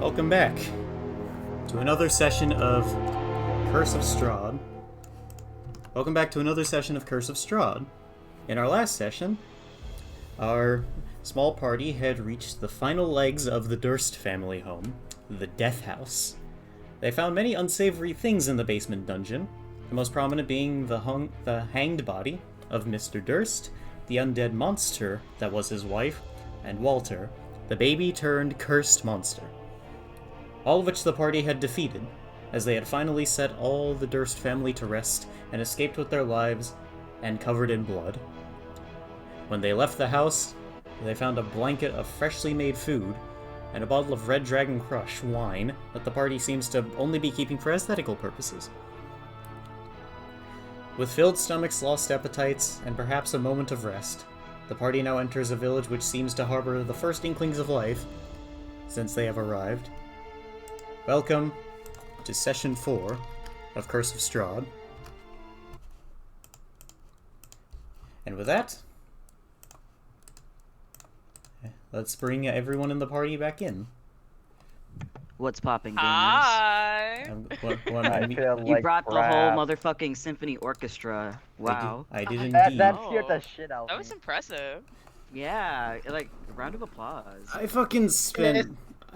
Welcome back to another session of Curse of Strahd. Welcome back to another session of Curse of Strahd. In our last session, our small party had reached the final legs of the Durst family home, the Death House. They found many unsavory things in the basement dungeon, the most prominent being the hanged body of Mr. Durst, the undead monster that was his wife, and Walter, the baby-turned-cursed monster. All of which the party had defeated, as they had finally set all the Durst family to rest and escaped with their lives and covered in blood. When they left the house, they found a blanket of freshly made food and a bottle of Red Dragon Crush wine that the party seems to only be keeping for aesthetical purposes. With filled stomachs, lost appetites, and perhaps a moment of rest, the party now enters a village which seems to harbor the first inklings of life since they have arrived. Welcome to Session 4 of Curse of Strahd. And with that, let's bring everyone in the party back in. What's popping, gamers? Hi! You brought the whole motherfucking symphony orchestra. Wow. I did indeed. That scared the shit out of me. That was impressive. Yeah, like, round of applause.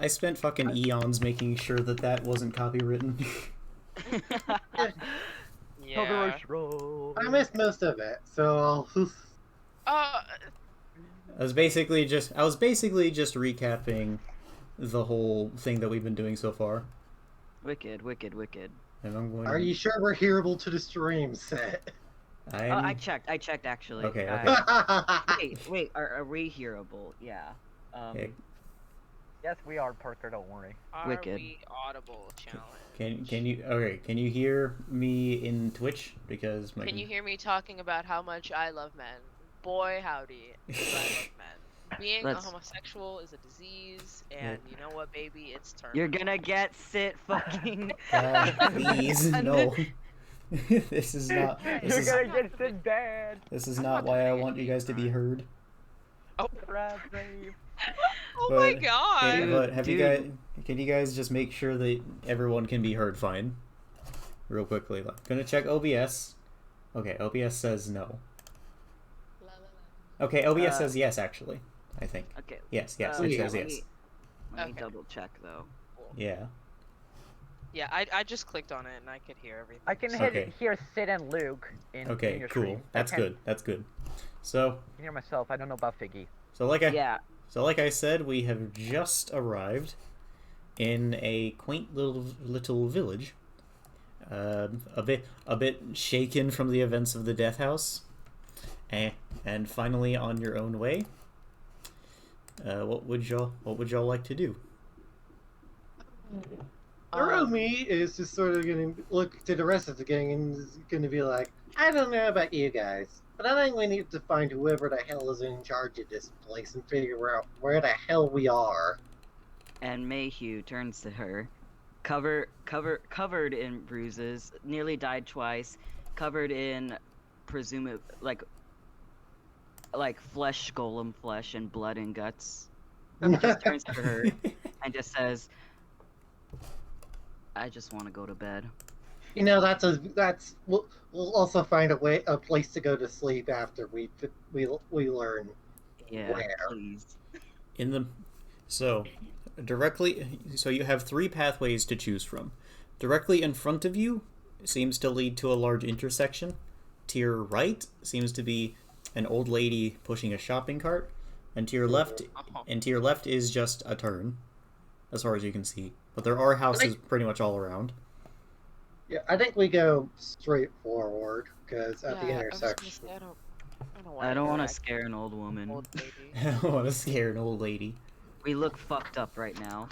I spent fucking eons making sure that wasn't copywritten. Yeah. I missed most of it, so I was basically just recapping the whole thing that we've been doing so far. Wicked. And I'm going are you sure we're hearable to the stream set? I checked actually. Okay. Wait, are we hearable? Yeah. Okay. Yes, we are, Parker, don't worry. Wicked. Are we audible challenge? Can you hear me in Twitch? Because Can you hear me talking about how much I love men? Boy, howdy, I love men. Being a homosexual is a disease, and you know what, baby? It's terminal. You're gonna get fucking... please, no. This is not... You're gonna get sit bad. This is not why I want you guys to be heard. Oh, Oh my god! But can you guys just make sure that everyone can be heard fine? Real quickly. Gonna check OBS. Okay, OBS says no. Okay, OBS says yes, actually. I think. Okay. Yes, it says yes. Let me double check, though. Yeah. Yeah, I just clicked on it and I could hear everything. I can hear Sid and Luke in your cool. stream. That's good. So. I can hear myself. I don't know about Figgy. So like I said, we have just arrived in a quaint little village. A bit shaken from the events of the Death House. And finally on your own way. What would y'all like to do? Naomi is just sort of gonna look to the rest of the gang and is gonna be like, I don't know about you guys, but I think we need to find whoever the hell is in charge of this place and figure out where the hell we are. And Mayhew turns to her, covered in bruises, nearly died twice, covered in like flesh, golem flesh, and blood and guts. Just turns to her and just says, I just want to go to bed. You know, we'll also find a place to go to sleep after we learn where. Please. So you have 3 pathways to choose from. Directly in front of you seems to lead to a large intersection. To your right seems to be an old lady pushing a shopping cart, and to your left is just a turn, as far as you can see. But there are houses pretty much all around. Yeah, I think we go straight forward, because at the intersection... I don't want to scare an old woman. I don't want to scare an old lady. We look fucked up right now.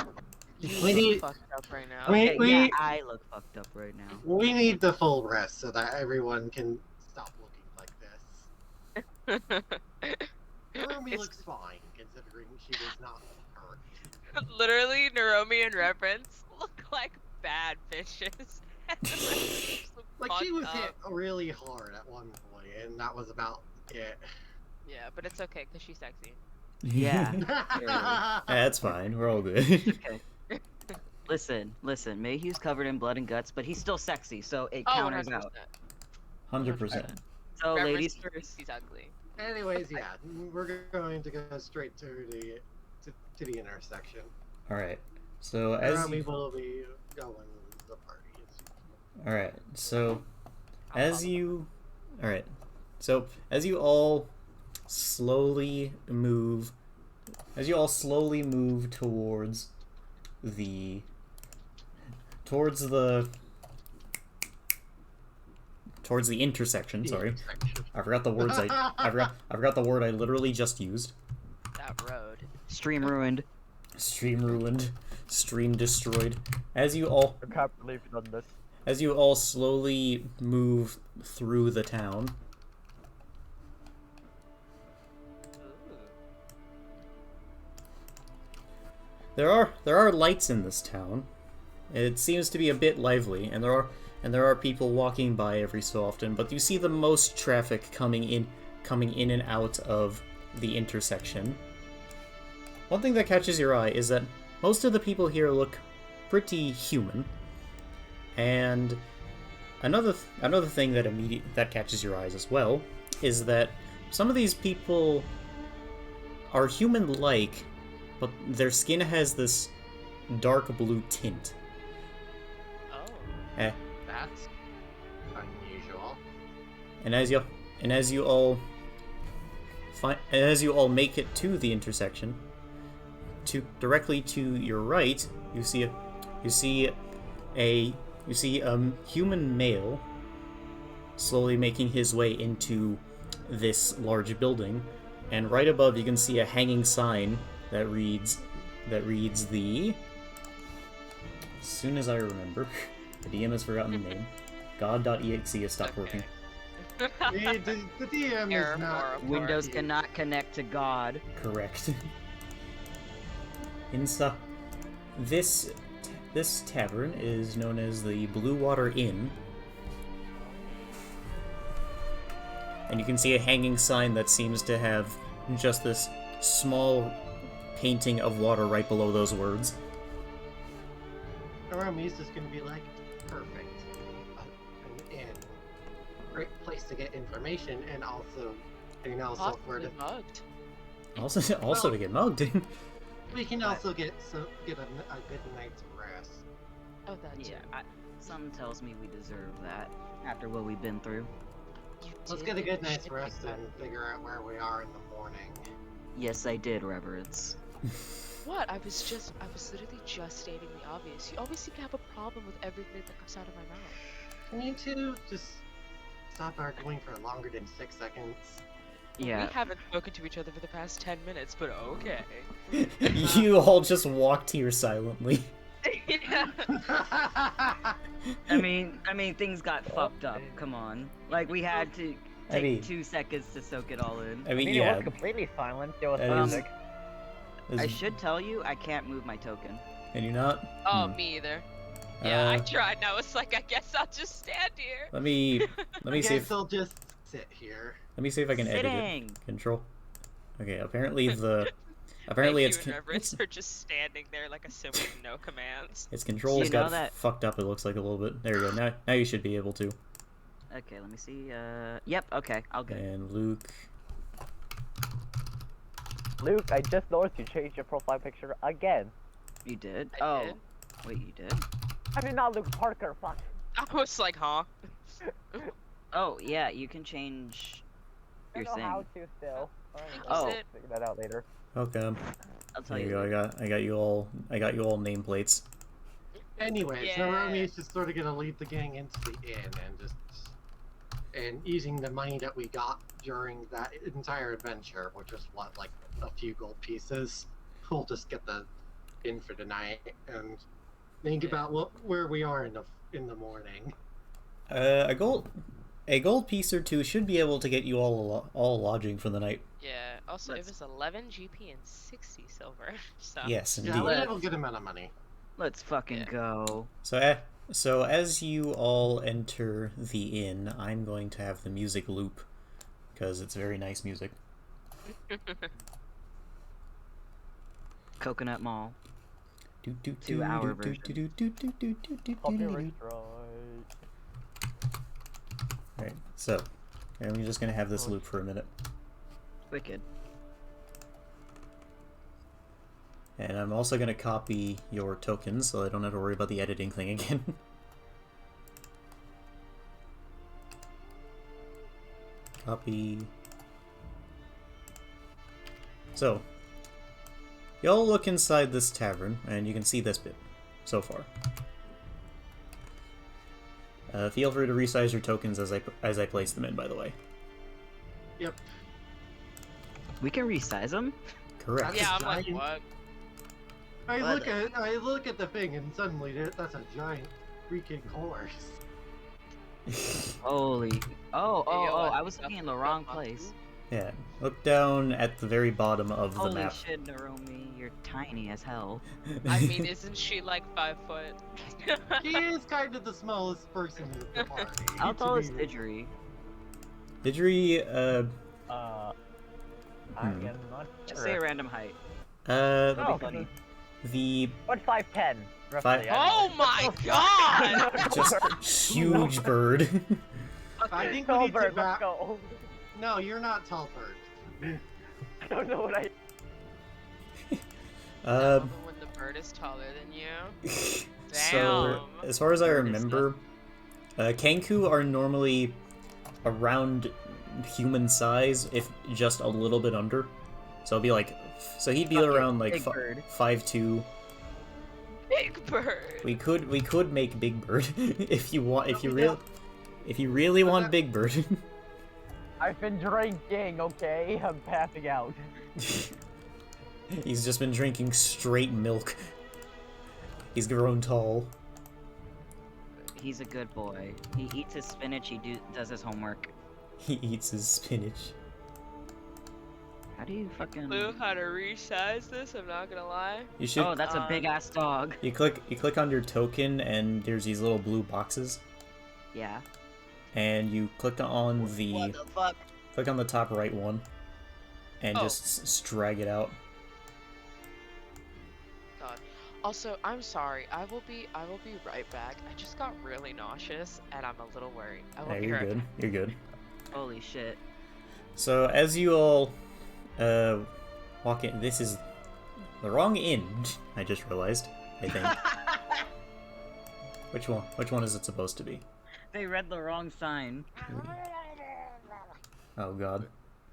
We need... fucked up right now. Okay, I look fucked up right now. We need the full rest so that everyone can stop looking like this. Naomi looks fine, considering she was not hurt. Literally, Naomi and Reverence look like bad fishes. Like, she was hit really hard at one point, and that was about it. Yeah, but it's okay, because she's sexy. Yeah. That's fine. We're all good. Okay. Listen. Mayhew's covered in blood and guts, but he's still sexy, so it Oh, counters 100%. out. 100%. So, Reverence ladies thinks first. he's ugly. Anyways, yeah, we're going to go straight to the intersection. All right. So We will be going the party. all right. So as you all slowly move towards the intersection. Sorry, I forgot the words. I forgot the word I literally just used. That road. Stream ruined. Stream ruined. Stream destroyed. As you all I can't believe you've done this. As you all slowly move through the town, there are lights in this town. It seems to be a bit lively, and there are people walking by every so often. But you see the most traffic coming in and out of the intersection. One thing that catches your eye is that most of the people here look pretty human. And another thing that catches your eyes as well is that some of these people are human-like, but their skin has this dark blue tint. Oh. That's unusual. And as you all make it to the intersection, directly to your right, you see a human male slowly making his way into this large building, and right above you can see a hanging sign that reads the, as soon as I remember, the DM has forgotten the name, god.exe has stopped working. The DM is not Windows cannot connect to God. Correct. This tavern is known as the Blue Water Inn. And you can see a hanging sign that seems to have just this small painting of water right below those words. Aramis is going to be like, perfect. An inn. Great place to get information and also software to... mugged. Also to get mugged. We can also get a good night's rest. Oh, that too. Yeah, something tells me we deserve that after what we've been through. Let's get a good night's rest and figure out where we are in the morning. Yes, I did, Reverence. What? I was literally just stating the obvious. You always seem to have a problem with everything that comes out of my mouth. Can you two just stop arguing for longer than 6 seconds? Yeah. We haven't spoken to each other for the past 10 minutes, but okay. You all just walked here silently. Yeah. I mean, things got fucked up. Come on. Like, we had to take 2 seconds to soak it all in. I mean, It yeah. was completely silent. There was That no is- music. I should tell you, I can't move my token. Can you not? Oh, me either. Yeah, Uh, I tried. And I was like, I guess I'll just stand here. Let me see if I'll just sit here. Let me see if I can edit Sitting. it. Control. Okay, apparently it's you and Reverence are just standing there like a symbol with no commands. its controls You know got that- fucked up. It looks like a little bit. There you go. Now you should be able to. Okay, let me see. Yep. Okay, I'll go. And Luke. Luke, I just noticed you changed your profile picture again. You did? I did. Wait, you did? I mean, not Luke Parker, fuck. I was like, huh? Oh, yeah, you can change I your don't know thing. how to still. Oh. Figure that out later. Okay. I'll tell There you you. go. later. I got you all nameplates. Anyways, Yeah. Naomi is just sort of gonna lead the gang into the inn and using the money that we got during that entire adventure, which was like a few gold pieces, we'll just get the inn for the night and think about where we are in the morning. A gold piece or two should be able to get you all lodging for the night. Yeah. Also, Let's- it was 11 GP and 60 silver. So. Yes, Yeah, indeed. we have a good amount of money. Let's fucking Yeah. go. So as you all enter the inn, I'm going to have the music loop because it's very nice music. Coconut Mall. To our version. Copyright strike. Alright, so, I'm just gonna have this loop for a minute. Wicked. And I'm also gonna copy your tokens so I don't have to worry about the editing thing again. Copy. So, y'all look inside this tavern, and you can see this bit so far. Feel free to resize your tokens as I place them in, by the way. Yep. We can resize them? Correct. Yeah, I'm like, what? I look at the thing, and suddenly that's a giant freaking horse. Holy. Oh, Yo, I was looking in the wrong place. Yeah, look down at the very bottom of the Holy map. shit, Naromi, you're tiny as hell. I mean, isn't she like 5 foot? She is kind of the smallest person in the party. How to tall is me. Didgery? Didgery, I am not Just say a random height. uh, That'd be funny. the What's 5'10"? Roughly, Five- Oh my god! just huge bird. I think we Tall need to bird, let's back. go. No, you're not tall bird. I don't know what I. No, but when the bird is taller than you. So, Damn. as far as I Bird is remember, Kenku are normally around human size, if just a little bit under. So it'd be like, so he'd be Fuck it, around like big bird. 5'2". Big bird. We could make Big Bird if you want. If you really want Big Bird. I've been drinking, okay? I'm passing out. He's just been drinking straight milk. He's grown tall. He's a good boy. He eats his spinach, does his homework. He eats his spinach. How do you fucking... Clue how to resize this, I'm not gonna lie. You should. Oh, that's a big-ass dog. You click on your token, and there's these little blue boxes, Yeah. and you click on the What the fuck? click on the top right one, and Oh. just drag it out. God. Also, I'm sorry. I will be right back. I just got really nauseous and I'm a little worried. I will Yeah, be you're right good. back. You're good. Holy shit. So as you all walk in, this is the wrong inn. I just realized. I think. Which one? Which one is it supposed to be? They read the wrong sign. Oh god.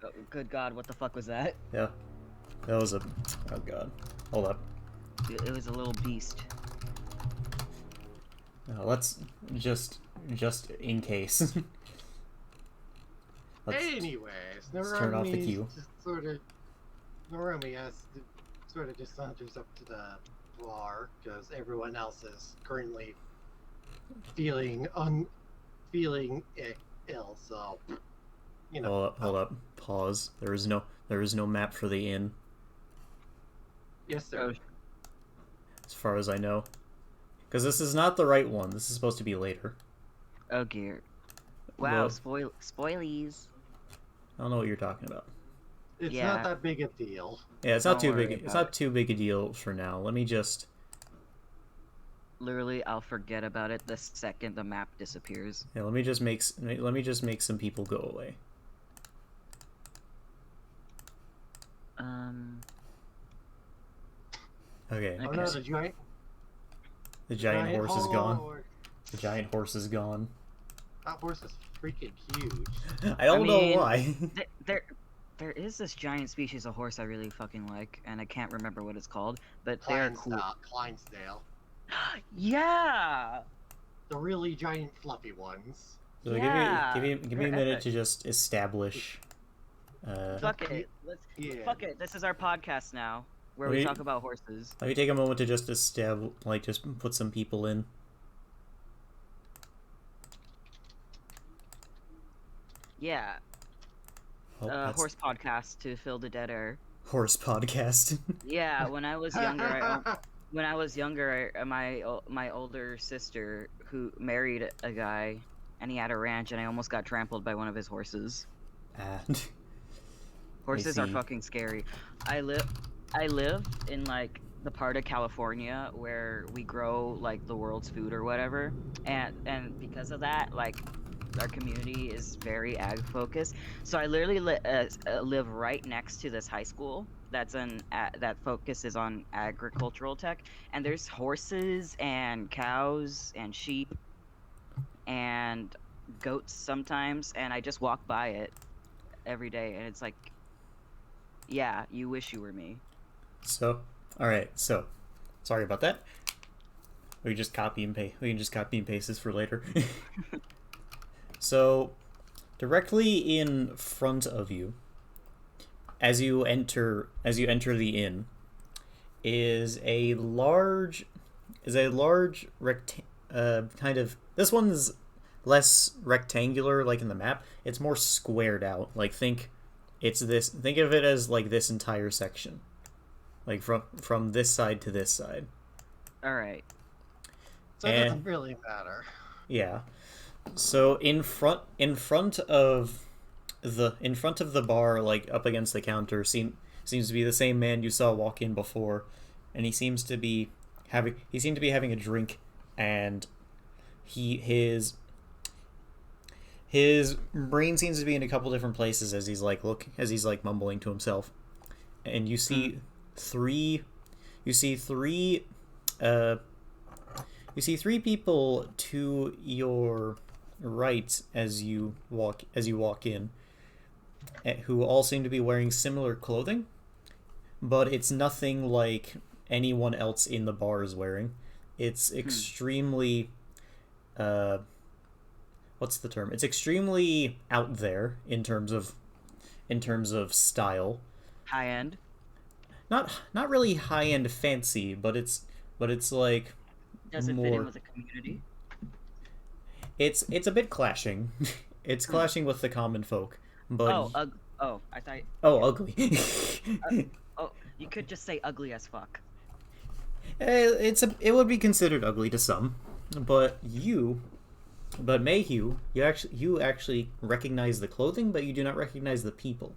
Oh, good god, what the fuck was that? Yeah. That was a. Oh god. Hold up. It was a little beast. Let's just in case. Anyways, turn off the Narumi's queue. just sort of. Narumi sort of just saunters up to the bar because everyone else is currently feeling ill. So, you know. Hold up. Pause. There is no map for the inn, Yes, sir. as far as I know. Because this is not the right one. This is supposed to be later. Oh dear. Wow, Well- spoilies. I don't know what you're talking about. It's Yeah. not that big a deal. Yeah, it's not Don't too worry big. It's about not too big a deal for now. Let me just. Literally, I'll forget about it the second the map disappears. Yeah, let me just make some people go away. Okay. Oh Okay. no, the giant. The giant horse is gone. horse. The giant horse is gone. That horse is freaking huge. I don't know mean, why. There is this giant species of horse I really fucking like, and I can't remember what it's called, but they're cool. Clydesdale. Yeah! The really giant fluffy ones. So Yeah, give me a they're minute epic. to just establish. Fuck it. Yeah. Fuck it. This is our podcast now, where Wait. we talk about horses. Let me take a moment to just just put some people in. Yeah. Oh, that's Horse podcast to fill the dead air. horse podcast. Yeah, when I was younger, my older sister who married a guy, and he had a ranch, and I almost got trampled by one of his horses. And Horses are see. fucking scary. I live in like the part of California where we grow like the world's food or whatever, and because of that, like our community is very ag focused. So I literally live right next to this high school that focuses on agricultural tech, and there's horses and cows and sheep and goats sometimes, and I just walk by it every day, and it's like, yeah, you wish you were me. So, all right. So, sorry about that. We can just copy and paste. We can just copy and paste this for later. So, directly in front of you, as you enter the inn, is a large kind of. This one's less rectangular, like in the map. It's more squared out. Like think of it as like this entire section, like from this side to this side. All right. So it doesn't really matter. Yeah. So in front of the bar, like up against the counter, seems to be the same man you saw walk in before, and he seemed to be having a drink, and his brain seems to be in a couple different places as he's mumbling to himself, and you see three people to your right as you walk in, who all seem to be wearing similar clothing, but it's nothing like anyone else in the bar is wearing. It's extremely what's the term? It's extremely out there in terms of style. High end. Not really high end fancy, but it's like Does it more... fit in with the community? It's a bit clashing. It's clashing with the common folk, but I thought. Ugly. You could just say ugly as fuck. It would be considered ugly to some, but Mayhew, you actually recognize the clothing, but you do not recognize the people.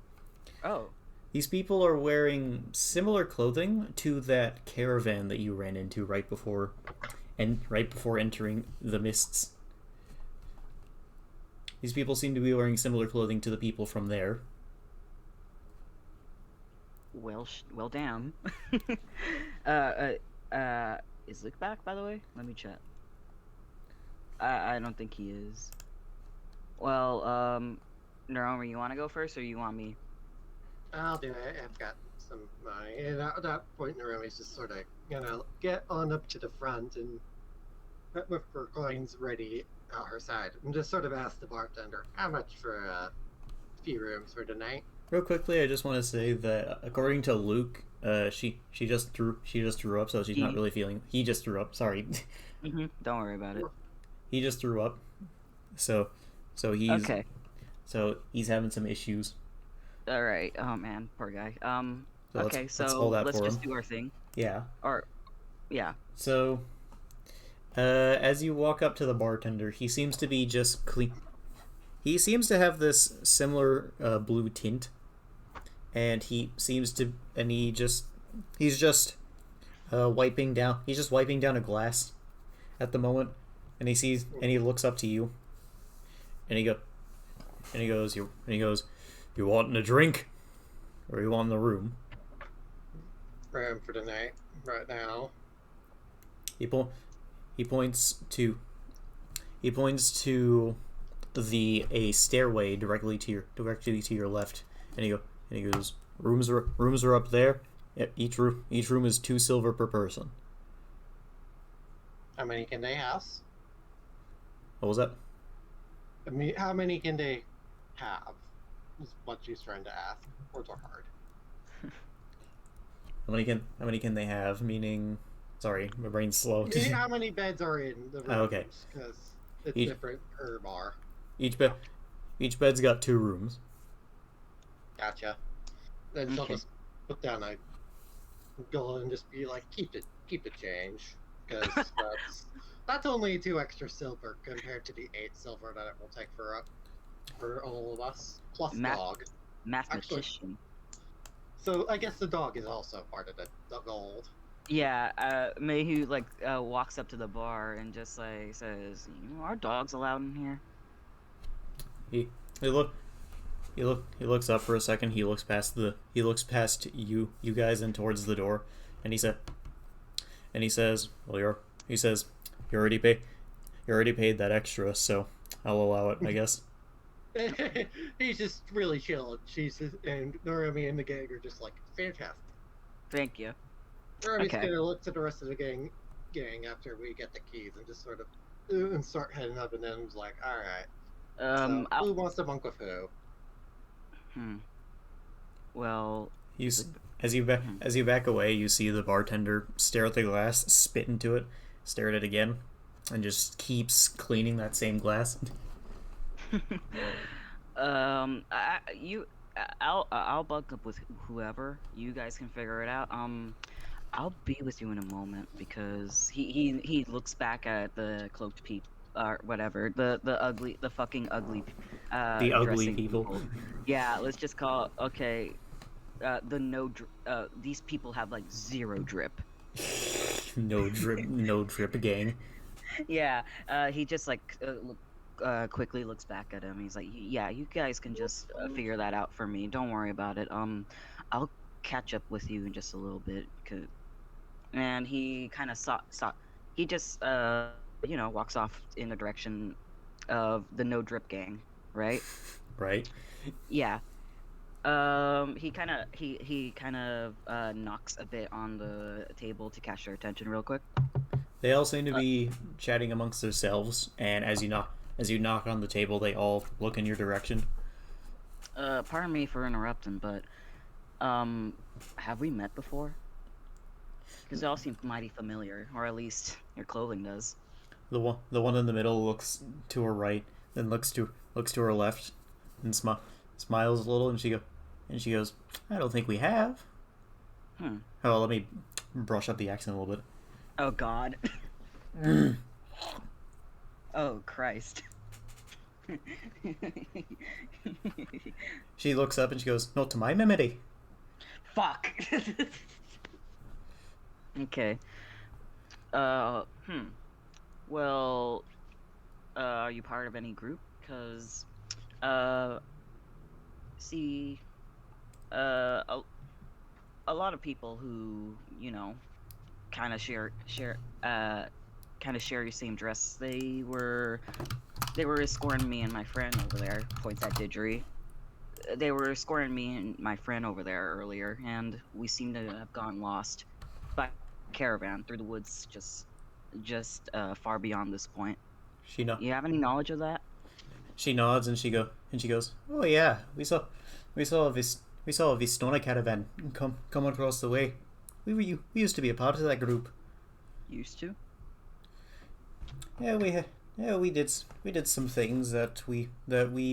Oh. These people are wearing similar clothing to that caravan that you ran into right before entering the mists. These people seem to be wearing similar clothing to the people from there. Well, damn. Is Luke back, by the way? Let me check. I don't think he is. Well, Naroma, you want to go first, or you want me? I'll do it. I've got some money. And at that point in the room, he's just sort of, get on up to the front and with her coins ready at her side. And just sort of ask the bartender, how much for a few rooms for tonight? Real quickly, I just want to say that according to Luke, she just threw up, so she's not really feeling. He just threw up. Sorry. Don't worry about it. He just threw up, so he's okay. So he's having some issues. All right. Oh man, poor guy. So okay, let's just do our thing. Yeah. Yeah. So, as you walk up to the bartender, he seems to be just clean. He seems to have this similar blue tint, and he's just wiping down. He's just wiping down a glass at the moment, and he looks up to you, and he goes, "You wanting a drink, or you want the room?" Room for tonight, right now. He points to a stairway directly to your left, and he goes, rooms are up there. Each room is 2 silver per person. How many can they house? What was that? I mean, how many can they have? Is what she's trying to ask. Words are hard. How many can they have? Meaning, sorry, my brain's slow. How many beds are in the rooms? Oh, okay. Because it's different per bar. Each bed's got 2 rooms. Gotcha. Then she'll just put down a goal and just be like, keep the change, because that's only 2 extra silver compared to the 8 silver that it will take for all of us plus dog. Mathematician. So I guess the dog is also part of the gold. Yeah, Mayhew like walks up to the bar and just like says, "Are dogs allowed in here?" He he look he looks up for a second. He looks past you guys and towards the door, and he says, "Well, he says you already paid that extra, so I'll allow it, I guess." He's just really chilling. And Norami and the gang are just like fantastic. Thank you. Norami's Okay. gonna look to the rest of the gang after we get the keys and just sort of and start heading up, and then he's like, all right. So I'll, who wants to bunk with who? well, You the- as you back away, you see the bartender stare at the glass, spit into it, stare at it again, and just keeps cleaning that same glass. I'll bug up with whoever. You guys can figure it out. I'll be with you in a moment because he looks back at the cloaked people or whatever the fucking ugly The ugly dressing people. Yeah, let's just call okay. These people have like zero drip. No drip gang. Yeah, he just like quickly looks back at him. He's like, "Yeah, you guys can just figure that out for me. Don't worry about it. I'll catch up with you in just a little bit." And he kind of he just walks off in the direction of the no drip gang, right? Right? Yeah. He kind of knocks a bit on the table to catch their attention real quick. They all seem to be chatting amongst themselves, and as you knock on the table, they all look in your direction. Pardon me for interrupting, but have we met before? Because they all seem mighty familiar, or at least your clothing does. The one in the middle looks to her right, then looks to her left, and smiles a little, and she goes, "I don't think we have." Oh, let me brush up the accent a little bit. Oh God. Oh Christ. She looks up and she goes, "Not to my memory." Fuck. Okay. Well, are you part of any group? Cause, see, a lot of people who kind of share your same dress. They were escorting me and my friend over there. Points at Didgery. They were escorting me and my friend over there earlier, and we seem to have gone lost by caravan through the woods, just far beyond this point. You have any knowledge of that? She nods and she goes, "Oh yeah, we saw a Vistona caravan come across the way. We used to be a part of that group. Used to? Yeah, we did some things that we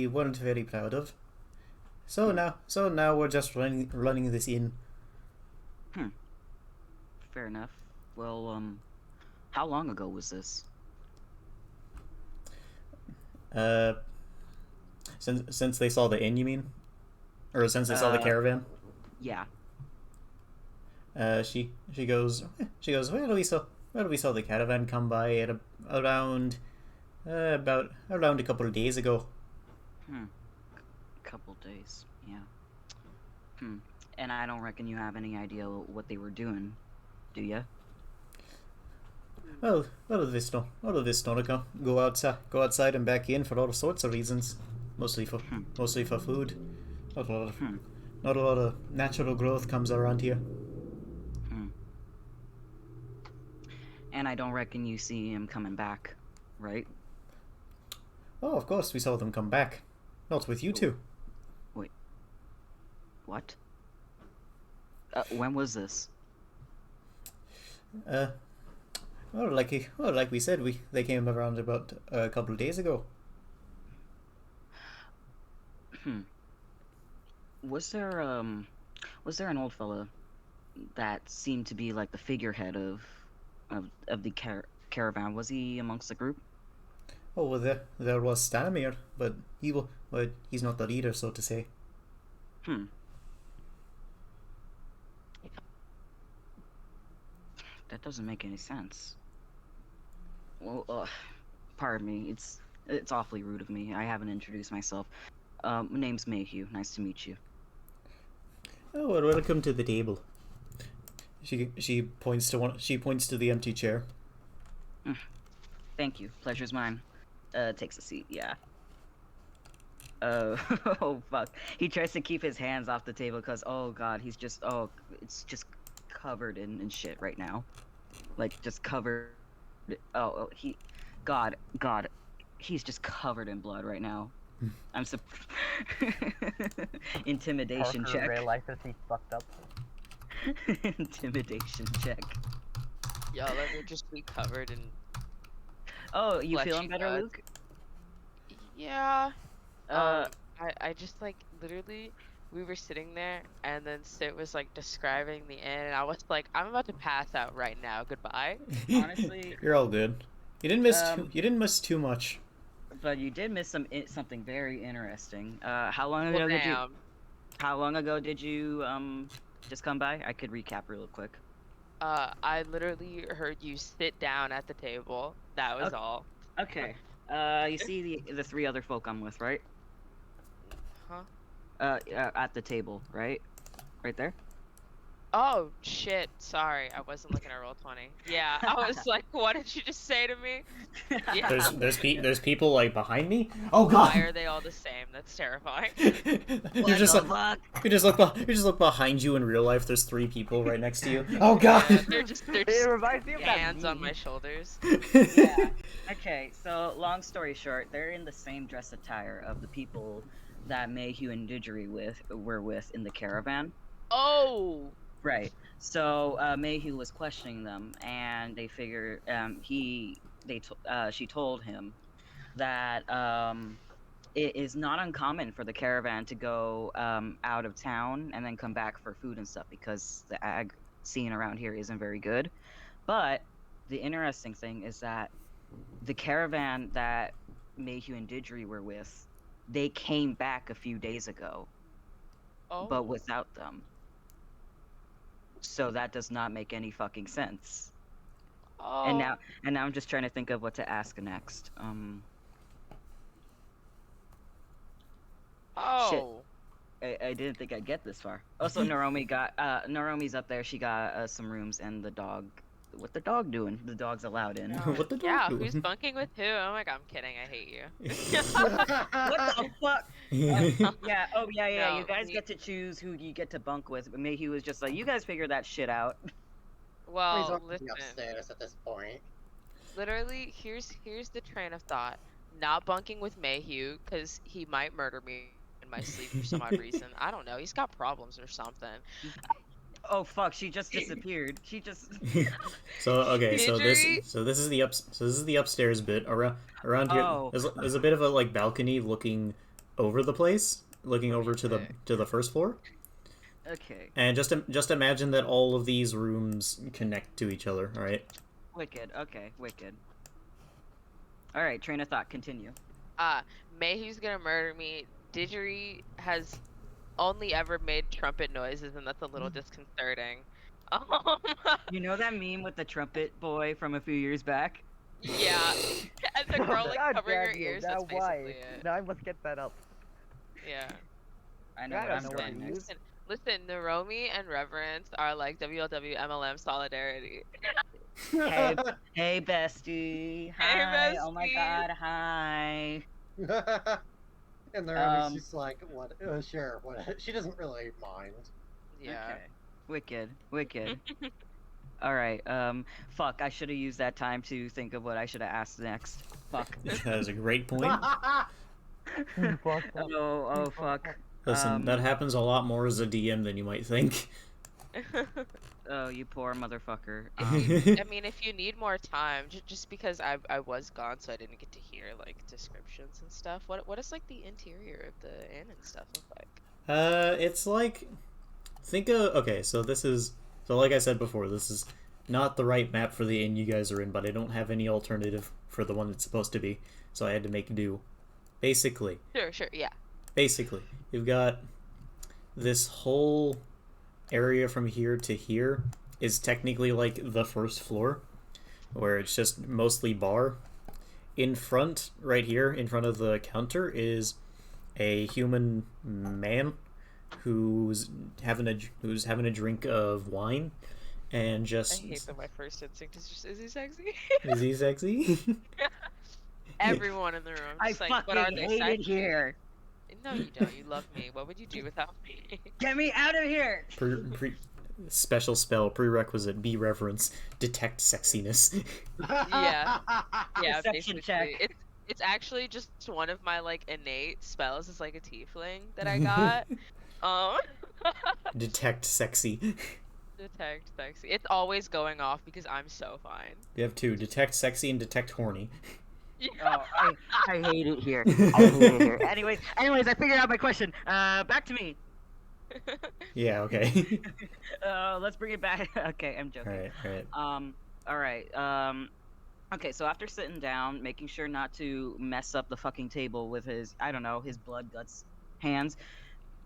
weren't very proud of. So now we're just running this in." Fair enough. Well, how long ago was this? Since they saw the inn, you mean? Or since they saw the caravan? Yeah. She goes, well, we saw the caravan come by at around around a couple of days ago. Couple days, yeah. And I don't reckon you have any idea what they were doing, do ya? Well, this don't go outside and back in for all sorts of reasons. Mostly for food. Not a lot of natural growth comes around here. And I don't reckon you see him coming back, right? Oh, of course we saw them come back. Not with you two. Wait. What? When was this? Well, like we said, they came around about a couple of days ago. Was there an old fella that seemed to be like the figurehead of the caravan? Was he amongst the group? Oh, well, there was Stanimir, but he's not the leader, so to say. That doesn't make any sense. Well, pardon me. It's awfully rude of me. I haven't introduced myself. My name's Mayhew. Nice to meet you. Oh, and welcome to the table. She points to the empty chair. Thank you. Pleasure's mine. Takes a seat. Yeah. Oh fuck. He tries to keep his hands off the table because oh god, it's just covered in shit right now. Like just covered. God, he's just covered in blood right now. I'm intimidation Parker check. realizes he's fucked up. Intimidation check. Yo, let me just be covered in. Oh, you Fleshy feeling better, guts. Luke? Yeah. I just like literally we were sitting there and then Sid was like describing the inn and I was like, I'm about to pass out right now. Goodbye. Honestly, You're all good. You didn't miss too much. but you did miss something very interesting. How long Well, ago did you? damn. How long ago did you just come by? I could recap real quick. I literally heard you sit down at the table. That was Okay. all. Okay. You see the three other folk I'm with, right? Huh? At the table, right? Right there. Oh shit! Sorry, I wasn't looking at roll 20. Yeah, I was like, what did you just say to me? Yeah. There's people like behind me. Oh god. Why are they all the same? That's terrifying. You're just like, fuck? you just look behind you in real life. There's three people right next to you. Oh god. Yeah, they're just It reminds me of that hands on meme. my shoulders. Yeah. Okay, so long story short, they're in the same dress attire of the people that Mayhew and Didgery were with in the caravan. Oh. Right. So Mayhew was questioning them, and they figured she told him that it is not uncommon for the caravan to go out of town and then come back for food and stuff because the ag scene around here isn't very good. But the interesting thing is that the caravan that Mayhew and Didgery were with, they came back a few days ago, Oh. but without them. So that does not make any fucking sense. Oh. And now I'm just trying to think of what to ask next. Oh. I didn't think I'd get this far. Also, Naromi's up there. She got some rooms and the dog. What the dog doing? The dog's allowed in. What the dog Yeah, doing? who's bunking with who? Oh my god, I'm kidding. I hate you. What the fuck? Yeah. Oh yeah. No, you guys we- get to choose who you get to bunk with. But Mayhew was just like, you guys figure that shit out. He's Well, already listen. upstairs at this point. Literally, here's the train of thought. Not bunking with Mayhew, because he might murder me in my sleep for some odd reason. I don't know. He's got problems or something. Oh fuck! She just disappeared. She just. So okay, so Injury? this is the upstairs bit around here. Oh. There's a bit of a like balcony looking over the place, looking over to the first floor. Okay. And just imagine that all of these rooms connect to each other. All right. Wicked. Okay. Wicked. All right. Train of thought. Continue. Mayhew's gonna murder me. Didgery has only ever made trumpet noises, and that's a little disconcerting. You know that meme with the trumpet boy from a few years back? Yeah, and the girl like God covering her damn you, ears. now That's basically why? it. Now I must get that up. Yeah. I know I what don't I'm know doing what to next. use. Listen, Naromi and Reverence are like WLW MLM solidarity. Hey bestie. Hi. Hey, Oh my bestie. god. Hi. And the Um, she's like, what? Sure, what? She doesn't really mind. Yeah. Okay. Wicked. Wicked. All right. Fuck. I should have used that time to think of what I should have asked next. Fuck. That is a great point. You fucked up. Oh fuck. Listen, that happens a lot more as a DM than you might think. Oh, you poor motherfucker. I mean, if you need more time, just because I was gone, so I didn't get to hear like descriptions and stuff. What does like the interior of the inn and stuff look like? It's like, so like I said before, this is not the right map for the inn you guys are in, but I don't have any alternative for the one it's supposed to be, so I had to make do. Basically, Yeah. you've got this whole area from here to here is technically like the first floor, where it's just mostly bar. In front, right here, in front of the counter, is a human man who's having a drink of wine, and I just hate that my first instinct is just, is he sexy? is he sexy? Everyone in the room, I just like, but are fucking they hate it sexy? here. No, you don't. You love me. What would you do without me? Get me out of here. Special spell prerequisite be reverence detect sexiness. Yeah. Yeah, Perception basically. check. It's actually just one of my like innate spells. It's like a tiefling that I got. Um, Detect sexy. detect sexy. It's always going off because I'm so fine. You have two: detect sexy and detect horny. Oh, I hate it here. I hate it here. Anyways, I figured out my question. Back to me. Yeah. Okay. Let's bring it back. Okay, I'm joking. All right. All right. Okay, so after sitting down, making sure not to mess up the fucking table with his, I don't know, his blood guts hands.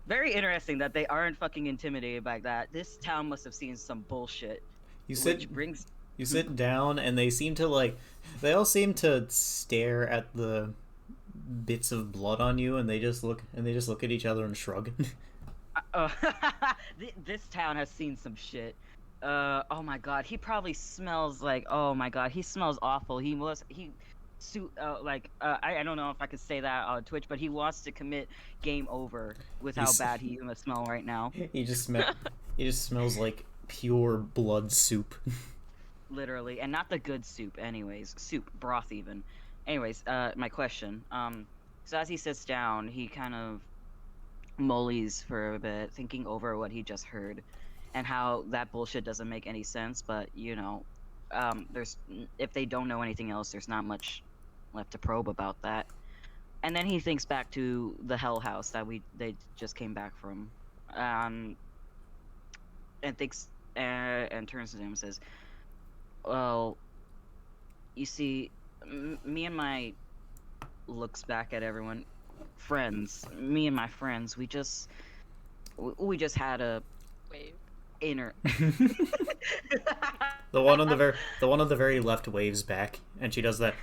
Very interesting that they aren't fucking intimidated by that. This town must have seen some bullshit. You Which sit. brings. You sit down, and they seem to like. They all seem to stare at the bits of blood on you, and they just look. And they just look at each other and shrug. Uh, this town has seen some shit. Oh my god, he probably smells like. Oh my god, he smells awful. I don't know if I could say that on Twitch, but he wants to commit game over with how He's- bad he must smell right now. He just smells like pure blood soup. Literally, and not the good soup. Anyways, soup broth even. Anyways, my question. So as he sits down, he kind of mullies for a bit, thinking over what he just heard, and how that bullshit doesn't make any sense. But there's if they don't know anything else, there's not much left to probe about that. And then he thinks back to the Hell House that they just came back from, and thinks and turns to him and says, "Well, you see, me and my looks back at everyone, friends. Me and my friends, we just had a Wave. inner." The one on the very left waves back, and she does that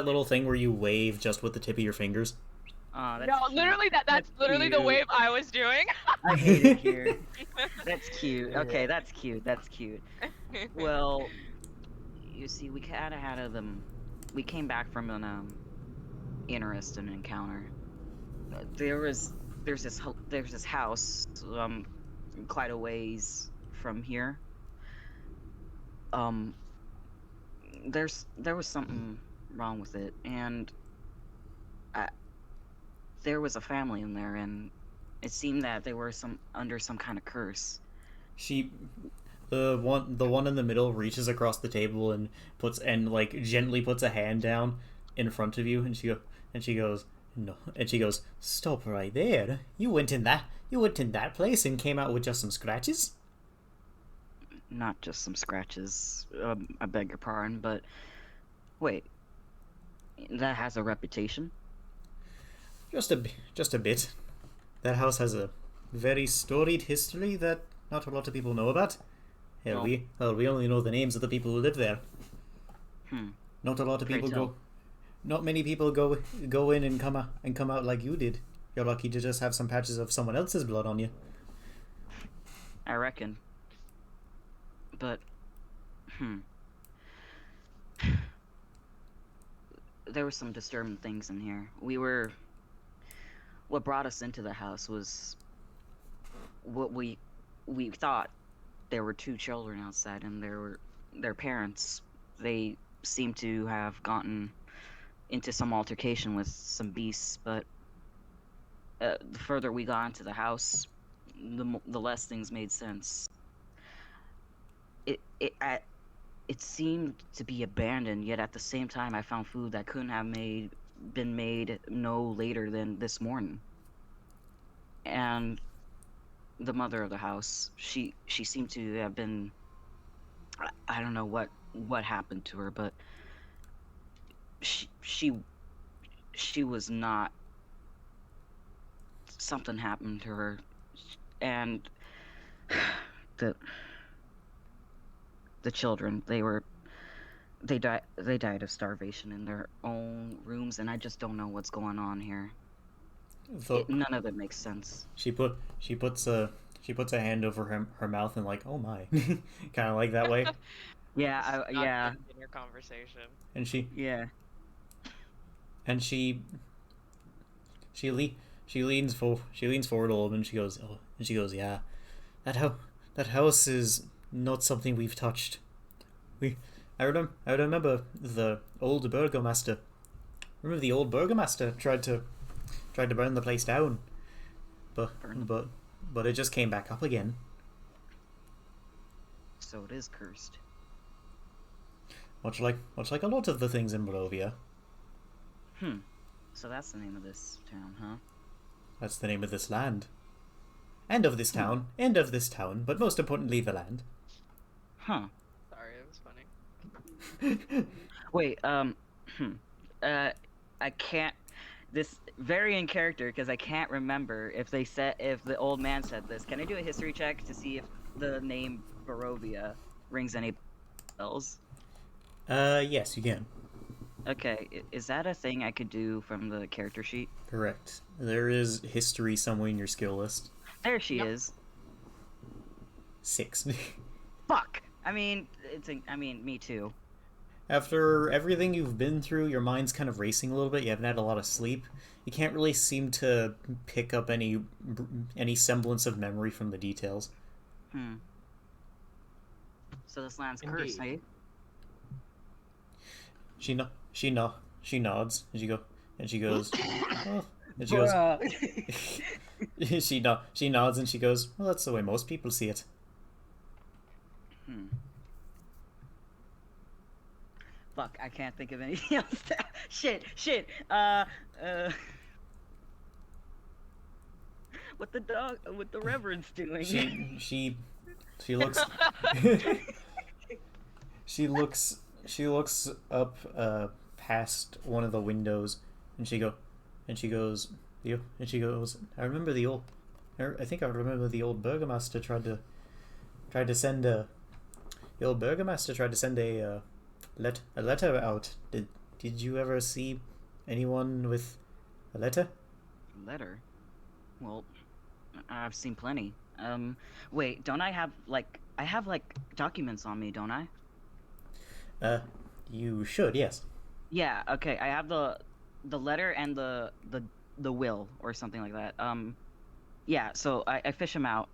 little thing where you wave just with the tip of your fingers. Oh, that's No, cute. literally that's literally the cute. wave I was doing. I hate it here. That's cute. Okay, that's cute. That's cute. Well, you see, we kind of had we came back from an interesting encounter. There's this house quite a ways from here. There was something wrong with it, and there was a family in there, and it seemed that they were under some kind of curse. The one in the middle reaches across the table and gently puts a hand down in front of you, and she goes, no, and she goes, stop right there. You went in that place and came out with just some scratches? Not just some scratches. I beg your pardon, but wait, that has a reputation. Just a bit. That house has a very storied history that not a lot of people know about. Hell, Oh. we only know the names of the people who live there. Not a lot of Pray people tell. go. Not many people go in and come out like you did. You're lucky to just have some patches of someone else's blood on you. I reckon. But, there were some disturbing things in here. What brought us into the house was what we thought there were two children outside, and their parents. They seemed to have gotten into some altercation with some beasts, but the further we got into the house, the less things made sense. It seemed to be abandoned, yet at the same time I found food that couldn't have been made no later than this morning. And the mother of the house, she seemed to have been, I don't know what happened to her, but she was not, something happened to her, and the the children. They died of starvation in their own rooms, and I just don't know what's going on here. So None of it makes sense. she puts a hand over her mouth and like, oh my, kind of like that way. Yeah, yeah, Dinner conversation. And she yeah. and she leans forward a little bit and she goes, oh, and she goes, yeah, that house is not something we've touched. I remember the old burgomaster. Remember the old burgomaster tried to burn the place down, but it just came back up again. So it is cursed. Much like a lot of the things in Barovia. So that's the name of this town, huh? That's the name of this land. And of this town. And of this town, but most importantly the land. Huh. Sorry, it was funny. Wait, I can't. This very in character because I can't remember if the old man said this. Can I do a history check to see if the name Barovia rings any bells? Yes, you can. Okay, is that a thing I could do from the character sheet? Correct. There is history somewhere in your skill list. There she is. 6. Fuck. I mean, me too. After everything you've been through, your mind's kind of racing a little bit. You haven't had a lot of sleep. You can't really seem to pick up any semblance of memory from the details. So this land's cursed, eh? She nods and she goes, oh, and she goes, she nods and she goes, well, that's the way most people see it. Fuck, I can't think of anything else. Shit. What the reverend's doing? She looks she looks up past one of the windows and she goes, I remember I think I remember the old burgomaster tried to send a letter out. Did you ever see anyone with a letter? Letter? Well, I've seen plenty. Wait, don't I have documents on me, don't I? You should, yes. Yeah, okay. I have the letter and the will or something like that. Yeah, so I fish him out.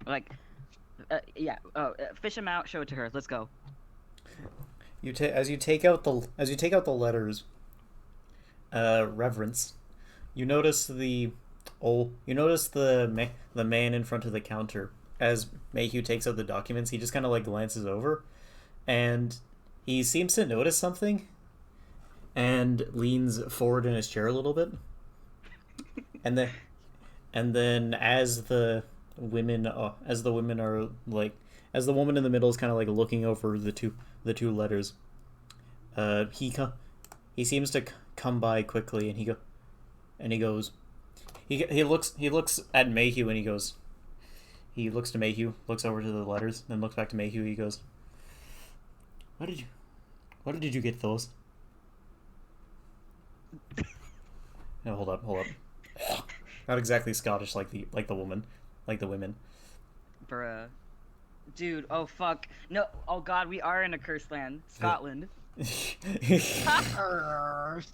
Fish him out, show it to her. Let's go. As you take out the letters, reverence, you notice the man in front of the counter. As Mayhew takes out the documents, he just kind of like glances over, and he seems to notice something, and leans forward in his chair a little bit, and then as the woman in the middle is kind of like looking over the two letters, he seems to come by quickly, and he looks at Mayhew and he looks to Mayhew, looks over to the letters, then looks back to Mayhew. He goes, What did you get those? No, hold up. Not exactly Scottish like the woman, like the women. Bruh. Dude, oh fuck. No, oh god, we are in a cursed land. Scotland.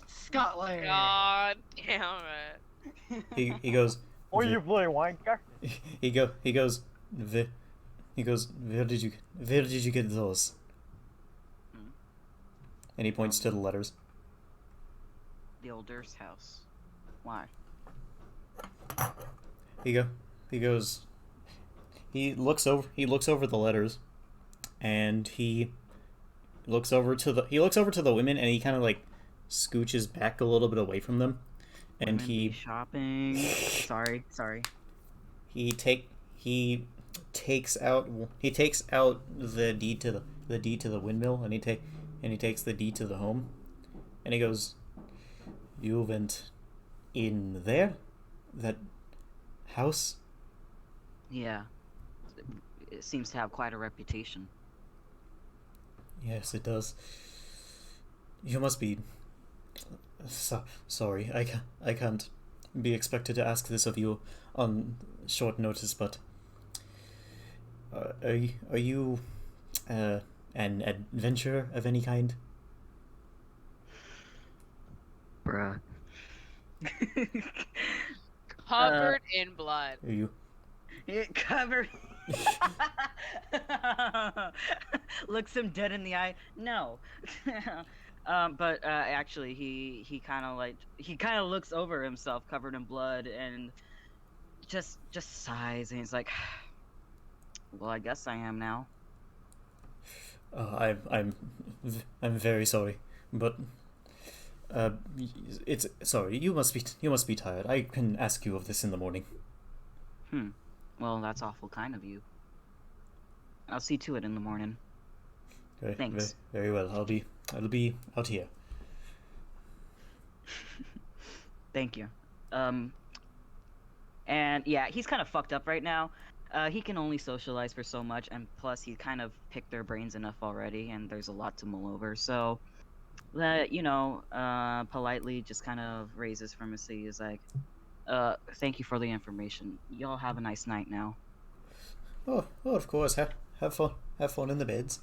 Scotland. God damn it. He goes, Or you play wanker? he goes, where did you get those? And he points to the letters. The old Durst house. Why? He looks over the letters, and he looks over to the women, and he kind of like scooches back a little bit away from them, and Women be shopping. Sorry. he takes out the deed to the windmill, and he takes the deed to the home, and he goes, "You went in there, that house?" Yeah. It seems to have quite a reputation. Yes, it does. You must be... sorry, I can't be expected to ask this of you on short notice, but... are you an adventurer of any kind? Bruh. Covered in blood. Are you... It covered. Looks him dead in the eye. No. But actually, he kind of looks over himself, covered in blood, and just sighs, and he's like, "Well, I guess I am now." I'm very sorry, but it's sorry. You must be tired. I can ask you of this in the morning. Well, that's awful kind of you. I'll see to it in the morning. Thanks. Very well. I'll be out here. Thank you. And yeah, he's kind of fucked up right now. He can only socialize for so much, and plus he kind of picked their brains enough already, and there's a lot to mull over. So, politely just kind of raises from his seat. Is like, thank you for the information. Y'all have a nice night now. Oh, of course. Have fun in the beds.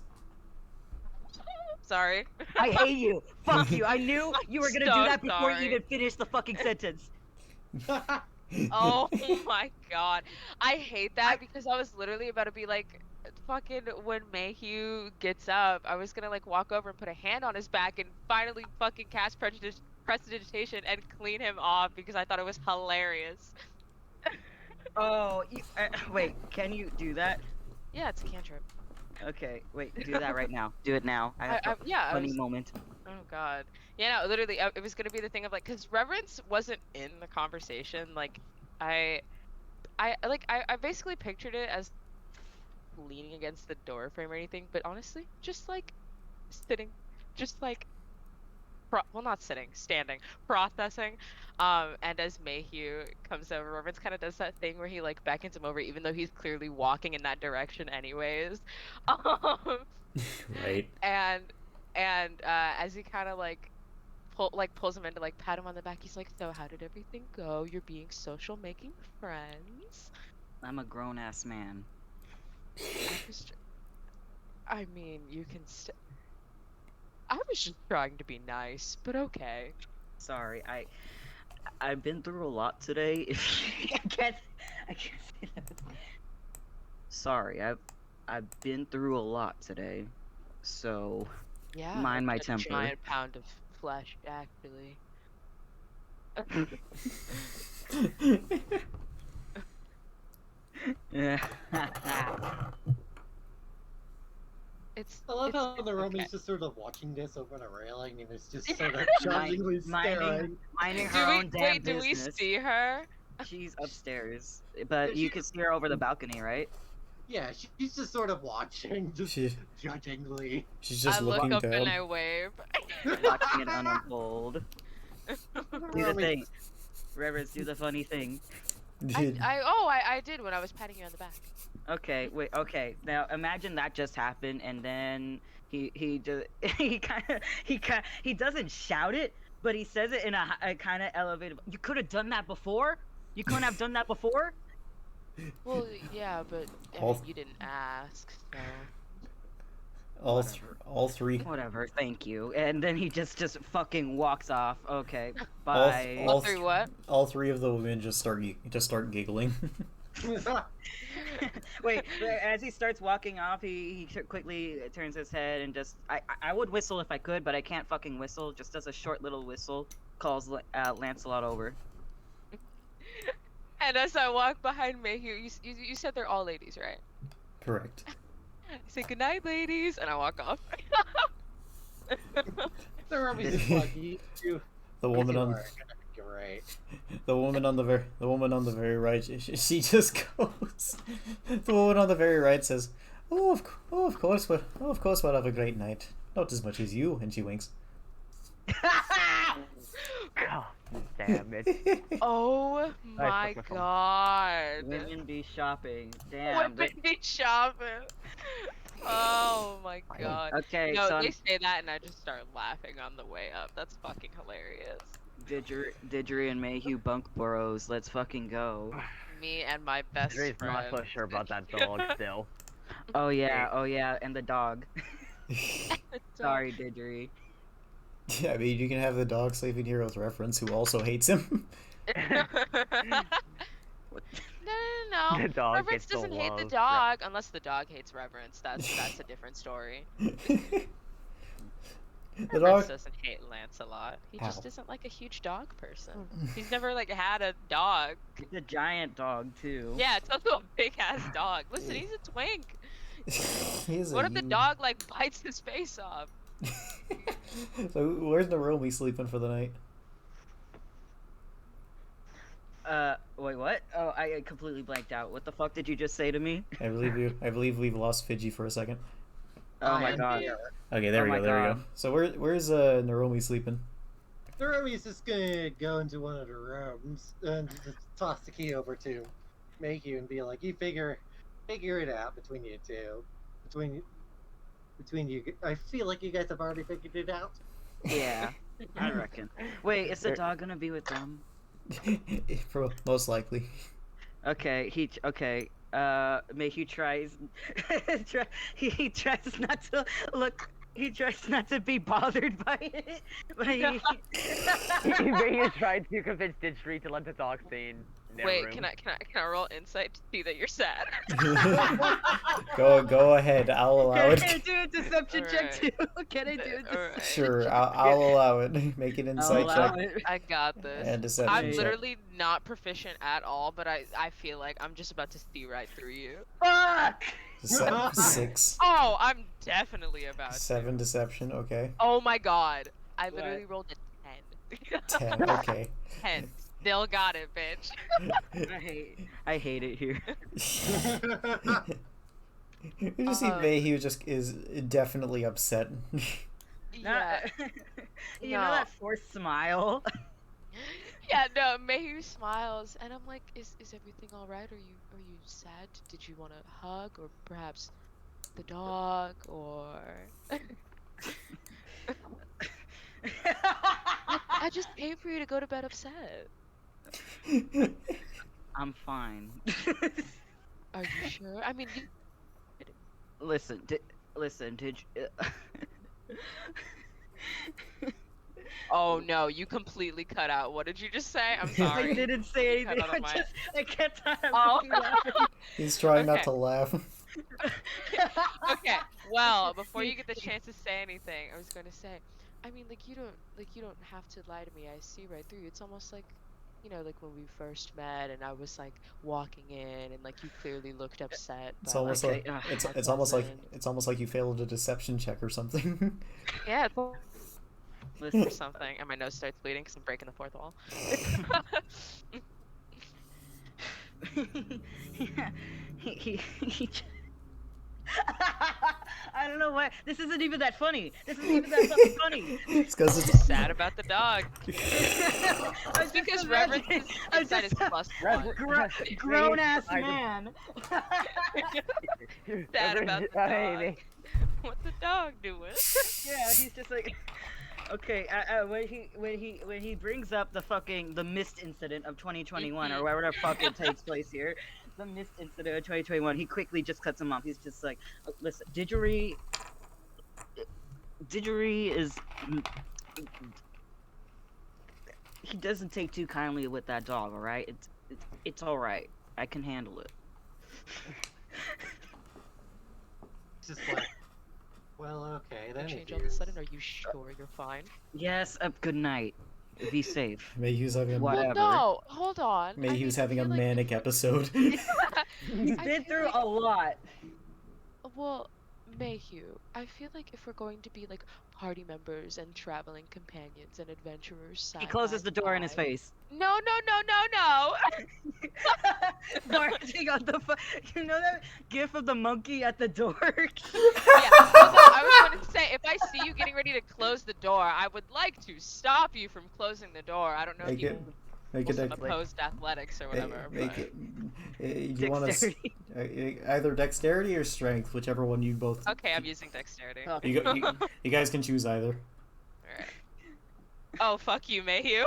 Sorry. I hate you. Fuck you. I knew you were gonna So do that before you sorry. even finished the fucking sentence. Oh my god. I hate that because I was literally about to be like, fucking when Mayhew gets up, I was gonna like walk over and put a hand on his back and finally fucking cast prestidigitation and clean him off because I thought it was hilarious. Oh, wait. Can you do that? Yeah, it's a cantrip. Okay, wait. Do that right now. Do it now. I have a I funny was- moment. Oh god. Yeah, no, literally, it was gonna be the thing of like, cause Reverence wasn't in the conversation. Like, I basically pictured it as leaning against the door frame or anything, but honestly, just like sitting, just like, well, not sitting, standing, processing. And as Mayhew comes over, Reverence kind of does that thing where he like beckons him over, even though he's clearly walking in that direction anyways. Right. And as he kind of like pulls him in to like pat him on the back, he's like, "So how did everything go? You're being social, making friends." I'm a grown ass man. I mean, you can I was just trying to be nice, but okay. Sorry, I've been through a lot today. I can't say that. Sorry, I've been through a lot today, so Yeah. mind my a temper. giant pound of flesh, actually. Yeah. It's. I love it's, how it's the Romy's okay. just sort of watching this over the railing and is just sort of Mind- judgingly staring. minding Do her we own damn wait? Do business. we see her? She's upstairs, but Yeah, you can see her over the balcony, right? Yeah, she's just sort of watching, just She- judgingly. She's just I look looking up down. and I wave. Watching it unfold. Do the Romy- thing. Reverence, do the funny thing. I did when I was patting you on the back. Okay, wait. Okay, now imagine that just happened, and then he just he doesn't shout it, but he says it in a kind of elevated. You could have done that before. You couldn't have done that before. Well, yeah, but I All- mean, you didn't ask, so. all three. Whatever. Thank you. And then he just fucking walks off. Okay. Bye. all Through what? All three of the women just start giggling. Wait, as he starts walking off, he quickly turns his head and just I would whistle if I could, but I can't fucking whistle. Just does a short little whistle, calls Lancelot over. And as I walk behind Mayhew, you said they're all ladies, right? Correct. I say goodnight, ladies, and I walk off. The Romy's just like, you The woman on You're right. the woman on the very right. She just goes. The woman on the very right says, of course, we'll have a great night. Not as much as you," and she winks. God damn it. Oh I my took my phone. god. Women be shopping. Damn. Women be shopping. Oh my god. Okay, No, so they say that and I just start laughing on the way up. That's fucking hilarious. Didgery and Mayhew bunk burrows. Let's fucking go. Me and my best Dre's not friend. so sure about that dog still. Oh yeah, and the dog. So- Sorry, Didgery. Yeah, I mean, you can have the dog sleeping here with reference who also hates him. No. The dog Reverence gets the doesn't hate the love. dog unless the dog hates Reverence. That's a different story. The Reverence dog. doesn't hate Lancelot. He How? just isn't like a huge dog person. He's never like had a dog. It's a giant dog too. Yeah, it's also a big ass dog. Listen, he's a twink. He is What a if the huge- dog like bites his face off? So where's Naromi sleeping for the night? Wait, what? Oh, I completely blanked out. What the fuck did you just say to me? I believe we've lost Fidji for a second. Oh my And god. the, Okay, there Oh we my go. There we God. go. So where's Naromi sleeping? Naromi's just gonna go into one of the rooms and just toss the key over to Mayhew and be like, "You figure it out between you two, between you. I feel like you guys have already figured it out." Yeah, I reckon. Wait, is the dog gonna be with them? Most likely. Okay, Mayhew tries. He tries not to look. He tries not to be bothered by it, but he. He tried to convince Didgery to let the dog stay in their Wait, room. can I roll insight to see that you're sad? Go ahead. I'll allow Can I it. do a deception check too? Alright. Can I do a deception? Alright. Sure, I'll allow it. Make an I'll insight allow check it. I got this. and deception I'm check. literally not proficient at all, but I feel like I'm just about to see right through you. Fuck! 6, Oh, I'm definitely about 7 deception. Okay, Oh my god. I What? literally rolled a 10. 10. Okay. 10. Still got it, bitch. I hate it here. You just see Mayhew just is definitely upset. Yeah. You know No. that forced smile? Yeah, no, Mayhew smiles and I'm like, is everything alright? Are you sad? Did you want a hug or perhaps the dog or I just paid for you to go to bed upset. I'm fine. Are you sure? I mean, Listen, did you... oh no, you completely cut out. What did you just say? I'm I sorry. didn't say You cut anything. out on my- I can't I'm Oh. fucking laughing. He's trying not Okay. to laugh. Okay, well, before you get the chance to say anything, I was going to say, I mean, you don't have to lie to me. I see right through you. It's almost like, like when we first met and I was like walking in and like you clearly looked upset. It's by, almost Okay, like my it's almost like cousin. you failed a deception check or something. yeah, it's Listen, or something, and my nose starts bleeding because I'm breaking the fourth wall. yeah, he I don't know why. This isn't even that funny. This isn't even that fucking funny. It's because it's Sad about the dog. It's Because Reverence inside is plus one. Grown ass I just- man. Sad about the dog. Hey, What's the dog doing? Yeah, he's just like, okay. When he brings up the mist incident of 2021 or wherever the fuck it takes place here, the mist incident of 2021, he quickly just cuts him off. He's just like, listen, Didgery is. He doesn't take too kindly with that dog, all right? It's all right. I can handle it. It's just like, well, okay, then. Change if all of a you- sudden. Are you sure you're fine? Yes. Good night. Be safe. Mayhew's having a Whatever. Well, no, hold on. Mayhew's I having a feel like- manic episode. He's I been feel through like- a lot. Well, Mayhew, I feel like if we're going to be like party members and traveling companions and adventurers side He closes by the door in his side- face. No, no, no, no, no. Barging on the you know that gif of the monkey at the door? Yeah. Although I was going to say, if I see you getting ready to close the door, I would like to stop you from closing the door. I don't know Make if you it. Make it. opposed athletics or whatever. Make but... it. You want to Dexterity. either dexterity or strength, whichever one you both. Okay, I'm using dexterity. Oh. You guys can choose either. Alright. Oh, fuck you, Mayhew.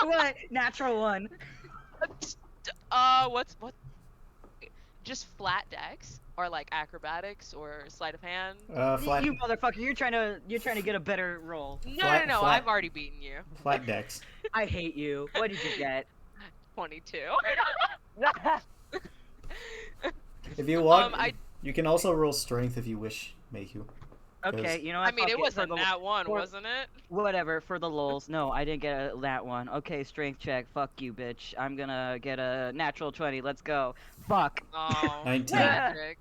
What? Natural one. What? Just flat dex or like acrobatics or sleight of hand? Flat. You motherfucker! You're trying to get a better roll. No, Flat- no, no. flat- I've already beaten you. Flat dex. I hate you. What did you get? 22. If you want, I- you can also roll strength if you wish, Mayhew. Okay, you know what? I mean, fuck it wasn't for the- that one, for- wasn't it? Whatever, for the lulz. No, I didn't get that one. Okay, strength check. Fuck you, bitch. I'm gonna get a natural 20. Let's go. Fuck. Oh, 19. Patrick.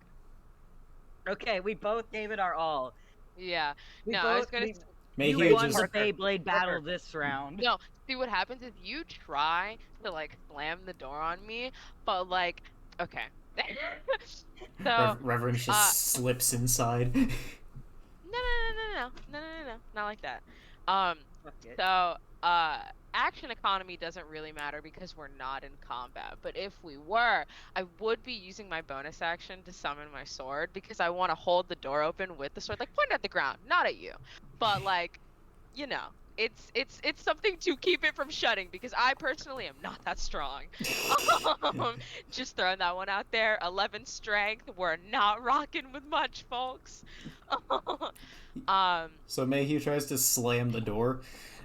Okay, we both gave it our all. Yeah. We No, both, I was gonna. we, Mayhew you won just. our Beyblade battle this round. No, see what happens is you try to like slam the door on me, but like, okay. So Reverend just slips inside. no, not like that. Fuck it. So, action economy doesn't really matter because we're not in combat. But if we were, I would be using my bonus action to summon my sword because I want to hold the door open with the sword, like point at the ground, not at you. But like, you know, it's something to keep it from shutting because I personally am not that strong. Just throwing that one out there. 11 strength. We're not rocking with much, folks. So Mayhew tries to slam the door,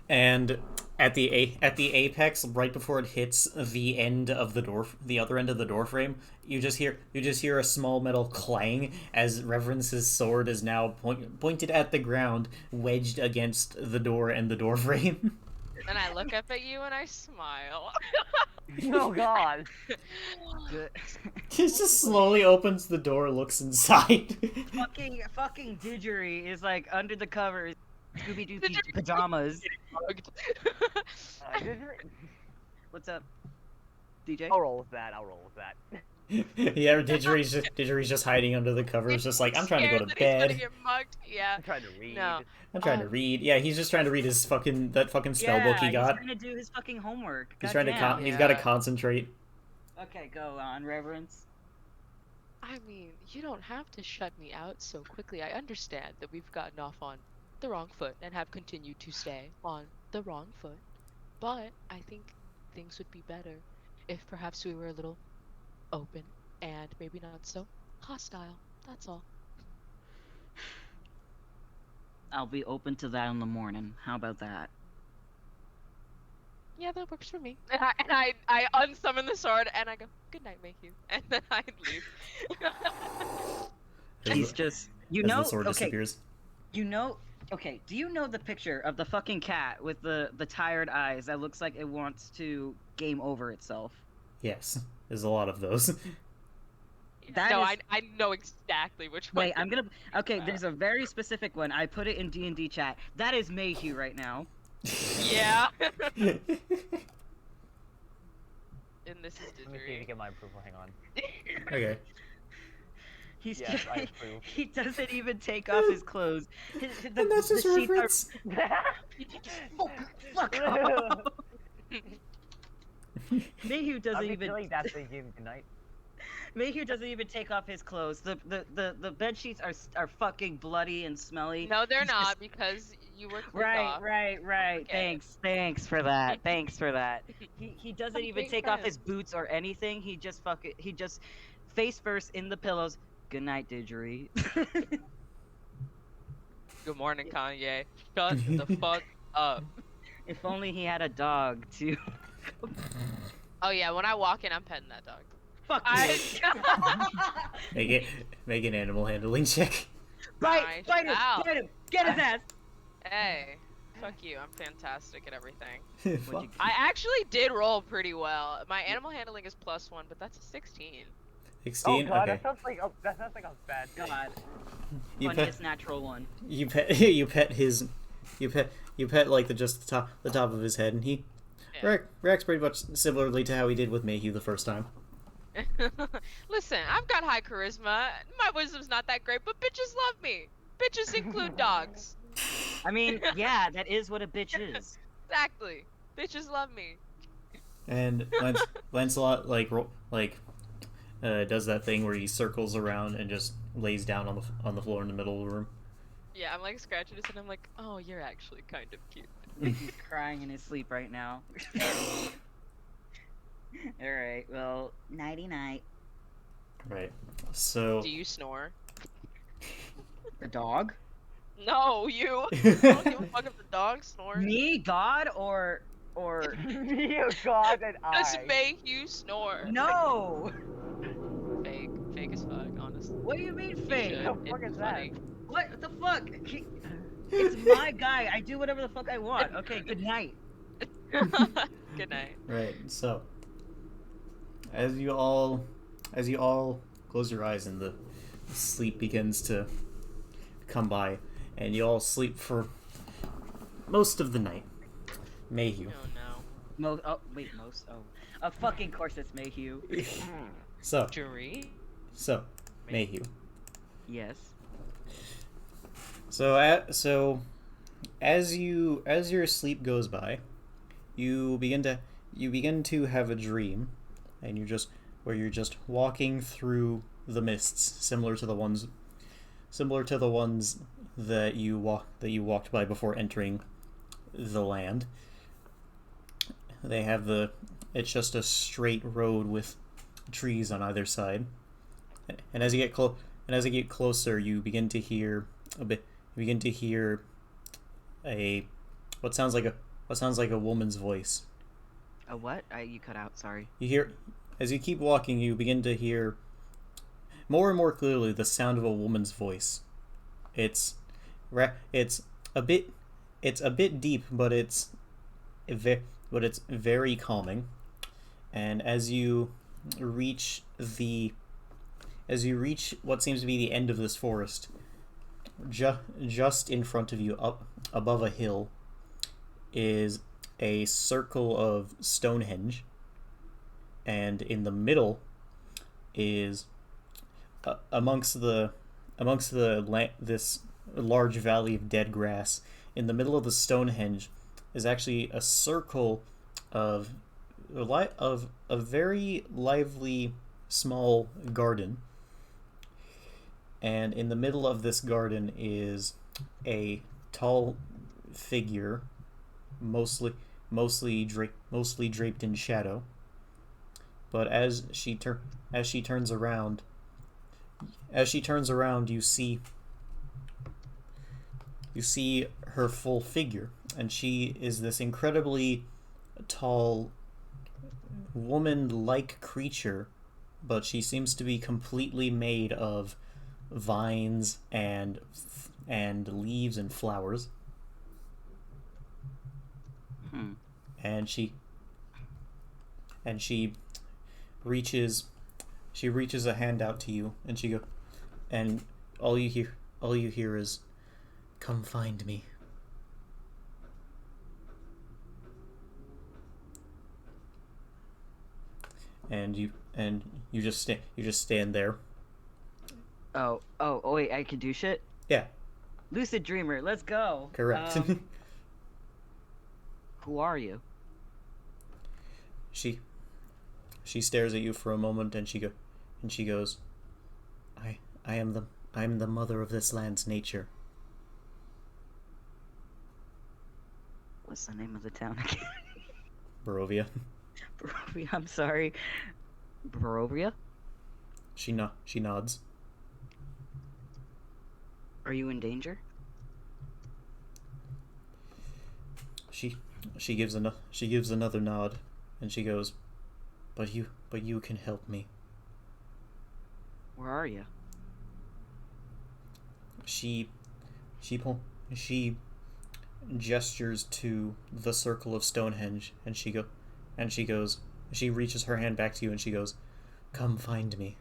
and at the apex, right before it hits the end of the door, the other end of the door frame, you just hear a small metal clang as Reverence's sword is now pointed at the ground, wedged against the door and the door frame. And I look up at you and I smile. Oh god. Good. He just slowly opens the door, looks inside. fucking Didgery is like under the covers, Scooby Doo Didgery- pajamas. Mugged. What's up, DJ? I'll roll with that. Yeah, Didgeridoo's just hiding under the covers, just like, I'm trying to go to Scared that he's gonna bed. get mugged. Yeah. I'm trying to read. No. I'm trying to read. Yeah, he's just trying to read his that fucking spell book he got. He's trying to do his fucking homework. He's trying to Goddamn. he's got to Yeah. concentrate. Okay, go on, Reverence. I mean, you don't have to shut me out so quickly. I understand that we've gotten off on the wrong foot and have continued to stay on the wrong foot. But I think things would be better if perhaps we were a little open and maybe not so hostile. That's all. I'll be open to that in the morning. How about that? Yeah, that works for me. And I unsummon the sword and I go, good night, Mayhew. And then I leave. He's just, you As know, the sword okay, disappears. you know, okay, do you know the picture of the fucking cat with the tired eyes that looks like it wants to game over itself? Yes, there's a lot of those. That no, is- I know exactly which one. Wait, I'm gonna, okay, there's a very specific one. I put it in D&D chat. That is Mayhew right now. Yeah. And this is Let me see if you Didgery. get my approval. Hang on. Okay. He's Yes, I approve. he doesn't even take off his clothes. The And that's his sheets are- reference. Fuck off. Mayhew I'm doesn't even. feeling that's the game tonight. Mayhew doesn't even take off his clothes. The bed sheets are fucking bloody and smelly. No, they're He's not just- because you were clicked Right, off. right. Okay. Thanks for that. Thanks for that. He doesn't I'm even being take off friends. his boots or anything. He just face first in the pillows. Good night, Didgery. Good morning, Kanye. Shut the fuck up. If only he had a dog too. Oh yeah, when I walk in, I'm petting that dog. Fuck I. Make an animal handling check. Bite him! Ow. Get him! Get his ass! Hey, fuck you. I'm fantastic at everything. Fuck. I actually did roll pretty well. My animal handling is +1, but that's a 16. 16. God, Okay. that sounds like a bad thing. God, You funniest natural one. you pet you pet like the top of his head, and he Yeah. reacts pretty much similarly to how he did with Mayhew the first time. Listen, I've got high charisma. My wisdom's not that great, but bitches love me. Bitches include dogs. I mean, yeah, that is what a bitch is. Exactly. Bitches love me. And Lancelot does that thing where he circles around and just lays down on the floor in the middle of the room. Yeah, I'm like scratching his head. I'm like, oh, you're actually kind of cute. He's crying in his sleep right now. Alright, well, nighty night. Right. So. Do you snore? The dog? No, you. I don't give a fuck if the dog snores. Me, God, or You, God, and Does I. Mayhew snore? no? Fake. Fake as fuck, honestly. What do you mean You fake? should. The fuck It'd is be that? funny. What the fuck? It's my guy. I do whatever the fuck I want. Okay, good night. Good night. Right. So. As you all close your eyes and the sleep begins to come by, and you all sleep for most of the night. Mayhew. Oh no. Most. Oh, fucking course it's Mayhew. So, Jury? Mayhew. Yes. So, as your sleep goes by, you begin to have a dream, and you're just walking through the mists, similar to the ones that you walked by before entering the land. It's just a straight road with trees on either side, and as you get closer, you begin to hear what sounds like a woman's voice. A what? You cut out. Sorry. You hear, as you keep walking, you begin to hear more and more clearly the sound of a woman's voice. It's a bit deep, but it's very calming. And as you reach what seems to be the end of this forest, just in front of you, up above a hill, is a circle of Stonehenge, and in the middle is this large valley of dead grass. In the middle of the Stonehenge is actually a circle of a very lively small garden, and in the middle of this garden is a tall figure, mostly draped in shadow. But as she turns around, you see her full figure, and she is this incredibly tall woman-like creature, but she seems to be completely made of vines and leaves and flowers. And she reaches a hand out to you, and all you hear is, "Come find me." And you just stand there. Oh, wait, I can do shit? Yeah, Lucid Dreamer, let's go. correct. Who are you? She stares at you for a moment, and she goes, I am the mother of this land's nature." What's the name of the town again? Barovia. Barovia, I'm sorry. Barovia? She nods. Are you in danger? She gives another nod, and she goes, but you can help me." Where are you? She gestures to the circle of Stonehenge, and she reaches her hand back to you, and she goes, "Come find me."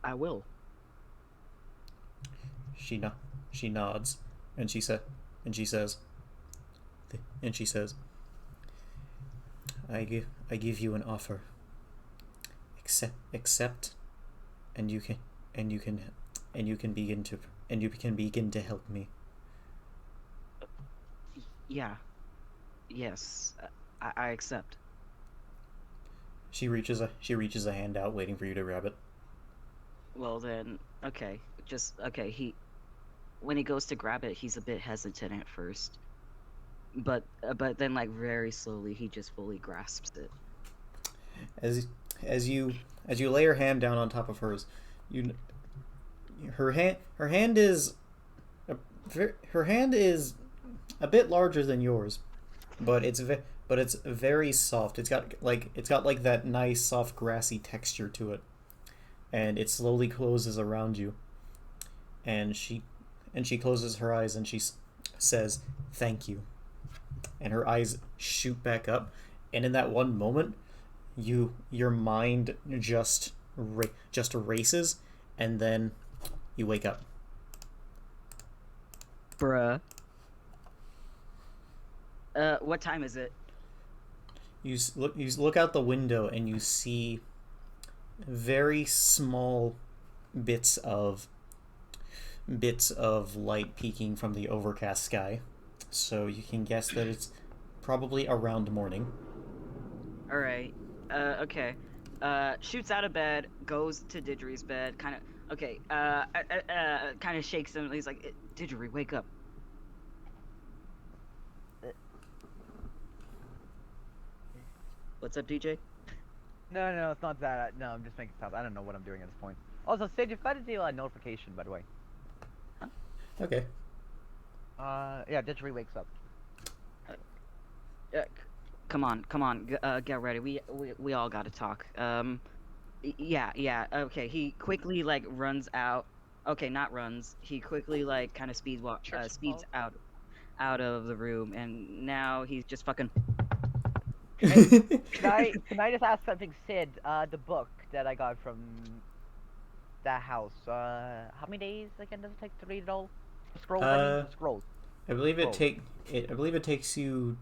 I will. She nods, and she says, I give you an offer. Accept, and you can begin to help me. Yeah. Yes. I accept. She reaches a hand out, waiting for you to grab it. Well then, okay. When he goes to grab it, he's a bit hesitant at first. But then like very slowly he just fully grasps it. As you lay your hand down on top of hers, her hand is a bit larger than yours, but it's very soft. It's got like that nice soft grassy texture to it, and it slowly closes around you. And she closes her eyes and she says, "Thank you." And her eyes shoot back up, and in that one moment, your mind just erases, and then you wake up. Bruh. What time is it? You look out the window and you see very small bits of light peeking from the overcast sky. So you can guess that it's probably around morning. All right. Okay. Shoots out of bed, goes to Didgeridoo's bed, kind of shakes him. He's like, "Didgeridoo, wake up." What's up, DJ? No, it's not that. No, I'm just making stuff. I don't know what I'm doing at this point. Also, Sid, you've got a deal notification, by the way. Okay. Yeah, Didgeridoo wakes up. Come on, get ready. We all gotta talk. Yeah. Okay, he quickly like runs out. Okay, not runs. He quickly like kind of speeds out of the room, and now he's just fucking. Hey, can I just ask something, Sid? The book that I got from that house. How many days again does it take to read it all? Scrolls. Scrolls. I believe it takes you,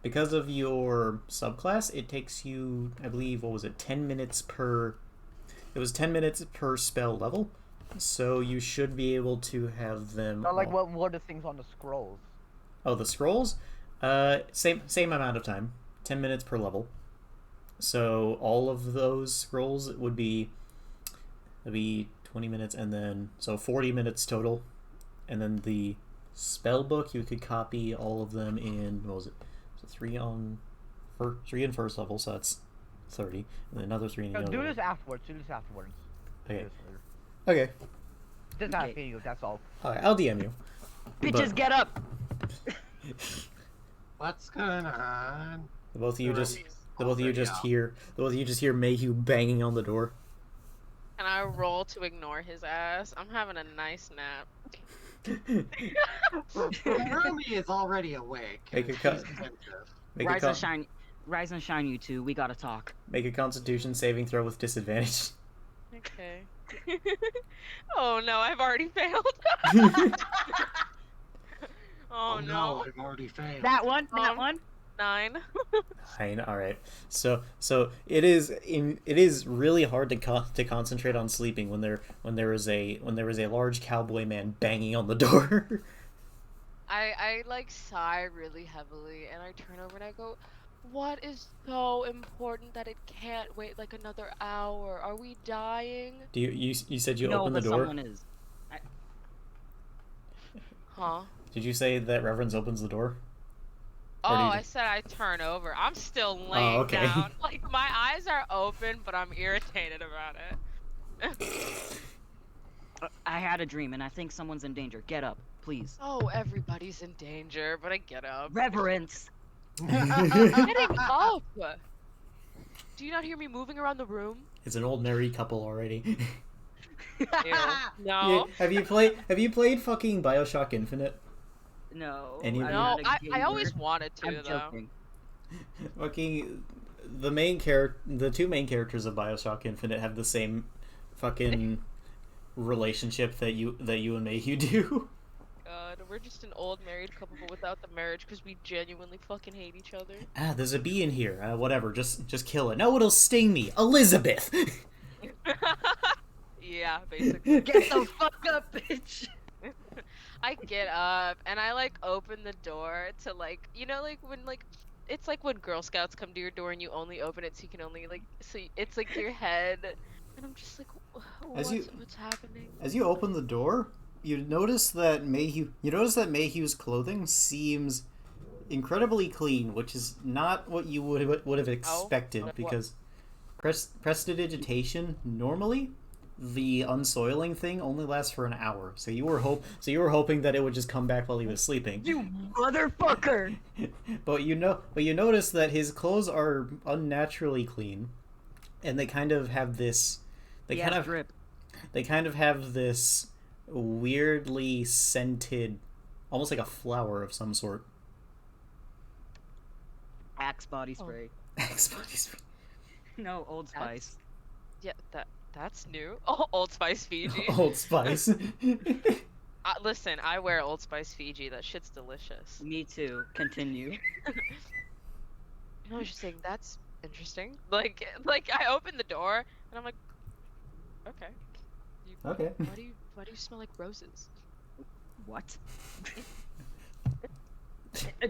because of your subclass, it takes you, I believe, what was it, 10 minutes per... It was 10 minutes per spell level, so you should be able to have them... Not like, what are the things on the scrolls? Oh, the scrolls? Same amount of time. 10 minutes per level. So all of those scrolls would be 20 minutes, and then... So 40 minutes total. And then the spell book, you could copy all of them in... What was it? So 3 in first level, so that's 30, and then another 3 in the other do level. this afterwards. Okay. Okay. Just asking you, that's all. Alright, I'll DM you. Bitches, get up! What's going on? The both of you just hear Mayhew banging on the door. And I roll to ignore his ass. I'm having a nice nap. Rumi is already awake. Make a cut. Rise and shine, you two. We gotta talk. Make a Constitution saving throw with disadvantage. Okay. Oh no, I've already failed. Oh no. I've already failed. That one. 9. Fine. All right. So it is really hard to concentrate on sleeping when there is a large cowboy man banging on the door. I like sigh really heavily and I turn over and I go, "What is so important that it can't wait like another hour? Are we dying?" Do you said you No, opened the but door? someone is. Huh? Did you say that Reverence opens the door? Oh, I said I turn over. I'm still laying okay. down. Like, my eyes are open, but I'm irritated about it. I had a dream, and I think someone's in danger. Get up, please. Oh, everybody's in danger, but I get up. Reverence. Getting up! Do you not hear me moving around the room? It's an old married couple already. Ew. Yeah, No. have you played fucking BioShock Infinite? No. Any of I'm you? No, not a I always gamer. wanted to, I'm though. joking. Fucking the two main characters of BioShock Infinite have the same fucking relationship that you and Mayhew do. God, we're just an old married couple, but without the marriage, because we genuinely fucking hate each other. There's a bee in here. Whatever, just kill it. No, it'll sting me, Elizabeth. Yeah, basically. Get the fuck up, bitch. I get up and I like open the door to like like when like it's like when Girl Scouts come to your door and you only open it so you can only like it's like your head and I'm just like what's happening? As you open the door, you notice that Mayhew's clothing seems incredibly clean, which is not what you would have expected because prestidigitation normally the unsoiling thing only lasts for an hour. So you were hoping that it would just come back while he was sleeping. You motherfucker! But you notice that his clothes are unnaturally clean, and they kind of have this. They kind of have this weirdly scented, almost like a flower of some sort. Axe body spray. Axe body spray. No, Old Spice. That's new. Oh, Old Spice Fiji. Old Spice. Listen, I wear Old Spice Fiji. That shit's delicious. Me too. Continue. I was just saying that's interesting. Like I opened the door and I'm like, okay. Okay. Why do you smell like roses? What?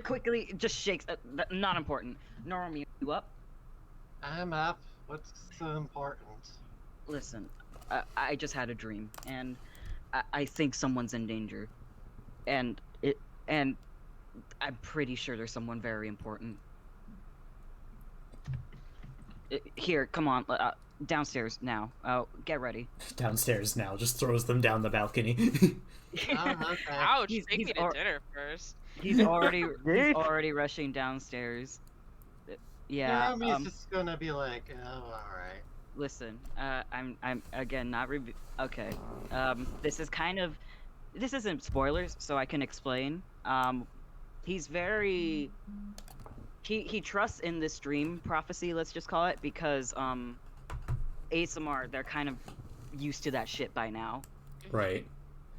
Quickly, just shakes. Not important. Norm, you up? I'm up. What's so important? Listen, I just had a dream, and I think someone's in danger, and I'm pretty sure there's someone very important. Here, come on, downstairs now. Get ready. Downstairs now. Just throws them down the balcony. Oh, okay. Ouch! Take me to dinner first. He's already rushing downstairs. Yeah. Naomi's just gonna be like, oh, all right. Listen, I'm again not okay. This isn't spoilers, so I can explain. He's very he trusts in this dream prophecy, let's just call it, because ASMR, they're kind of used to that shit by now. Right.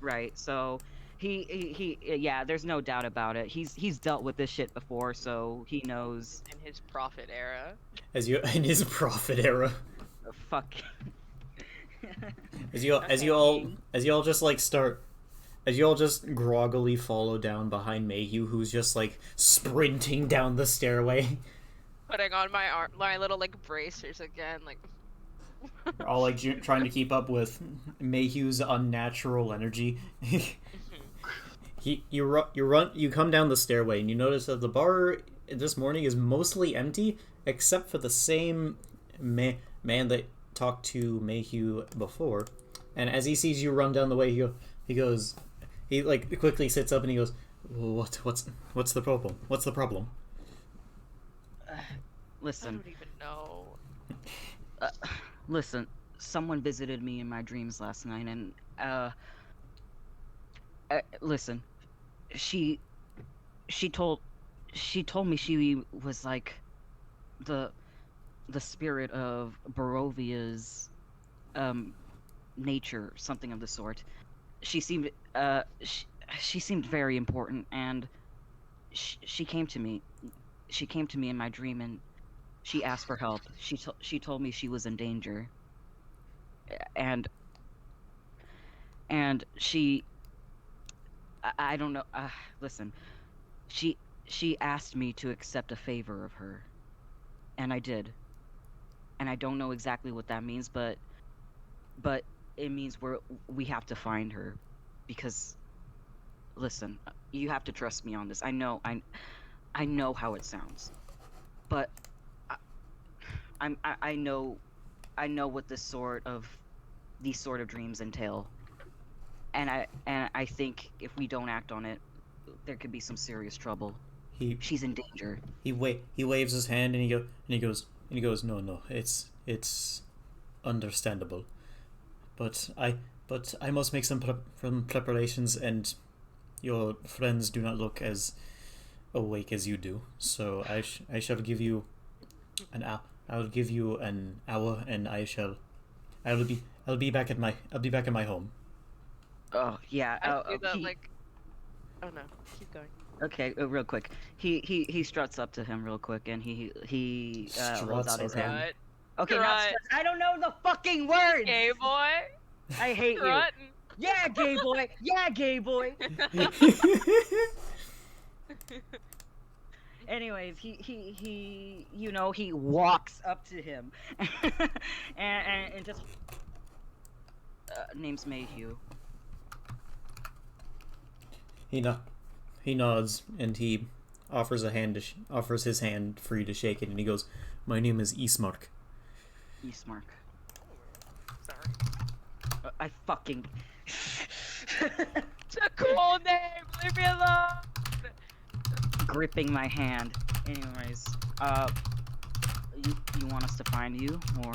Right. So he yeah, there's no doubt about it. He's dealt with this shit before, so he knows. In his prophet era. In his prophet era. Fuck. As you all just groggily follow down behind Mayhew, who's just like sprinting down the stairway. Putting on my little like bracers again, like. All like trying to keep up with Mayhew's unnatural energy. You come down the stairway and you notice that the bar this morning is mostly empty, except for the same man that talked to Mayhew before. And as he sees you run down the way, he like quickly sits up and he goes, "What's the problem? What's the problem?" Listen. I don't even know. Listen, someone visited me in my dreams last night, and listen, she told me she was like the spirit of Barovia's nature, something of the sort. She seemed she seemed very important, and she came to me. She came to me in my dream, and she asked for help. She told me she was in danger, and she I don't know. Listen, she asked me to accept a favor of her, and I did. And I don't know exactly what that means, but it means we have to find her, because listen, you have to trust me on this. I know how it sounds, but I know what these sort of dreams entail, and I think if we don't act on it, there could be some serious trouble. She's in danger. He waves his hand and he goes, no, it's understandable, but I must make some preparations, and your friends do not look as awake as you do, so I shall give you an hour. I will give you an hour, and I'll be back at my home. Oh yeah. I see that like. Oh no, keep going. Okay, real quick. He struts up to him real quick, and he holds Struts out his hand. Strut. Okay, not Strut. struts. I don't know the fucking words. Gay boy. I hate you. Strutting. Yeah, gay boy. Yeah, gay boy. Anyways, he he walks up to him, and just name's Mayhew. He nods and he offers offers his hand for you to shake it, and he goes, "My name is Ismark." Eastmark. Sorry. I fucking. It's a cool name. Leave me alone. Gripping my hand. Anyways, you want us to find you, or?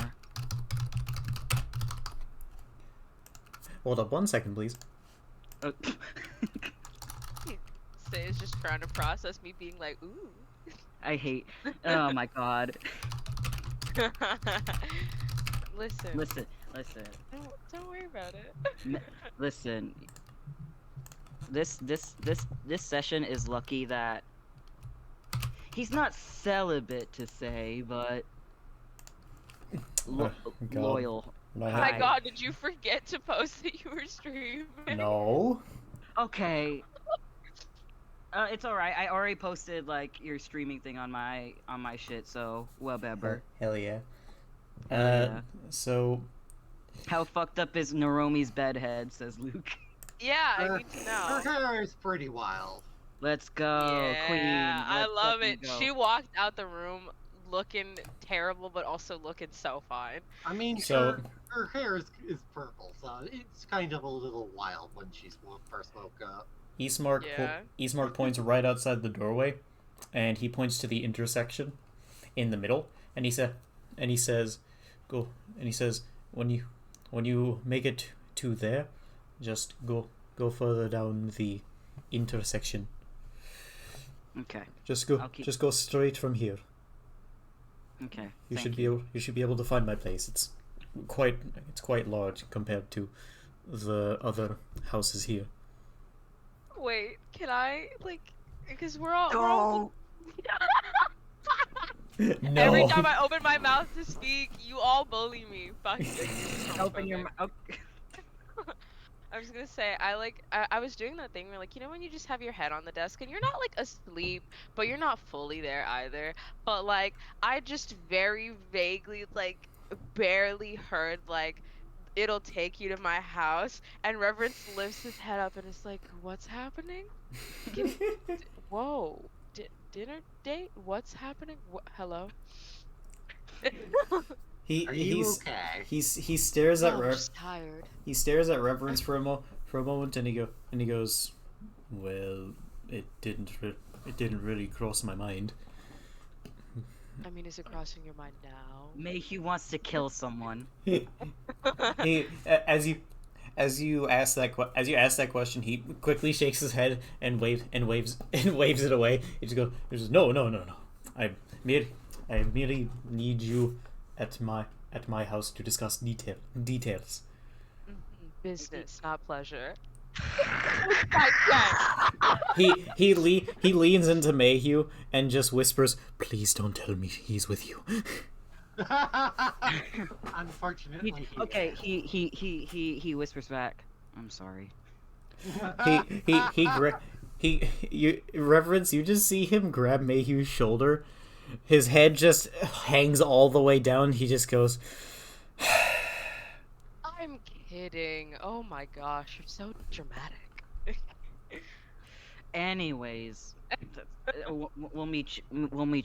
Hold up 1 second, please. Say is just trying to process me being like, ooh. I hate. Oh my god. Listen. Listen. Don't worry about it. Listen. This session is lucky that he's not celibate to say, but God. loyal. No, My Hi. god, did you forget to post that you were streaming? No. Okay. It's alright. I already posted like your streaming thing on my shit, so whatever. Hell yeah. Yeah. So How fucked up is Naromi's bedhead? Says Luke. Yeah, I need to Her know. hair is pretty wild. Let's go, Yeah, Queen. I Let's love fucking it. go. She walked out the room looking terrible, but also looking so fine. I mean, So- her hair is purple, so it's kind of a little wild when she first woke up. Ismark Yeah. Ismark points right outside the doorway, and he points to the intersection in the middle, and he says, "Go." And he says, "When you make it to there, just go further down the intersection. Okay. Just I'll keep- go straight from here. Okay. You thank should be able to find my place. It's quite large compared to the other houses here." Wait, can I because we're all No. Every time I open my mouth to speak, you all bully me. Fuck you. Open your mouth. I was gonna say, I was doing that thing where, like, you know, when you just have your head on the desk and you're not, like, asleep, but you're not fully there either. But, like, I just very vaguely, like, barely heard, like, "It'll take you to my house," and Reverence lifts his head up and is like, "What's happening? Whoa. Dinner date? What's happening? Hello?" Are you okay? He stares at I'm just tired. he stares at Reverence for a moment, and he goes, "Well, it didn't really cross my mind." I mean, is it crossing your mind now? Mayhew wants to kill someone. He as you ask that question, he quickly shakes his head and waves it away. He just no. I merely need you at my house to discuss details. Business, not pleasure. He leans into Mayhew and just whispers, "Please don't tell me he's with you." Unfortunately. Okay, he whispers back, "I'm sorry." Reverence, you just see him grab Mayhew's shoulder. His head just hangs all the way down. He just goes, I'm kidding. Oh my gosh, you're so dramatic. Anyways, we'll meet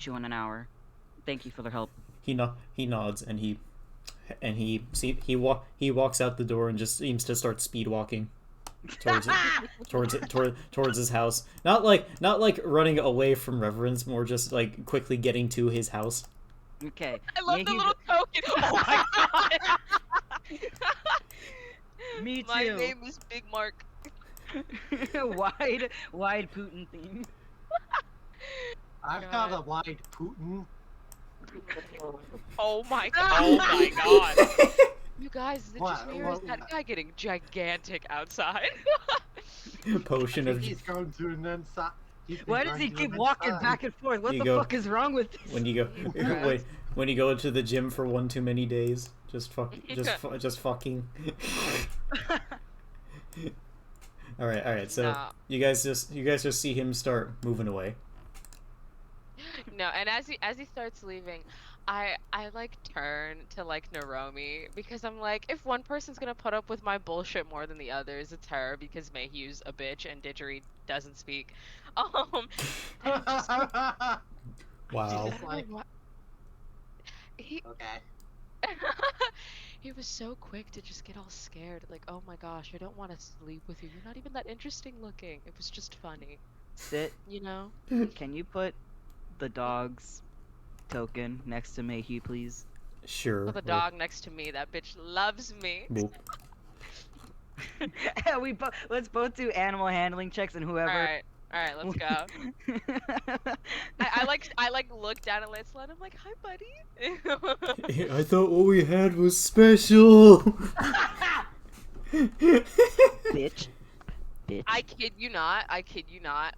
you in an hour. Thank you for the help. he nods and he walks out the door and just seems to start speed walking towards his house. Not like running away from Reverence, more just like quickly getting to his house. Okay. I love the Mayhew- little token. Oh my god. Me too. My name is Big Mark. wide Putin theme. I've got a wide Putin. Oh my god. Oh my god. You guys, is it What? just me or is that guy getting gigantic outside? Potion I of think he's going to an inside. Why does he keep walking back and forth? What You the go- fuck is wrong with this? when you go He's dressed. when you go to the gym for one too many days. Just fucking. All right. So Nah. you guys just see him start moving away. No, and as he starts leaving, I like turn to like Naromi because I'm like, if one person's gonna put up with my bullshit more than the others, it's her because Mayhew's a bitch and Didgeridoo doesn't speak. And just, Wow. Just like, he okay. he was so quick to just get all scared, like, oh my gosh, I don't want to sleep with you. You're not even that interesting looking. It was just funny, Sit. you know. Can you put the dog's token next to Mayhew, please? Sure. Put the dog next to me. That bitch loves me. Boop. Let's both do animal handling checks and whoever. All right, let's go. I like look down at Lancelot and I'm like, hi, buddy. I thought what we had was special. Bitch. I kid you not.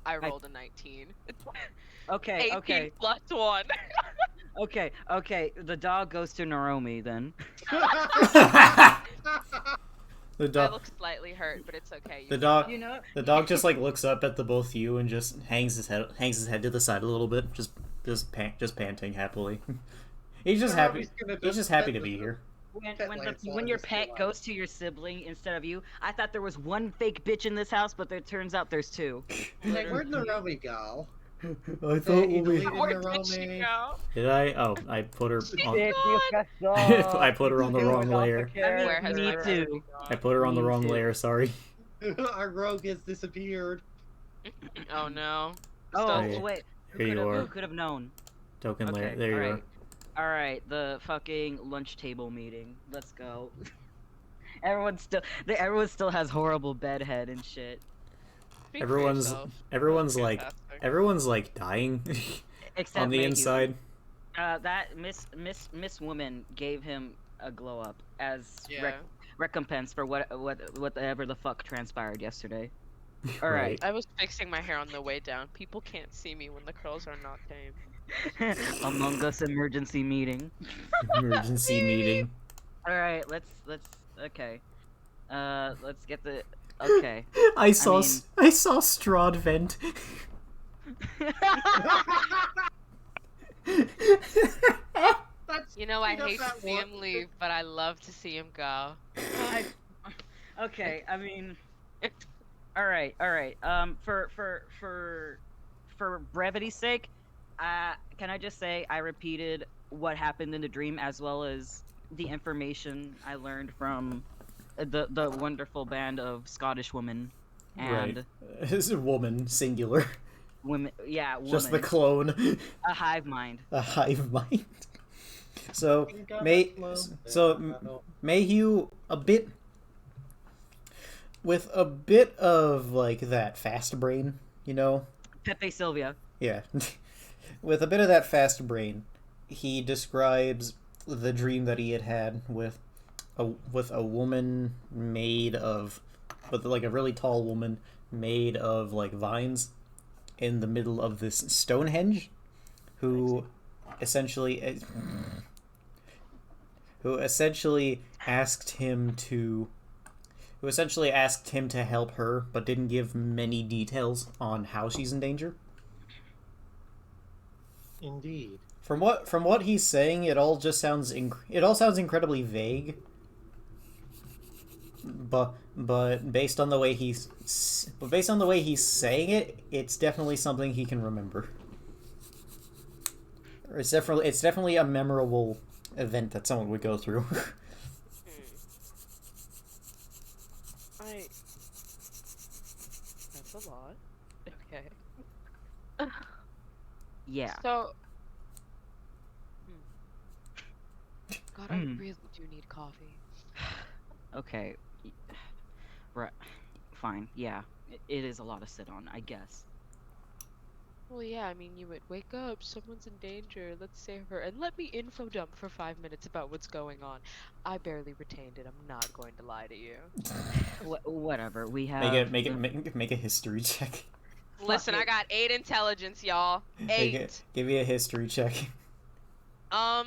I rolled a 19. Okay, 18 okay, plus 1. okay. The dog goes to Naromi then. The I dog. look slightly hurt, but it's okay. The dog. You know. The dog just like looks up at the both of you and just hangs his head to the side a little bit, just panting happily. He's just happy. He's just happy to be here. When your pet goes to your sibling instead of you, I thought there was one fake bitch in this house, but it turns out there's two. Hey, where'd Naromi go? I Hey, thought you we. deleted Where did she Naromi. go? Did I? Oh, I put her on. I I put her on the wrong layer. Where has Me my too. baby I gone? put her on the Me wrong too. layer. Sorry. Our rogue has disappeared. Oh no. Oh Sorry. wait, Here you who are. could have known? Token layer. Okay, There you are. alright. Alright, the fucking lunch table meeting. Let's go. everyone still has horrible bedhead and shit. Speak for Everyone's yourself. everyone's That's like fantastic. everyone's like dying Except on the Mayhew. inside. That Miss Woman gave him a glow up as Yeah. recompense for whatever the fuck transpired yesterday. Alright. I was fixing my hair on the way down. People can't see me when the curls are not tame. Among Us emergency meeting. Emergency meeting. Alright, let's okay. Let's get the okay. I saw mean- Strahd vent. That's You know, I straight up hate to that see one. him leave, but I love to see him go. Okay, I mean alright. For brevity's sake, can I just say I repeated what happened in the dream as well as the information I learned from the wonderful band of Scottish women and Right. It's a woman, singular. women. Yeah, women. Just the clone. A hive mind. A hive mind. So Got May that so flow. Mayhew with a bit of like that fast brain, you know? Pepe Sylvia. Yeah. With a bit of that fast brain, he describes the dream that he had with a woman made of with like a really tall woman made of like vines in the middle of this Stonehenge who essentially asked him to help her but didn't give many details on how she's in danger. Indeed. From what he's saying, it all sounds incredibly vague. But based on the way he's saying it, it's definitely something he can remember. Or it's definitely a memorable event that someone would go through. That's a lot. Okay. Yeah. So. God, I Hmm. really do need coffee. Okay. Right. Fine. Yeah. It is a lot to sit on, I guess. Well, yeah, I mean, you would wake up, someone's in danger, let's save her, and let me info dump for 5 minutes about what's going on. I barely retained it, I'm not going to lie to you. Whatever. We Make have make a history check. Listen, I it. got 8 intelligence, y'all. 8. Give me a history check. 7.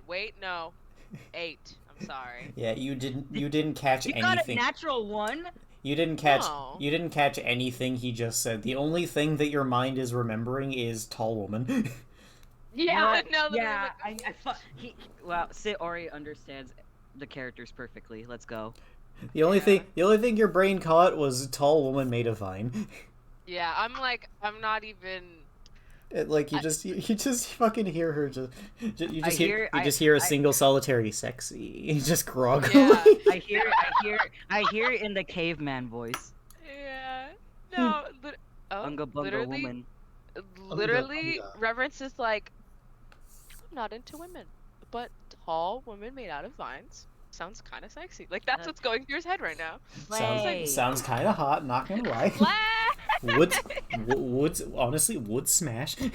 Wait, no. 8. I'm sorry. Yeah, you didn't catch You got a anything. natural 1? You didn't catch anything he just said. The only thing that your mind is remembering is tall woman. Yeah, no, yeah. Well, Sit Ori understands the characters perfectly. Let's go. The only thing your brain caught was tall woman made of vine. Yeah, I'm not even. Like you just fucking hear her you just hear a I- single solitary sexy just grog. Yeah. I hear it in the caveman voice. Yeah. No. Unga bunga literally, woman. literally, Unga. Reverence is like, I'm not into women, but tall women made out of vines sounds kind of sexy. Like that's what's going through his head right now. Sounds kind of hot, not gonna lie. Would honestly would smash. Nah,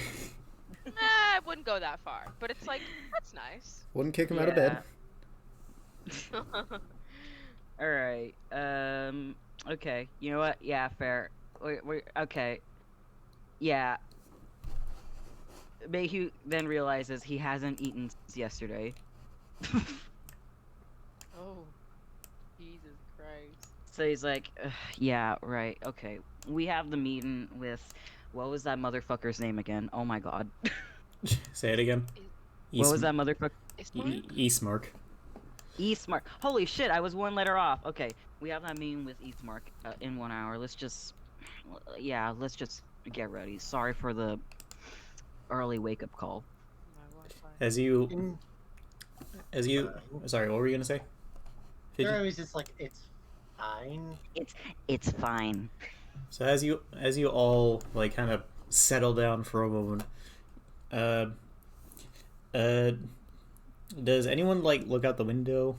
I wouldn't go that far, but it's like that's nice. Wouldn't kick him out of bed. All right. Okay. You know what? Yeah, fair. Okay. Yeah. Mayhew then realizes he hasn't eaten since yesterday. Oh, Jesus Christ. So he's like, yeah, right, okay. We have the meeting with, what was that motherfucker's name again? Oh my god. Say it again. What was that motherfucker? Eastmark. Eastmark. Holy shit, I was one letter off. Okay, we have that meeting with Eastmark in 1 hour. Let's just get ready. Sorry for the early wake-up call. As you sorry, what were you gonna say? Jeremy was just like, it's fine. It's fine. So as you all like kind of settle down for a moment, does anyone like look out the window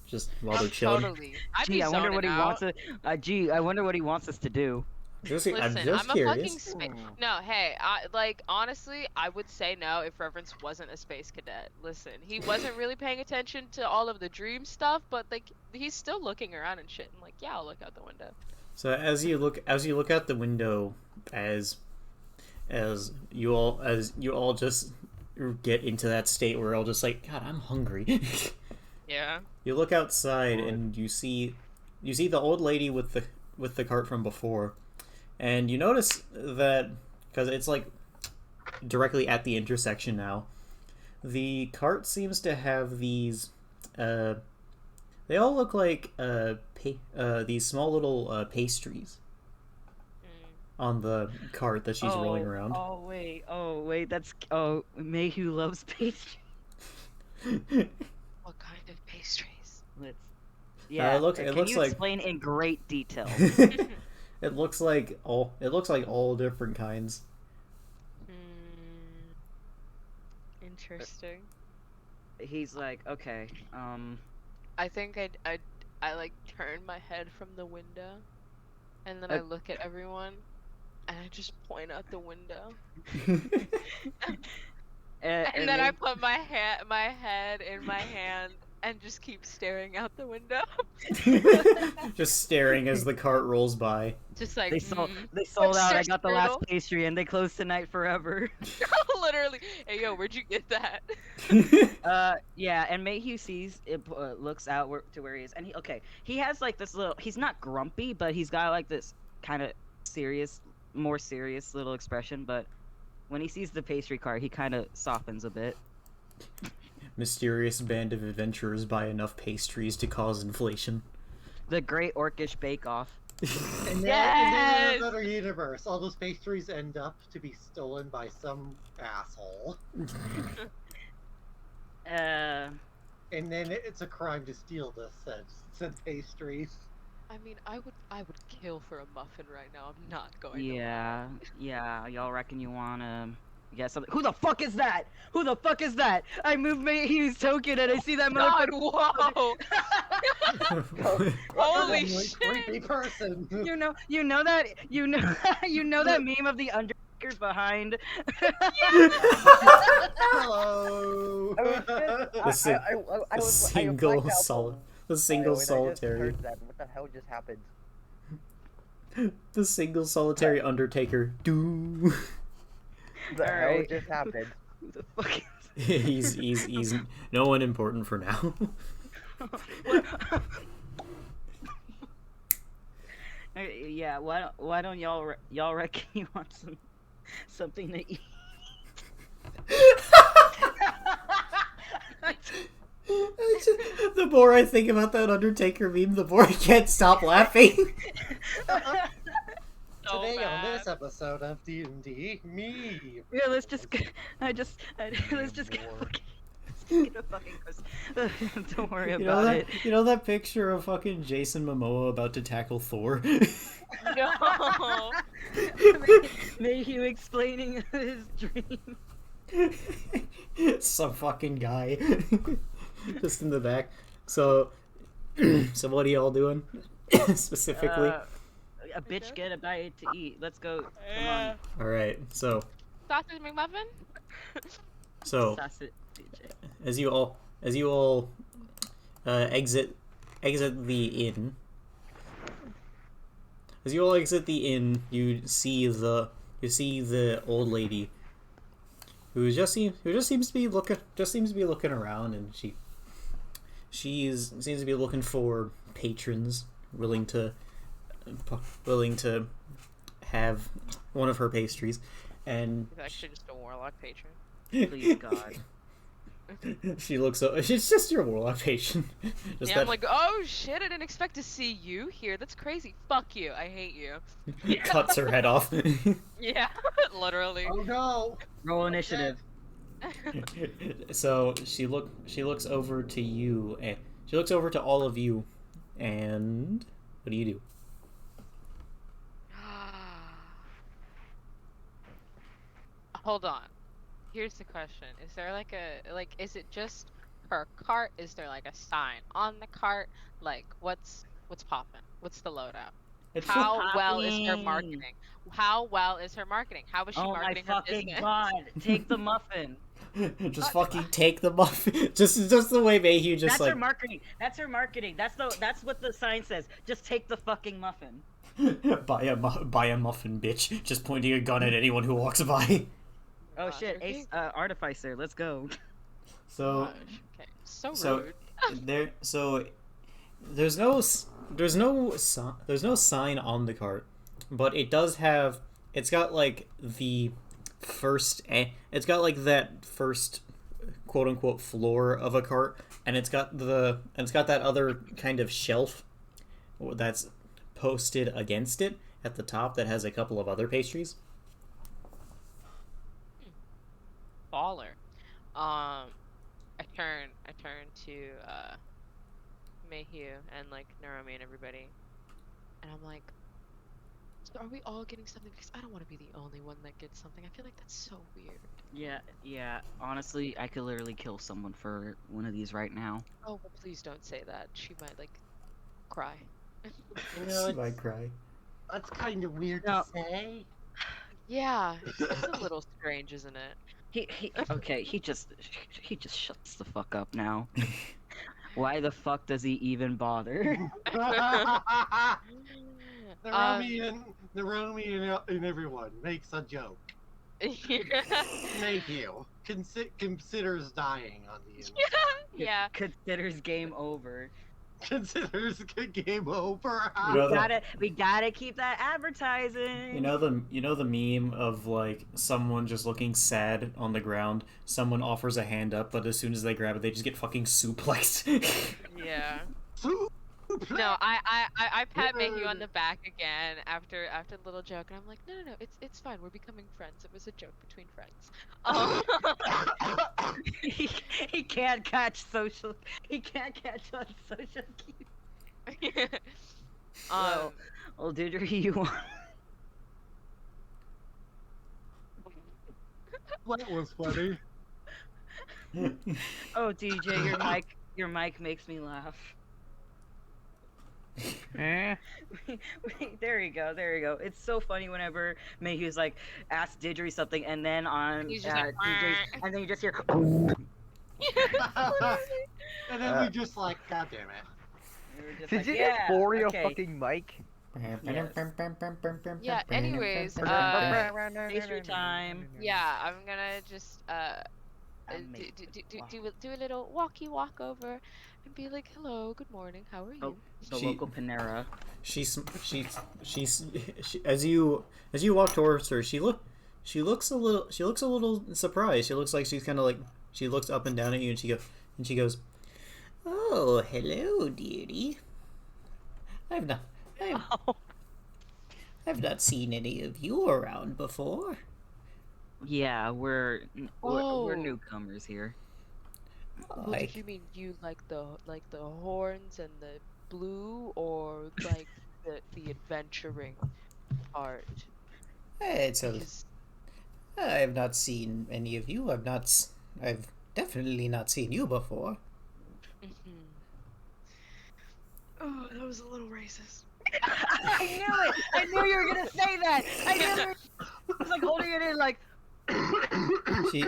just while they're chilling? Totally. Gee, I wonder what he wants to. I wonder what he wants us to do. Listen, I'm just a curious. fucking No, hey, honestly, I would say no if Reverence wasn't a space cadet. Listen, he wasn't really paying attention to all of the dream stuff, but like he's still looking around and shit. And like, yeah, I'll look out the window. So as you look out the window, as you all just get into that state where you're all just like, God, I'm hungry. Yeah. You look outside and you see the old lady with the cart from before, and you notice that because it's like directly at the intersection now, the cart seems to have these they all look like these small little pastries on the cart that she's rolling around. Oh wait, that's Mayhew loves pastry. What kind of pastries? Yeah, it looks can you like explain in great detail? it looks like all different kinds. Interesting. He's like, okay, I think I like turn my head from the window, and then I look at everyone, and I just point out the window, and then I put my head in my hand and just keep staring out the window. Just staring as the cart rolls by. Just like they sold What's out. your I got the last turtle? pastry, and they close tonight forever. literally. Hey yo, where'd you get that? Yeah, and Mayhew sees it, looks out to where he is, and he has like this little. He's not grumpy, but he's got like this kind of more serious little expression. But when he sees the pastry cart, he kind of softens a bit. Mysterious band of adventurers buy enough pastries to cause inflation. The Great Orcish Bake Off. And then in another universe, all those pastries end up to be stolen by some asshole. And then it's a crime to steal the said pastries. I mean, I would kill for a muffin right now. I'm not going. Yeah. Y'all reckon you wanna Yeah, something. Who the fuck is that? Who the fuck is that? I move Mayhew's token and I see that God, motherfucker. whoa! Holy Really shit! creepy person. You know that you know you know that meme of the Undertaker's behind. Hello. I was just, I was, single blacked out sol- for the a single while, and I just solitary, heard that. What the hell just happened? the single solitary Undertaker. Do. The hell Alright. just happened? Who the fuck is he's no one important for now. Yeah, why don't y'all reckon you want something to eat? The more I think about that Undertaker meme, the more I can't stop laughing. So Today on bad. this episode of D&D, me. Yeah, let's just let's just get a fucking don't worry about it. You know that picture of fucking Jason Momoa about to tackle Thor? No. Mayhew explaining his dream. Some fucking guy. Just in the back. So so what are y'all doing? Specifically? A bitch get a bite to eat. Let's go. Come Yeah. on. Alright, so Sausage McMuffin? Sausage. as you all exit the inn. As you all exit the inn, you see the old lady who just seems to be looking around, and she seems to be looking for patrons willing to have one of her pastries, and He's actually just a warlock patron. Please God. she's just your warlock patron. Just Yeah, that I'm like, oh shit, I didn't expect to see you here. That's crazy. Fuck you. I hate you. cuts her head off. Yeah, literally. Oh no. Roll initiative. So she looks over to you, and she looks over to all of you, and what do you do? Hold on. Here's the question. Is there is it just her cart? Is there like a sign on the cart? Like what's poppin'? What's the loadout? It's How well is her popping? marketing? How well is her marketing? How is she Oh my marketing her fucking business? God! Take the muffin. just fucking take the muffin. Just the way Mayhew just That's like her marketing. That's her marketing. That's what the sign says. Just take the fucking muffin. buy a muffin, bitch. Just pointing a gun at anyone who walks by. Oh Gosh, shit, okay. Ace, Artificer, let's go. So Gosh, okay. So so rude. there's no sign on the cart, but it does have. It's got like the first. It's got like that first quote unquote floor of a cart, and it's got that other kind of shelf that's posted against it at the top that has a couple of other pastries. Baller. I turn to Mayhew and like Naomi and everybody, and I'm like, so are we all getting something? Because I don't want to be the only one that gets something. I feel like that's so weird. Yeah. Honestly, I could literally kill someone for one of these right now. Oh, well, please don't say that. She might like cry. You know, She might cry. that's kind of weird No. to say. Yeah, it's a little strange, isn't it? He just shuts the fuck up now. Why the fuck does he even bother? Naomi and everyone makes a joke. Mayhew considers dying on the end. Yeah. Considers game over. Considers a game over. You know We gotta keep that advertising. You know the meme of like someone just looking sad on the ground. Someone offers a hand up, but as soon as they grab it, they just get fucking suplexed. Yeah. No, I pat Mayhew on the back again after the little joke, and I'm like, no, it's fine. We're becoming friends. It was a joke between friends. He can't catch social. He can't catch on social cues. Well, dude, you want? That was funny. Oh, DJ, your mic makes me laugh. Eh? Wait, there you go, there you go. It's so funny whenever Mayhew's like asks Didgery something, and then on He's just like, DJ's, and then you just hear. And then we just like, God damn it. You're just Did like, you yeah, just bore your okay. fucking mic? Yeah, anyways, Pastry time. yeah, I'm gonna just Amazing. do a little walk over and be like, hello, good morning, how are you? Oh, the She- local Panera. She's as you walk towards her, she looks a little surprised. She looks like she's kind of like she looks up and down at you, and she goes, "Oh, hello, dearie. I've not seen any of you around before." Yeah, we're Oh. newcomers here. Well, Like, did you mean you like the horns and the blue, or like the adventuring part? it's a Because I've not seen any of you. I've definitely not seen you before. oh, that was a little racist. I knew it! I knew you were gonna say that! I knew I was like holding it in like. She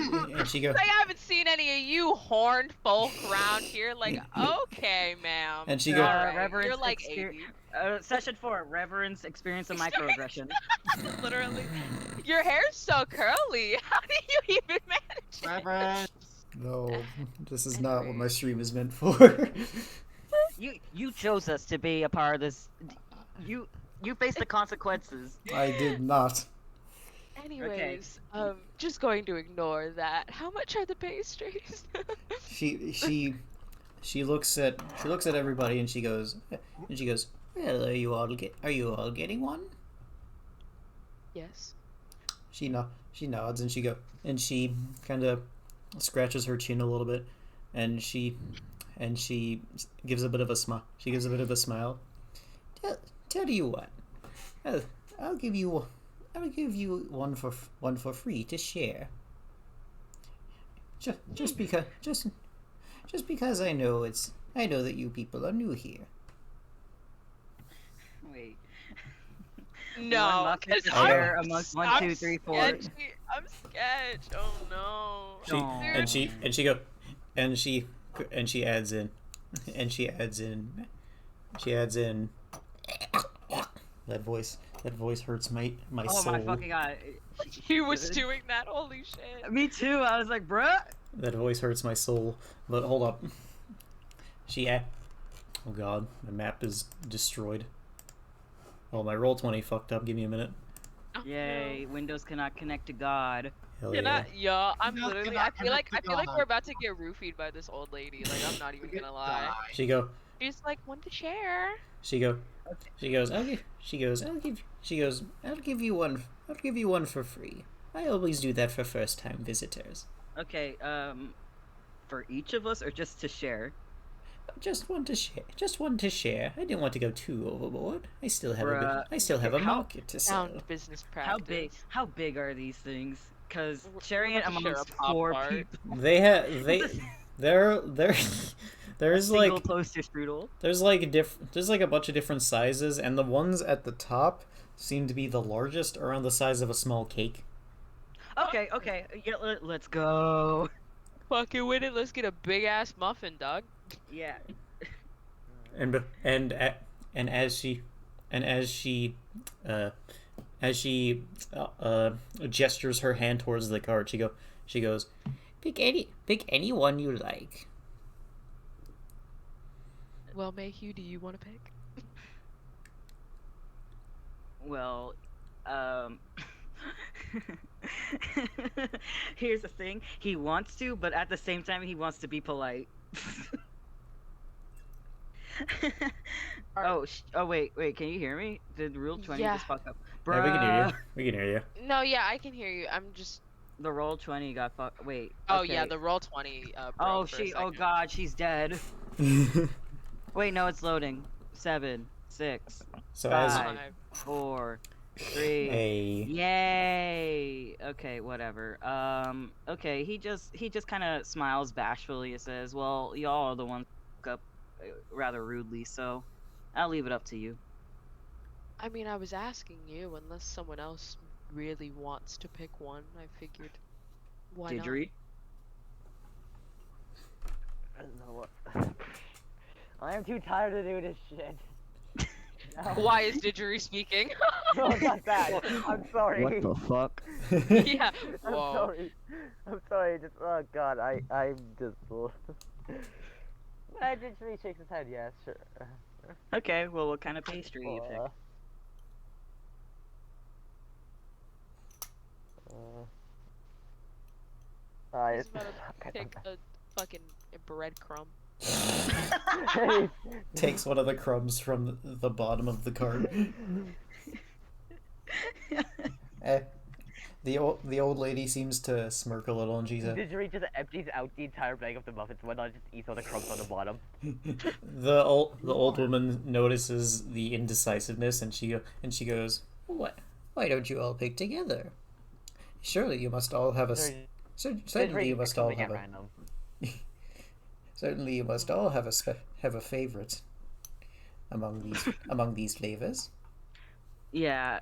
goes, Like, I haven't seen any of you horned folk around here. Like, okay, ma'am. And she goes, Alright, Reverence you're like exper- 80. Session 4, Reverence Experience of Microaggression. Literally. Your hair's so curly. How do you even manage it? Reverend. "No, this is not what my stream is meant for." You chose us to be a part of this. You face the consequences. I did not. Anyways, just going to ignore that. How much are the pastries? She looks at everybody, and she goes, "Well, are you all getting one?" Yes. She nods, and she kind of scratches her chin a little bit, and she gives a bit of a smile. She gives a bit of a smile. Tell you what, I'll give you one for free to share. Just because I know that you people are new here. Wait. No. One muffin to 'cause I'm- share amongst 1, I'm 2, 3, 4. sketchy. I'm sketch. Oh no. Aw. And she adds in that voice hurts my Oh soul. my fucking god. He was doing that. Holy shit. Me too. I was like, bruh. That voice hurts my soul. But hold up. Oh god, the map is destroyed. Oh, my roll 20 fucked up. Give me a minute. Oh, Yay, Windows cannot connect to God. Hell no. yeah. Yeah, I'm No, literally. cannot I feel like connect to we're about to get roofied by this old lady. Like, I'm not even gonna lie. She goes, She's like, one to share. I'll give you one for free. I always do that for first time visitors. Okay, for each of us or just to share? Just one to share. I didn't want to go too overboard. I still have Bruh. a market to sell. Sound business practice. How big are these things? Because We're sharing it gonna share amongst a pop 4 art. people. There's Single like toaster strudel. there's like a bunch of different sizes, and the ones at the top seem to be the largest, around the size of a small cake. Okay, yeah, let's go. Fucking with it. Let's get a big ass muffin, dog. Yeah. And as she gestures her hand towards the cart, she goes, pick any one you like. Well, Mayhew, do you want to pick? Well, here's the thing. He wants to, but at the same time, he wants to be polite. Oh, wait, can you hear me? Did Rule 20 Yeah. just fuck up? Yeah, we can hear you. Bruh. We can hear No, yeah, I can hear you. I'm just. The Roll 20 got fucked. Wait. Oh yeah, okay. the roll 20. Broke Oh, for a she. Oh second. god, she's dead. you. Wait, no, it's loading. 7, 6, So Five. as 5. 4, 3. a Yay! okay, whatever. Okay, he just kind of smiles bashfully and says, "Well, y'all are the ones who spoke up rather rudely, so I'll leave it up to you." I mean, I was asking you, unless someone else really wants to pick one, I figured, why not? Didgery? I don't know what. I am too tired to do this shit. No. Why is Didgery speaking? No, not that. I'm sorry. What the fuck? Yeah. I'm Whoa. sorry. I'm sorry. Just oh god, I'm just. I literally shakes his head. Yeah, sure. Okay, well, what kind of pastry you pick? I It's was about to pick a fucking breadcrumb. Takes one of the crumbs from the bottom of the cart. The old lady seems to smirk a little, and she said, Didgery just empties out the entire bag of the muffins. Why not just eat all the crumbs on the bottom? The old woman notices the indecisiveness, and she goes, Why don't you all pick together? Surely you must all have a certainly you must all have a certainly you must all have a favorite among these flavors. Yeah.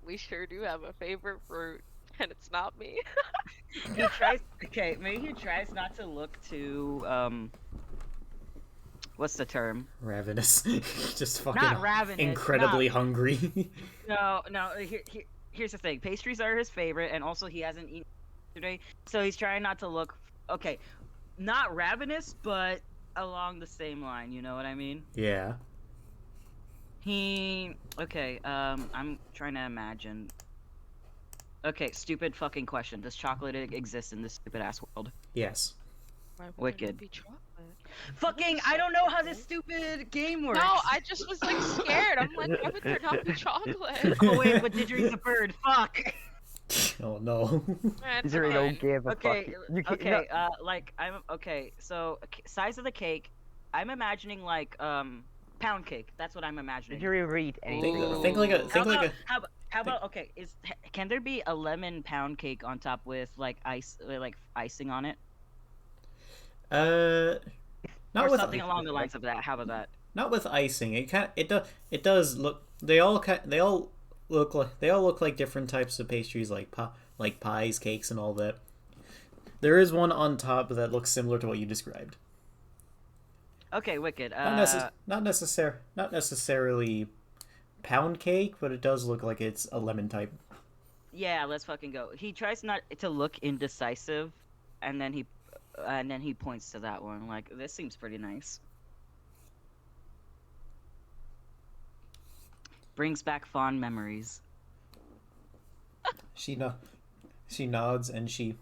We sure do have a favorite fruit, and it's not me. He tries. Okay, maybe he tries not to look too. What's the term? Ravenous. Just fucking Not ravenous. incredibly hungry. No. Here's the thing. Pastries are his favorite, and also he hasn't eaten today, so he's trying not to look. Okay, not ravenous, but along the same line. You know what I mean? Yeah. Okay, I'm trying to imagine. Okay, stupid fucking question. Does chocolate exist in this stupid ass world? Yes. Why would there Wicked. not be chocolate? Fucking, I don't know how this stupid game works. No, I just was like scared. I'm like, why would there not be chocolate? Oh wait, but Didgerid's a bird. Fuck. Oh no. That's Didgery don't fine. give a Okay, fuck. You can't, okay, like I'm okay. So size of the cake, I'm imagining like pound cake. That's what I'm imagining. Didgery read anything. Think like a How about okay? Can there be a lemon pound cake on top with like icing on it? Not Or with something along the lines of that. How about that? not with icing. It does look. They all look like different types of pastries, like pies, cakes, and all that. There is one on top that looks similar to what you described. Okay, wicked. Not necessarily pound cake, but it does look like it's a lemon type. Yeah, let's fucking go. He tries not to look indecisive, and then he points to that one. Like, this seems pretty nice. Brings back fond memories. She nods and she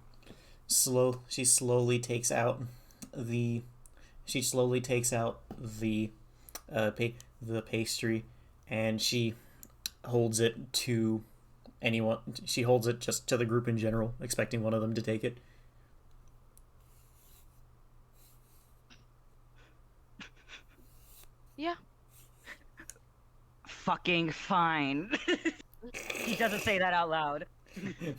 slowly takes out the the pastry, and she holds it to anyone. She holds it just to the group in general, expecting one of them to take it. Yeah. Fucking fine. He doesn't say that out loud.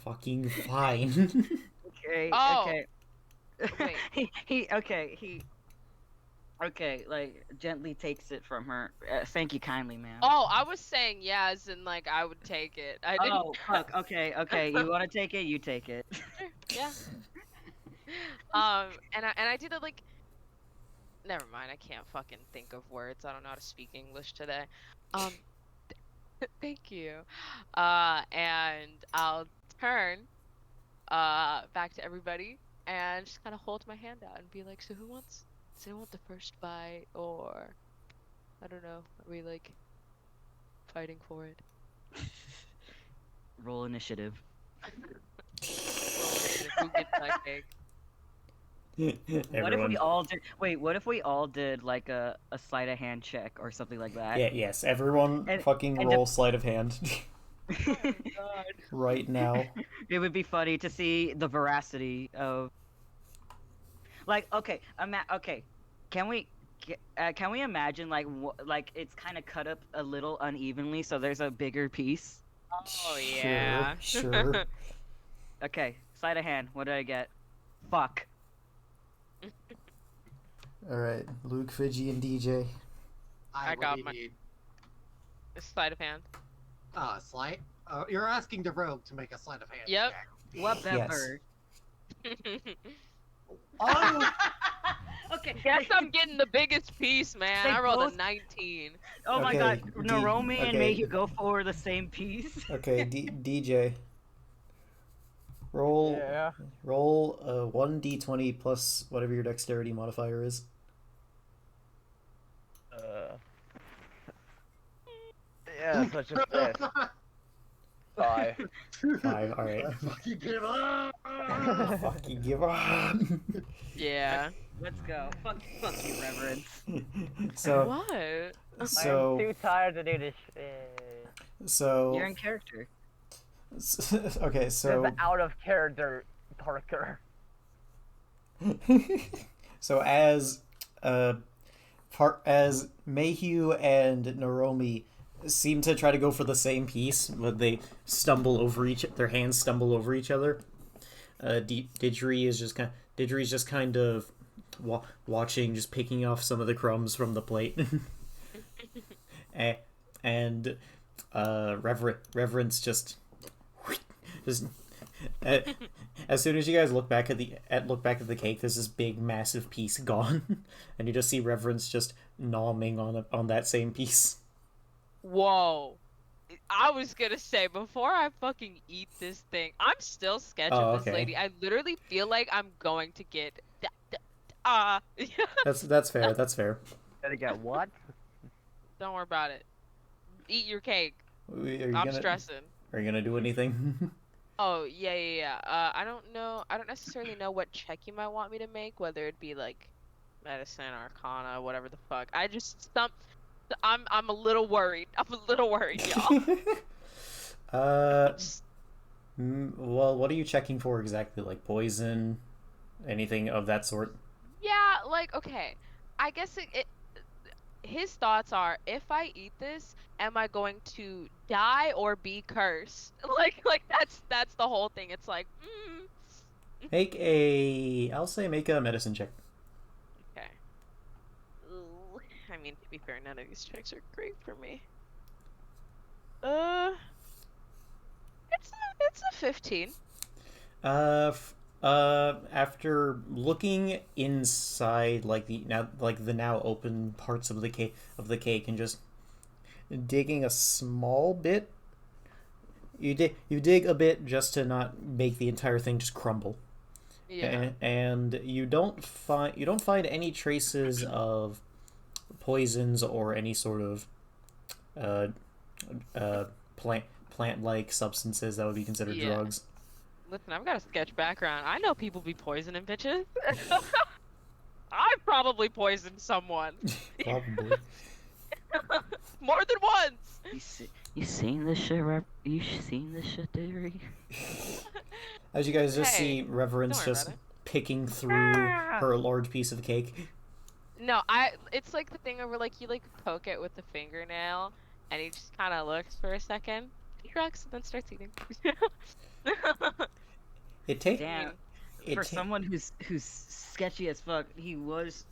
Fucking fine. Okay. Oh. Okay. Wait. Okay, like gently takes it from her. Thank you kindly, ma'am. Oh, I was saying yeah, as in like I would take it. I didn't. Oh, fuck. Okay. You want to take it? You take it. Sure, yeah. And I did it like. Never mind. I can't fucking think of words. I don't know how to speak English today. Thank you. And I'll turn back to everybody and just kind of hold my hand out and be like, so who wants? Does anyone want the first bite, or I don't know. Are we like fighting for it? Roll initiative. Who gets that cake? What if we all did? Wait, what if we all did like a sleight of hand check or something like that? Yeah, yes, everyone fucking roll sleight of hand. Oh my god. Right now. It would be funny to see the veracity of. Like, okay, can we imagine like it's kind of cut up a little unevenly, so there's a bigger piece Oh yeah. Sure. Okay, sleight of hand. What did I get? Fuck. All right, Luke, Fidgy, and DJ. I What got do you my- need? Sleight of hand. Sleight? You're asking the rogue to make a sleight of hand Yep. check. Whatever. Oh, Okay. Guess I'm getting the biggest piece, man. They I rolled both- a 19. Oh my Okay, god, Naromi and okay. Mayhew go for the same piece. Okay, DJ. Roll Yeah. roll 1d20 plus whatever your dexterity modifier is. Yeah, so it's just this. 5. 5. All right. fucking give up. Fucking give up. Yeah. Let's go. Fuck you, Reverence. So What? I'm so too tired to do this shit. so You're in character. okay, so Just out of character, Parker. so as as Mayhew and Naromi seem to try to go for the same piece, but they stumble over their hands stumble over each other. Didgeridoo's just kind of watching, just picking off some of the crumbs from the plate. and Reverence just as soon as you guys look back at the cake, there's this big massive piece gone, and you just see Reverence just nomming on that same piece. Whoa. I was gonna say, before I fucking eat this thing, I'm still sketching this okay. lady. I literally feel like I'm going to get... That's fair. That's fair. Gotta get what? Don't worry about it. Eat your cake. I'm I'm stressing. Are you gonna do anything? Oh, yeah. I don't know. I don't necessarily know what check you might want me to make, whether it be like medicine, arcana, whatever the fuck. I'm a little worried. I'm a little worried, y'all. Well, what are you checking for exactly? Like poison, anything of that sort? Yeah, like, okay. I guess his thoughts are, if I eat this, am I going to die or be cursed? Like that's the whole thing. It's like, I'll say make a medicine check. okay. Ooh, I mean, to be fair, none of these checks are great for me. It's a 15. After looking inside, like the now open parts of the cake, and just digging a small bit, you dig a bit just to not make the entire thing just crumble. Yeah. And you don't find any traces of poisons or any sort of plant-like substances that would be considered Yeah. drugs. Listen, I've got a sketch background. I know people be poisoning bitches. I've probably poisoned someone. Probably. More than once. You seen this shit, You seen this shit, Derry? As you guys just Hey, see Reverence worry just about picking through her large piece of cake. No, it's like the thing where like you like poke it with the fingernail and he just kind of looks for a second. He shrugs and then starts eating. It takes Damn. For someone who's sketchy as fuck, he was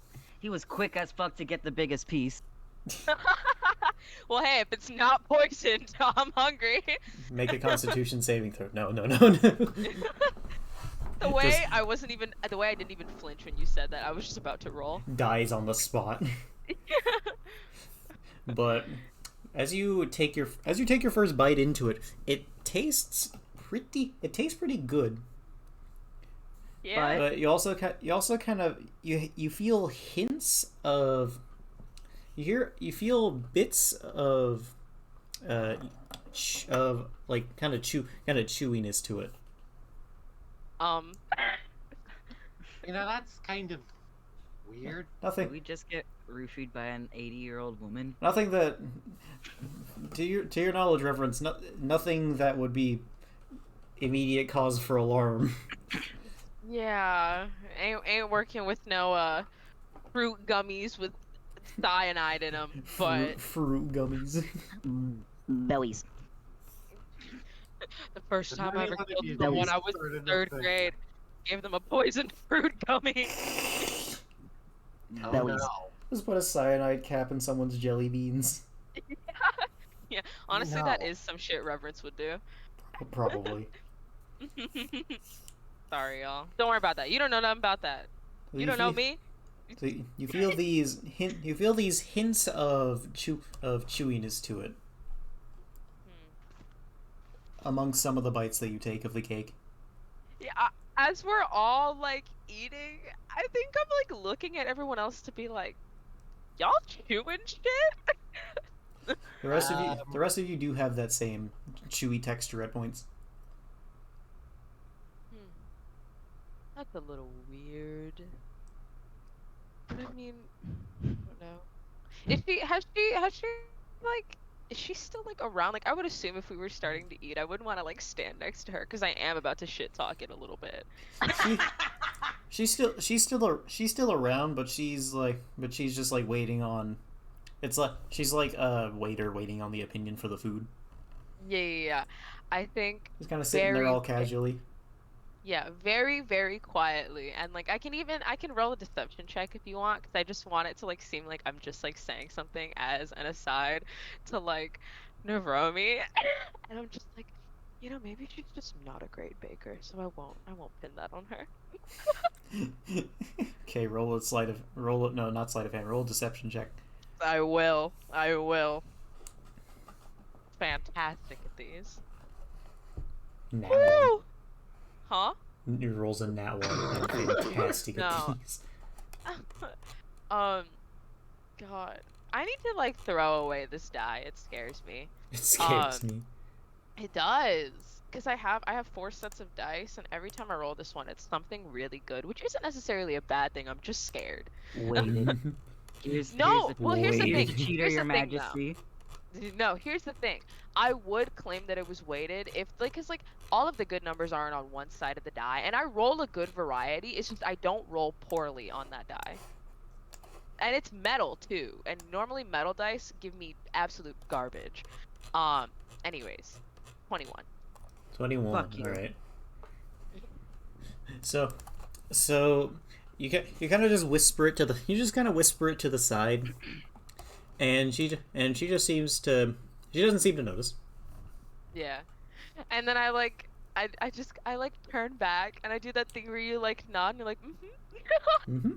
quick as fuck to get the biggest piece. Well, hey, if it's not poisoned, I'm hungry. Make a Constitution saving throw. No. The way Just- I didn't even flinch when you said that. I was just about to roll. Dies on the spot. But as you take your first bite into it, it tastes pretty good. Yeah. But you also kind of you feel hints of you feel bits of like kind of chewiness to it. That's kind of weird. Did Nothing we just get roofied by an 80-year-old woman? nothing that to your knowledge, Reverence, nothing that would be immediate cause for alarm. Yeah. Ain't working with no fruit gummies with cyanide in them, but fruit gummies. Bellies. The first time I ever One of killed you someone, was I was started in up 3rd there. grade. Gave them a poisoned fruit gummy. Oh That no. was Just put a cyanide cap in someone's jelly beans. Yeah, honestly, that No. is some shit Reverence would do. Probably. Sorry, y'all. Don't worry about that. You don't know nothing about that. You don't know me. So you feel these hints of chewiness to it among some of the bites that you take of the cake. Yeah, as we're all like eating, I think I'm like looking at everyone else to be like, y'all chewing shit? The rest of you do have that same chewy texture at points. That's a little weird. But I mean, I don't know. Has she like is she still like around? Like I would assume if we were starting to eat, I wouldn't want to like stand next to her because I am about to shit talk it a little bit. She's still around, but she's just like waiting on. It's like she's like a waiter waiting on the opinion for the food. Yeah. I think Just kind of sitting there all casually. yeah, very, very quietly. And like I can roll a deception check if you want, because I just want it to like seem like I'm just like saying something as an aside to like Naromi. And I'm just like, maybe she's just not a great baker, so I won't pin that on her. Okay, roll not sleight of hand. Roll a deception check. I will. Fantastic at these. Nat Woo! one. Huh? Your rolls a nat one. I'm fantastic No. at these. God. I need to like throw away this die. It scares me. It scares me. It does. Because I have 4 sets of dice, and every time I roll this one, it's something really good, which isn't necessarily a bad thing. I'm just scared. weighted. Here's the Wait. thing. Here's cheater, Here's your the thing, though. majesty. No, here's the thing. I would claim that it was weighted if, like, because, like, all of the good numbers aren't on one side of the die, and I roll a good variety. It's just I don't roll poorly on that die. And it's metal, too. And normally metal dice give me absolute garbage. Anyways. 21. 21. Fuck you. All right. So you kind of just whisper it to the side, and she just she doesn't seem to notice. Yeah. And then I turn back and I do that thing where you like nod and you're like, Mm-hmm.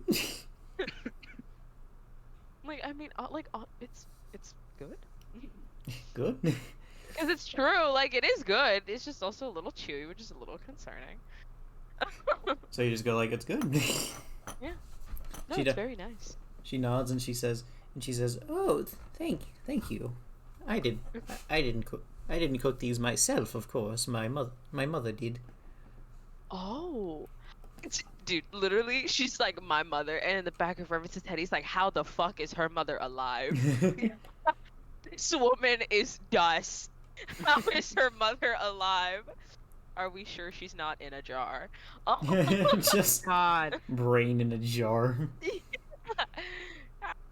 like I mean, it's good. Good. Because it's true, like it is good. It's just also a little chewy, which is a little concerning. So you just go like, it's good. Yeah. No, She it's do- very nice. She nods and she says, "Oh, thank you. I didn't cook these myself, of course. My mother did." Oh. Dude, literally, she's like my mother, and in the back of Revis's head, he's like, how the fuck is her mother alive? This woman is dust. How is her mother alive? Are we sure she's not in a jar? Oh. Just God. brain in a jar.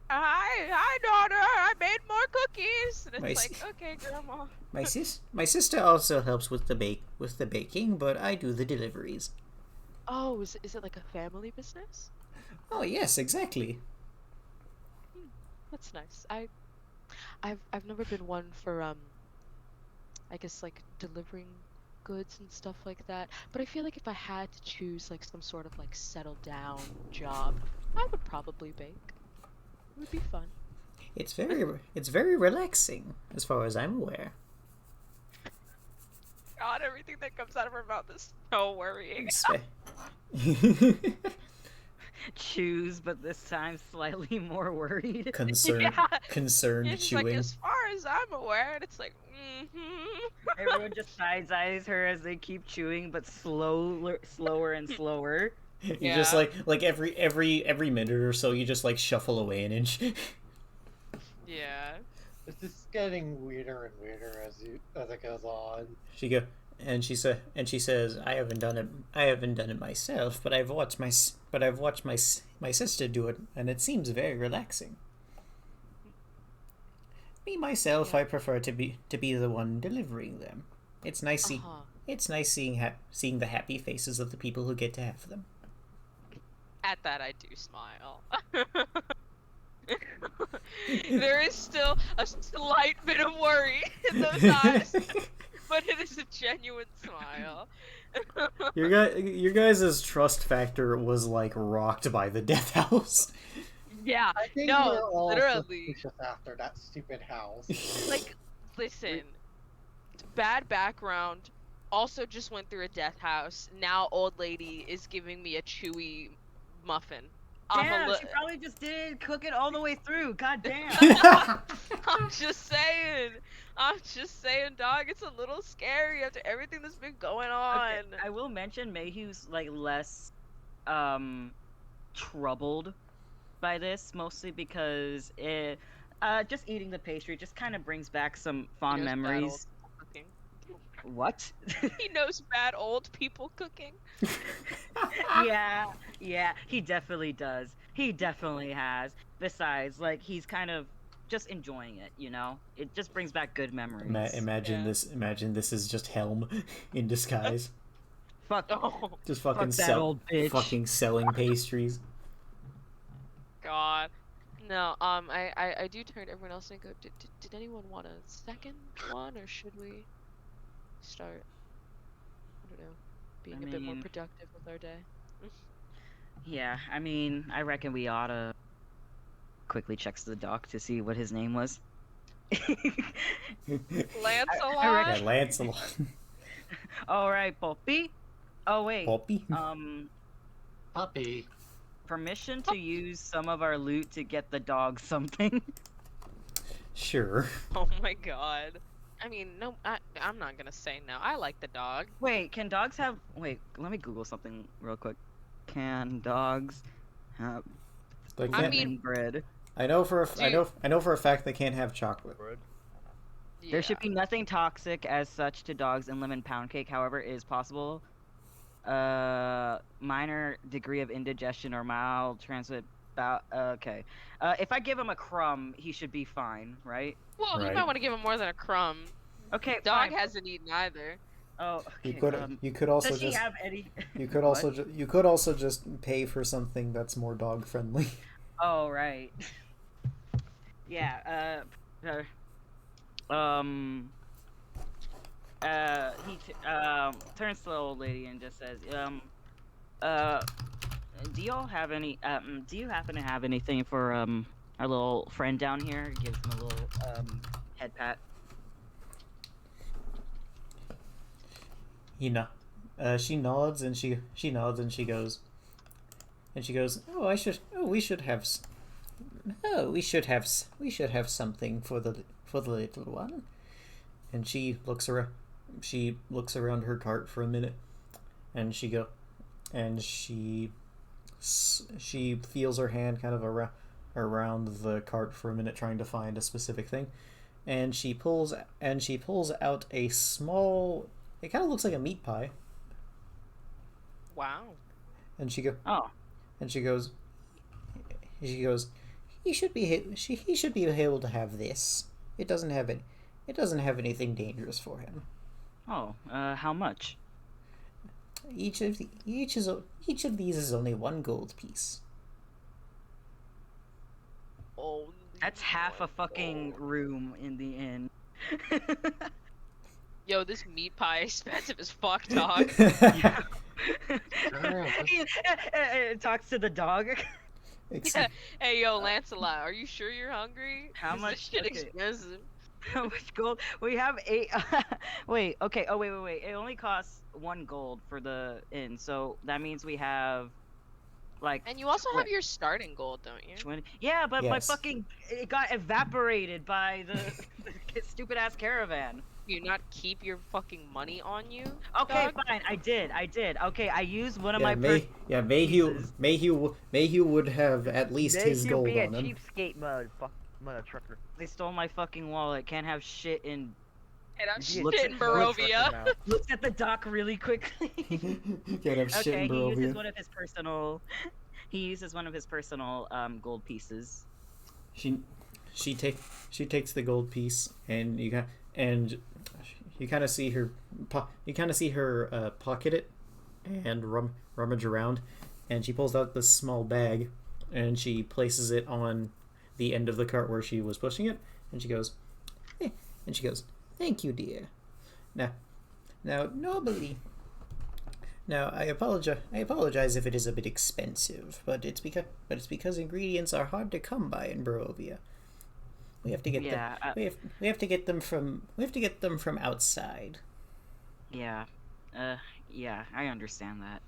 Hi, daughter. I made more cookies. And My it's s- like, okay, grandma. My sister also helps with the baking, but I do the deliveries. Oh, is it like a family business? Oh yes, exactly. That's nice. I've never been one for I guess like delivering goods and stuff like that. But I feel like if I had to choose like some sort of like settled down job, I would probably bake. It would be fun. It's very relaxing, as far as I'm aware. God, everything that comes out of her mouth is so worrying. Choose, but this time slightly more worried. Concerned Yeah, she's like, chewing. as far as I'm aware, and it's like, Everyone just side eyes her as they keep chewing, but slower and slower. You just like every minute or so, you just like shuffle away an inch. Yeah. It's just getting weirder and weirder as it goes on. She says, I haven't done it myself, but I've watched my sister do it, and it seems very relaxing. Me myself, I prefer to be the one delivering them. It's nice Uh-huh. it's nice seeing the happy faces of the people who get to have them. At that, I do smile. There is still a slight bit of worry in those eyes, but it is a genuine smile. Your guys' trust factor was like rocked by the death house. Yeah, I think no, we're all literally. suspicious after that stupid house. Like, listen, bad background. Also, just went through a death house. Now, old lady is giving me a chewy muffin. Damn, she probably just didn't cook it all the way through. God damn. I'm just saying. I'm just saying, dog. It's a little scary after everything that's been going on. Okay, I will mention Mayhew's like less troubled by this, mostly because just eating the pastry just kind of brings back some fond He knows bad old memories. people cooking. What? He knows bad old people cooking. Yeah, he definitely does. He definitely has. Besides, like, he's kind of just enjoying it, you know? It just brings back good memories. Imagine Yeah. Imagine this is just Helm in disguise. Fuck, Oh, Just fucking fuck that old bitch. fucking selling pastries. God. No, I do turn to everyone else and go, did anyone want a second one, or should we start, I don't know, being a bit more mean- productive with our day? Yeah, I mean, I reckon we oughta quickly checks the doc to see what his name was. Lancelot? Yeah, Lancelot. Alright, Poppy. Oh, wait. Poppy. Puppy. Permission to use some of our loot to get the dog something. Sure. Oh my god. I mean, no, I'm not gonna say no. I like the dog. Wait, can dogs have... Wait, let me Google something real quick. Can dogs have They I can't, mean- bread? I know for Dude. I know for a fact they can't have chocolate. There should be nothing toxic as such to dogs in lemon pound cake, however, it is possible. Minor degree of indigestion or mild transit okay. If I give him a crumb, he should be fine, right? Well, you Right. might want to give him more than a crumb. Okay, Dog fine. hasn't eaten either. Oh, You okay. could you could also Does she just have any? you could also you could also just pay for something that's more dog friendly. Oh, right. Yeah. He turns to the old lady and just says, do y'all have any? Do you happen to have anything for our little friend down here? Gives him a little head pat. She nods and she nods and she goes. Oh, we should have something for the little one. And she looks around her cart for a minute, and she feels her hand kind of around the cart for a minute, trying to find a specific thing, and she pulls out a small. It kind of looks like a meat pie, Wow. and she goes. He should be able to have this. It doesn't have anything dangerous for him. Oh, how much? Each of these is only 1 gold piece. Oh. That's half a fucking room in the inn. Yo, this meat pie expensive as fuck, dog. It talks to the dog. Yeah. Hey, yo, Lancelot, are you sure you're hungry? How 'Cause much- This shit okay. expensive. How much gold? We have 8. Wait, okay. Oh, wait. It only costs 1 gold for the inn, so that means we have like. And you also have Twen- your starting gold, don't you? 20. Yeah, but my Yes. fucking it got evaporated by the stupid ass caravan. Do you not keep your fucking money on you? Okay, dog? fine. I did. Okay, I used one of Yeah, my. Mayhew would have at least his gold be a on him. cheapskate mother trucker. They stole my fucking wallet. Can't have shit in. Hey, that You Looks- shit in looks- Barovia. Looked at the dock really quickly. Can't have shit Okay, in he uses Barovia. one of his personal. He uses one of his personal gold pieces. She takes the gold piece, and you kind of see her see her pocket it and rummage around, and she pulls out this small bag, and she places it on the end of the cart where she was pushing it, and she goes, "Thank you, dear. Now, normally, now I apologize if it is a bit expensive, but it's because ingredients are hard to come by in Barovia. We have to get we have to get them from outside." Yeah. Yeah, I understand that.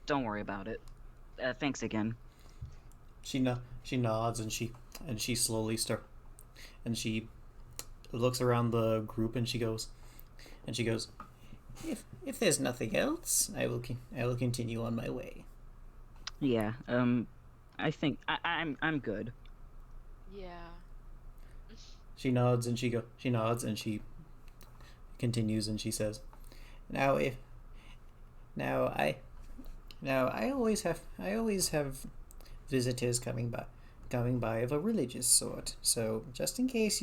Don't worry about it. Thanks again. She nods, and she slowly she looks around the group, and she goes, if there's nothing else, I will continue on my way. Yeah, I think I'm good. Yeah. She nods, and she continues, and she says, now I always have visitors coming by of a religious sort. So just in case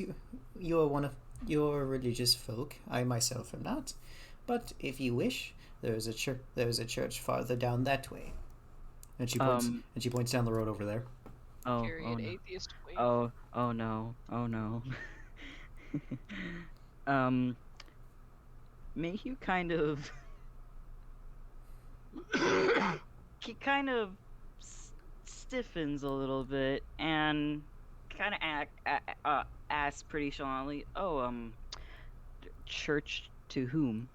you are one of your religious folk, I myself am not. But if you wish, there is a church farther down that way. And she points down the road over there. Oh, Period. no. Atheist queen. Oh no. Oh no. Mayhew kind of he kind of stiffens a little bit and kind of asks pretty nonchalantly, church to whom?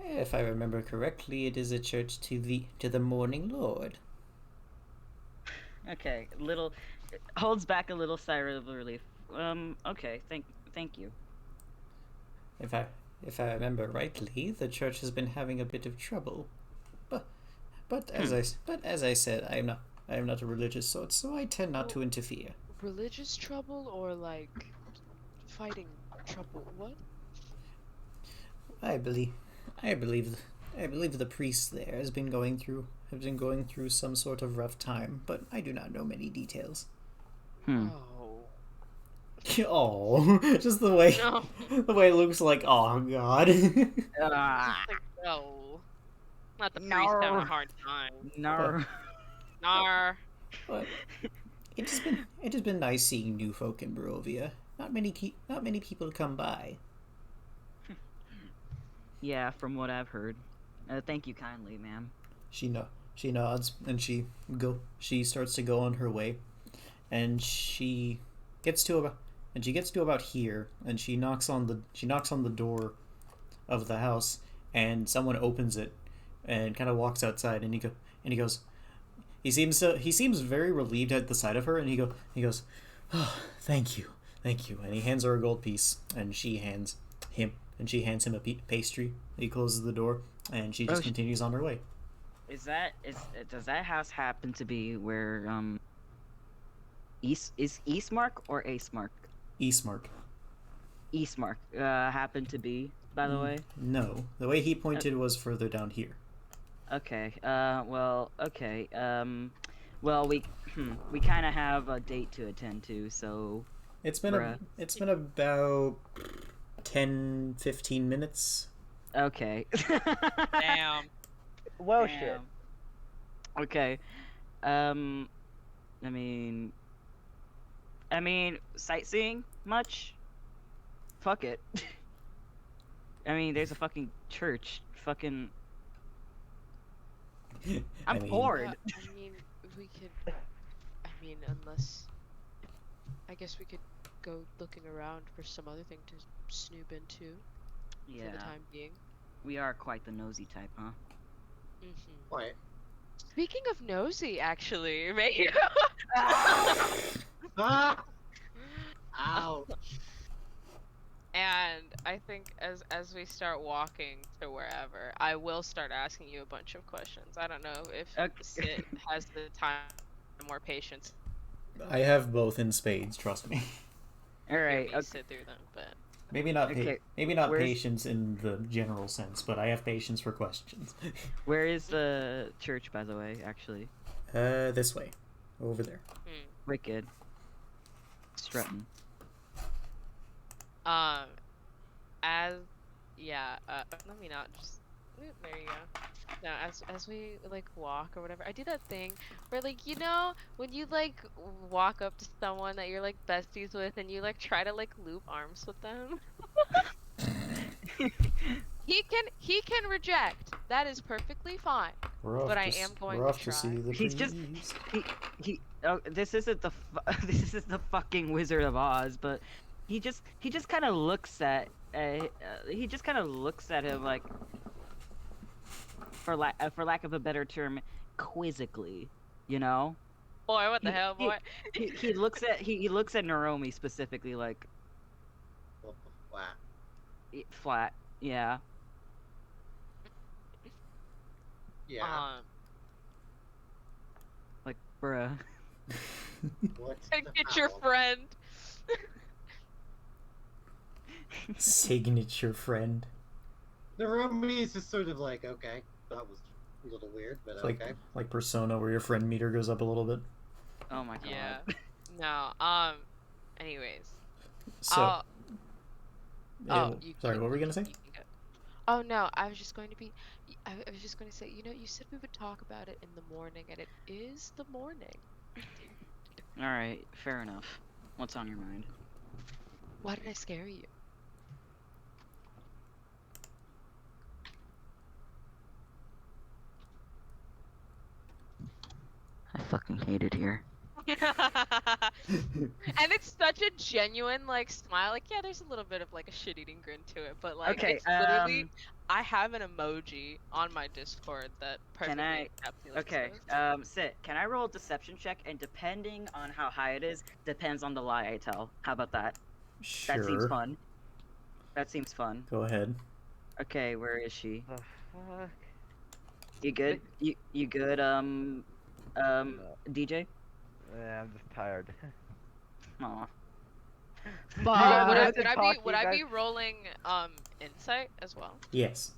If I remember correctly, it is a church to the Morning Lord. Okay, holds back a little sigh of relief. Okay, thank you. If I remember rightly, the church has been having a bit of trouble. But as I said, I am not a religious sort, so I tend not to interfere. Religious trouble or like fighting trouble? What? I believe the priest there has been going through some sort of rough time, but I do not know many details. Oh. Oh, just the way No. the way it looks like, oh god. Like, no. Not the priest having a hard time. No. Nar. But it has been nice seeing new folk in Barovia. Not many people come by. Yeah, from what I've heard. Thank you kindly, ma'am. She nods, and she starts to go on her way, and she gets to about here, and she knocks on the door of the house, and someone opens it and kind of walks outside, and he goes, he seems very relieved at the sight of her, and he goes, "Oh, thank you," and he hands her a gold piece, and she hands him a pastry. He closes the door, and she just continues on her way. Does that house happen to be where Eastmark or Acemark? Eastmark happen to be, by the way? No, the way he pointed was further down here. Okay. Okay. Well, we kind of have a date to attend to, so it's been about 10-15 minutes. Okay. Damn. Well, Damn. shit. Okay. I mean, sightseeing much? Fuck it. I mean, there's a fucking church. Fucking. I'm bored. I mean, we could. I mean, unless. I guess we could go looking around for some other thing to snoop into. Yeah. For the time being. We are quite the nosy type, huh? Mm-hmm. What? Speaking of nosy, actually, maybe. Ah! Ouch. And I think as we start walking to wherever, I will start asking you a bunch of questions. I don't know if Sid has the time or patience. I have both in spades, trust me. All right. To sit through them, but Maybe not. Okay, Maybe not where's- patience in the general sense, but I have patience for questions. Where is the church, by the way? Actually, This way, over there. wicked. Strutting. as yeah. Let me not just. There you go. No, as we like walk or whatever, I do that thing where like when you like walk up to someone that you're like besties with and you like try to like loop arms with them. He can reject. That is perfectly fine. We're off But I to am going we're to off to see try. the He's just breeze. he. Oh, this isn't the this isn't the fucking Wizard of Oz, but he just kind of looks at he just kind of looks at him like for lack of a better term, quizzically, you know. Boy, what the He hell, he, boy? he looks at he looks at Naromi specifically like Wow. flat, yeah. Yeah. Like bruh. What's And the get your problem? friend. Signature friend. The Romy is just sort of like, okay, that was a little weird, but Like okay. like Persona, where your friend meter goes up a little bit. Oh my god. Yeah. No. Anyways. So, I'll- yeah, you sorry, can- what were we gonna say? you can go. Oh no, I was just going to be. I was just going to say, you said we would talk about it in the morning, and it is the morning. All right, fair enough. What's on your mind? Why did I scare you? I fucking hate it here. And it's such a genuine like smile. Like, yeah, there's a little bit of like a shit-eating grin to it, but like Okay, it's literally I have an emoji on my Discord that perfectly encapsulates Okay, this. Sit. Can I roll a deception check? And depending on how high it is, depends on the lie I tell. How about that? Sure. That seems fun. That seems fun. Go ahead. Okay, where is she? The fuck? You good? You good? DJ? Yeah, I'm just tired. Aw. You guys Would have to talk, would you I guys- be rolling insight as well? Yes.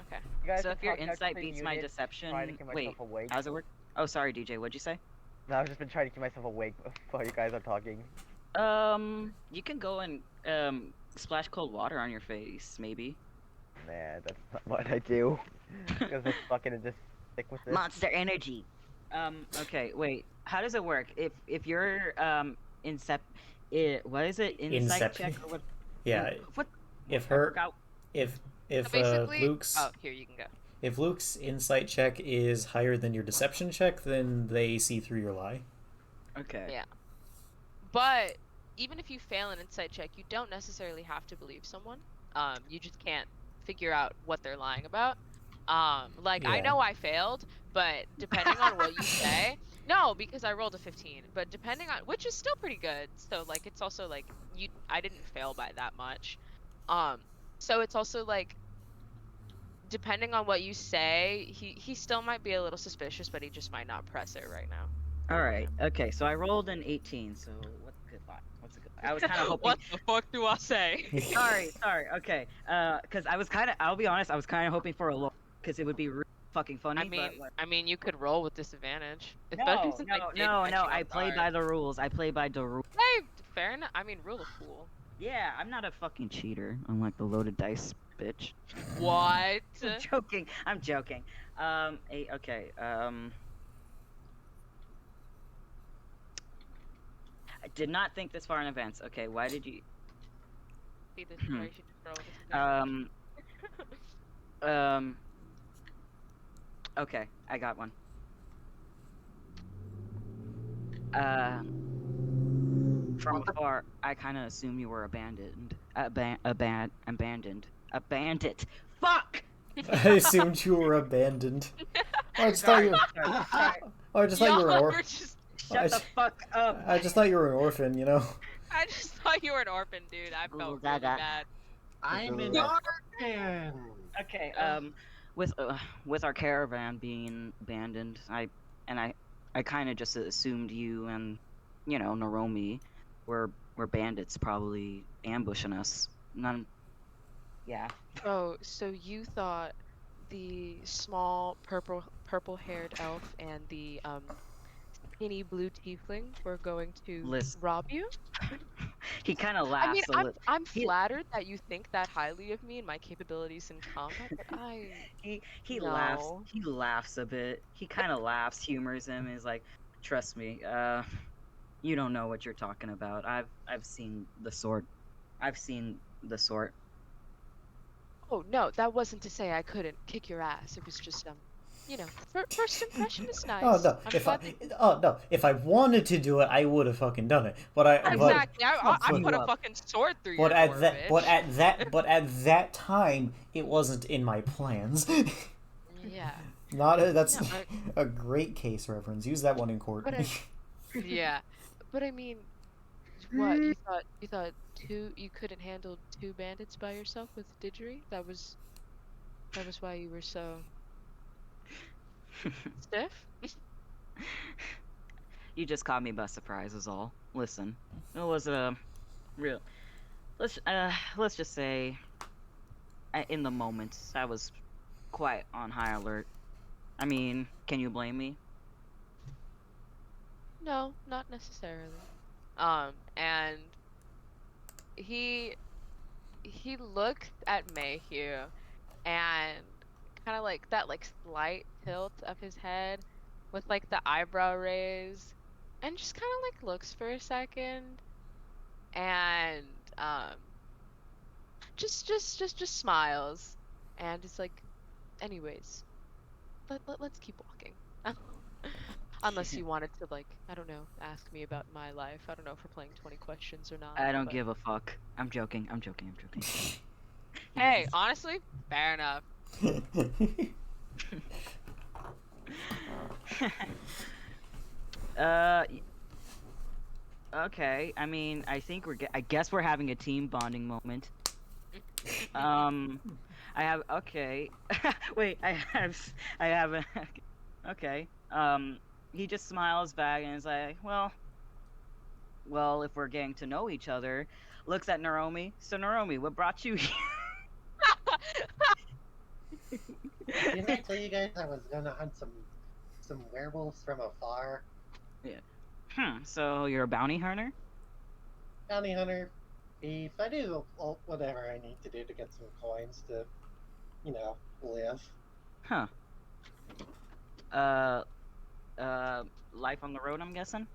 Okay. you guys So have if your talked, I've insight been beats my muted, deception, trying to keep wait, myself awake. how does it work? Oh, sorry, DJ. What'd you say? No, I've just been trying to keep myself awake while you guys are talking. You can go and splash cold water on your face, maybe. Nah, that's not what I do. Because it's fucking just stick with it. Monster energy. Okay, wait. How does it work? If you're what is it? Insight check or what? Yeah. What? If I her forgot. if So basically, Luke's oh, here you can go. if Luke's insight check is higher than your deception check, then they see through your lie. Okay. Yeah. But even if you fail an insight check, you don't necessarily have to believe someone. You just can't figure out what they're lying about. Like I Yeah. know I failed, but depending on what you say, no, because I rolled a 15. But depending on which is still pretty good. So like it's also like I didn't fail by that much. So it's also like depending on what you say, he still might be a little suspicious, but he just might not press it right now. All right. Okay. So I rolled an 18. So what's a good lie? What's a good lie? I was kind of hoping. What the fuck do I say? Sorry. Okay. Cause I was kind of. I'll be honest. I was kind of hoping for a low, cause it would be really fucking funny. I mean, you could roll with disadvantage. No. I play by the rules. I play by the rules. Hey, fair enough. I mean, rule of fool. Yeah, I'm not a fucking cheater. Unlike the loaded dice bitch. What? I'm joking. Okay. I did not think this far in advance. Okay, why did you? See, this is why you should just roll with disadvantage. Okay, I got one. From afar, I kind of assumed you were abandoned. Abandoned. A bandit. Fuck! I assumed you were abandoned. I just thought you. I just thought you were an orphan. Shut the fuck up. I just thought you were an orphan, you know. I just thought you were an orphan, dude. I felt really bad. I'm an orphan! Okay, with our caravan being abandoned, I kind of just assumed you and, Naromi were bandits probably ambushing us. Yeah. Oh, so you thought the small purple-haired elf and the skinny blue tiefling were going to Listen. rob you? He kind of I mean, laughs a little. I'm He flattered that you think that highly of me and my capabilities in combat, but he laughs. no. He laughs a bit. He kind of laughs, humors him. Is like, trust me. You don't know what you're talking about. I've seen the sort. I've seen the sort. Oh no, that wasn't to say I couldn't kick your ass. It was just first impression is Oh nice. no! I'm If I glad that oh no! If I wanted to do it, I would have fucking done it. But I but exactly. I Fucks put you a up. fucking sword through but your at door, that bitch. but at that time, it wasn't in my plans. Yeah. Not that's No, a great case reference. Use that one in court. but yeah. But I mean, what you thought you couldn't handle two bandits by yourself with didgery? That was why you were so stiff? You just caught me by surprise. Is all. Listen, it was a real. Let's just say, in the moment, I was quite on high alert. I mean, can you blame me? No, not necessarily. And he he looked at Mayhew and kind of like that like slight tilt of his head with like the eyebrow raise and just kind of like looks for a second and um just smiles and it's like anyways let's keep walking. Unless you wanted to like I don't know ask me about my life. I don't know if we're playing 20 questions or not, I don't but give a fuck. I'm joking. I'm joking. I'm joking. hey, honestly, fair enough. uh, okay. I mean, I guess we're having a team bonding moment. Um, I have okay. Wait, I have a okay. He just smiles back and is like, well, if we're getting to know each other, looks at Naomi. So Naomi, what brought you here? Didn't I tell you guys I was gonna hunt some werewolves from afar? So you're a bounty hunter? Bounty hunter, thief. I do whatever I need to do to get some coins to, live. Huh. Life on the road, I'm guessing?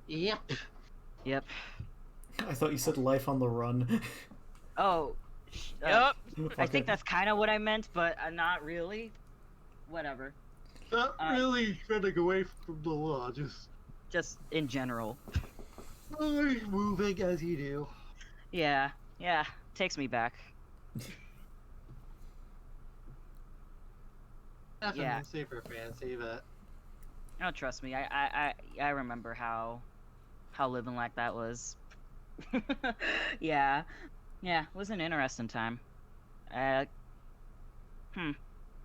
Yep. Yep. I thought you said life on the run. Oh, Yep. I think that's kind of what I meant, but not really. Whatever. Not really running away from the law, Just in general. moving as you do. Yeah, takes me back. Nothing Yeah. super fancy, but Oh, trust me, I remember how living like that was. Yeah, it was an interesting time.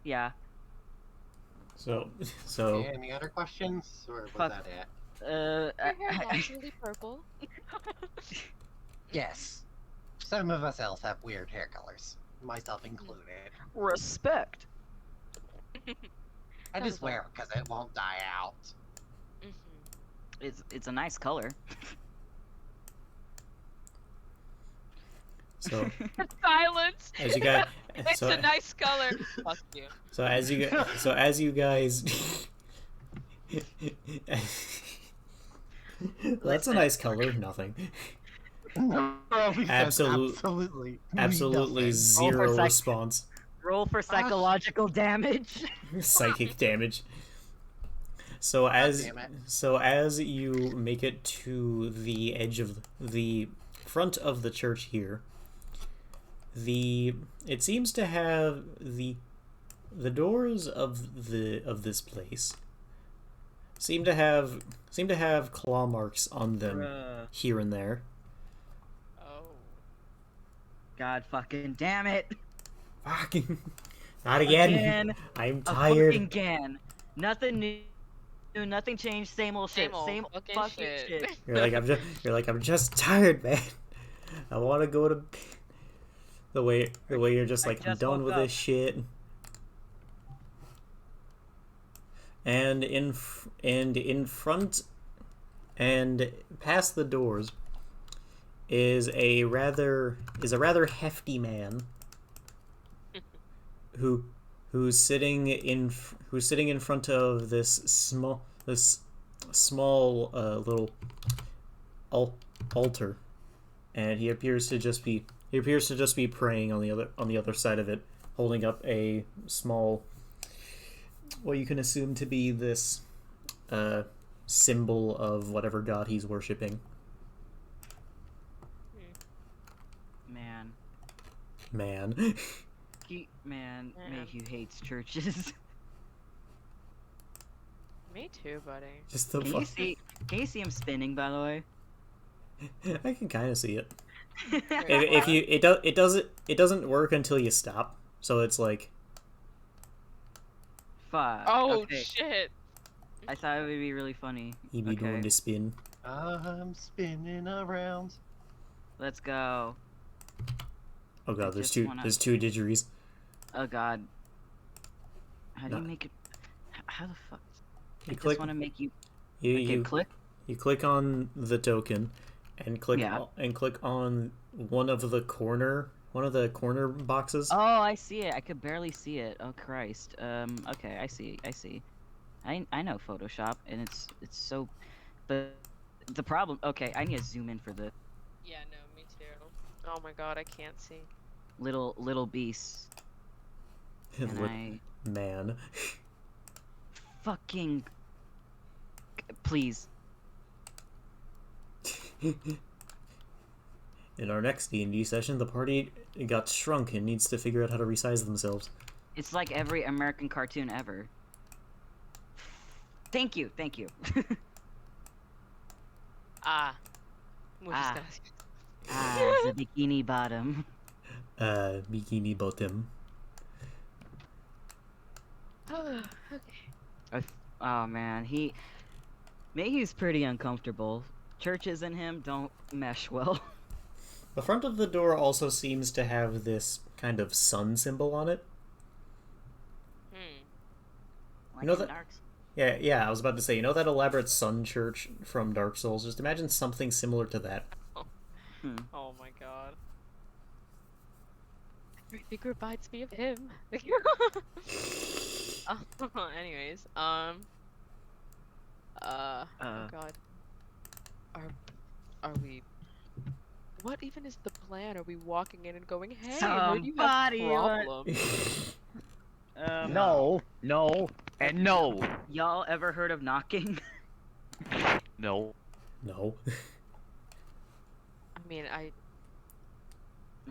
Yeah. So any other questions, or was Fuck. that it? Your hair naturally purple. Yes. Some of us else have weird hair colors, myself included. Respect. I just wear it because it won't die out. It's a nice color. so Silence. as you guys It's a nice color. Fuck you. so as you guys that's a nice color. Nothing. Absolutely nothing. zero Oversight. response. Roll for psychological damage. Psychic damage. So as damn it. you make it to the edge of the front of the church here, it seems to have the doors of this place seem to have claw marks on them here and there. Oh. God fucking damn it. Fucking not again. I'm tired. Again. Nothing new. Nothing changed. Same old shit. Same fucking fucking shit. You're like I'm just tired, man. I want to go to bed. The way you're just like, I'm done with this shit. And in front and past the doors is a rather hefty man who's sitting in front of this small little altar, and he appears to just be praying on the other side of it, holding up a small, what you can assume to be this symbol of whatever god he's worshipping. Man. Mayhew hates churches. Me too, buddy. Just the Can you see him spinning, by the way? I can kind of see it. Wait, If what? you it doesn't work until you stop. So it's like, Fuck. Oh okay. shit! I thought it would be really funny. he be doing the spin. I'm spinning around. Let's go. Oh god, I there's just wanna- there's two didgeries. Oh god. How do you No. make it? How the fuck? You I click- just want to make you. You Okay, click. you click on the token, and click on one of the corner boxes. Oh, I see it. I could barely see it. Oh Christ. Okay, I see. I know Photoshop, and it's so. But the problem. Okay, I need to zoom in for the Yeah, no, me too. Oh my god, I can't see. little beasts. And I Man. fucking. Please. In our next D&D session, the party got shrunk and needs to figure out how to resize themselves. It's like every American cartoon ever. Thank you. Ah. We're just Ah. gonna- The bikini bottom. Bikini bottom. Okay. Oh man, Mayhew's pretty uncomfortable. Churches and him don't mesh well. The front of the door also seems to have this kind of sun symbol on it. Like know in that- Darks. Yeah, I was about to say, you know that elaborate sun church from Dark Souls? Just imagine something similar to that. Oh my god. Everything reminds me of him. Anyways, oh god. Are we? What even is the plan? Are we walking in and going, "Hey, I heard you have Somebody let- problems"? No, and no. Y'all ever heard of knocking? No. No. I mean,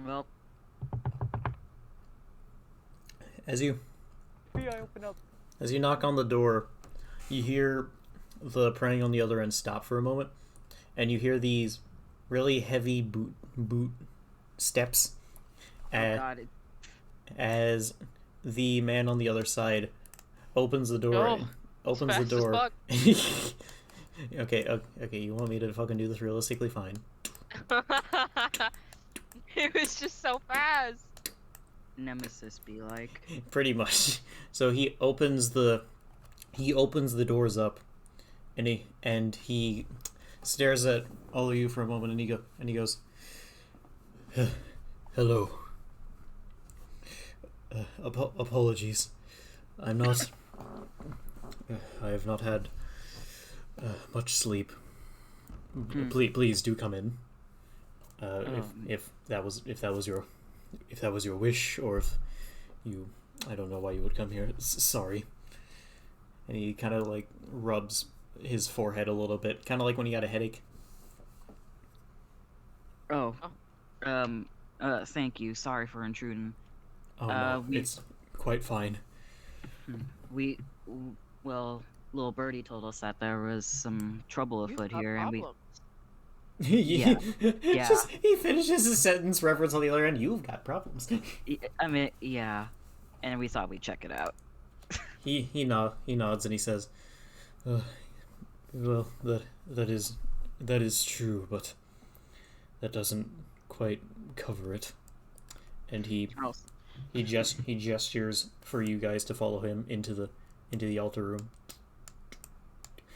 Well, As you I open up. knock on the door, you hear the praying on the other end stop for a moment, and you hear these really heavy boot steps oh god, as the man on the other side opens the door. Oh, opens the fast as door. fuck. Okay, you want me to fucking do this realistically? Fine. it was just so fast. Nemesis be like. Pretty much. So he opens the doors up, and he stares at all of you for a moment, and he goes, "Hello. Apologies. I'm not. I have not had much sleep. Please do come in. If that was your wish, or if you, I don't know why you would come here. Sorry." And he kind of like rubs his forehead a little bit, kind of like when he got a headache. Oh. Thank you. Sorry for intruding. Oh no, we- it's quite fine. Well, little birdie told us that there was some trouble You've afoot got here, and we. problems. Yeah. Yeah. Just, he finishes his sentence, reference on the other end. You've got problems. I mean, yeah, and we thought we'd check it out. He nods and he says, "Well, that is true, but that doesn't quite cover it." And he gestures for you guys to follow him into the altar room.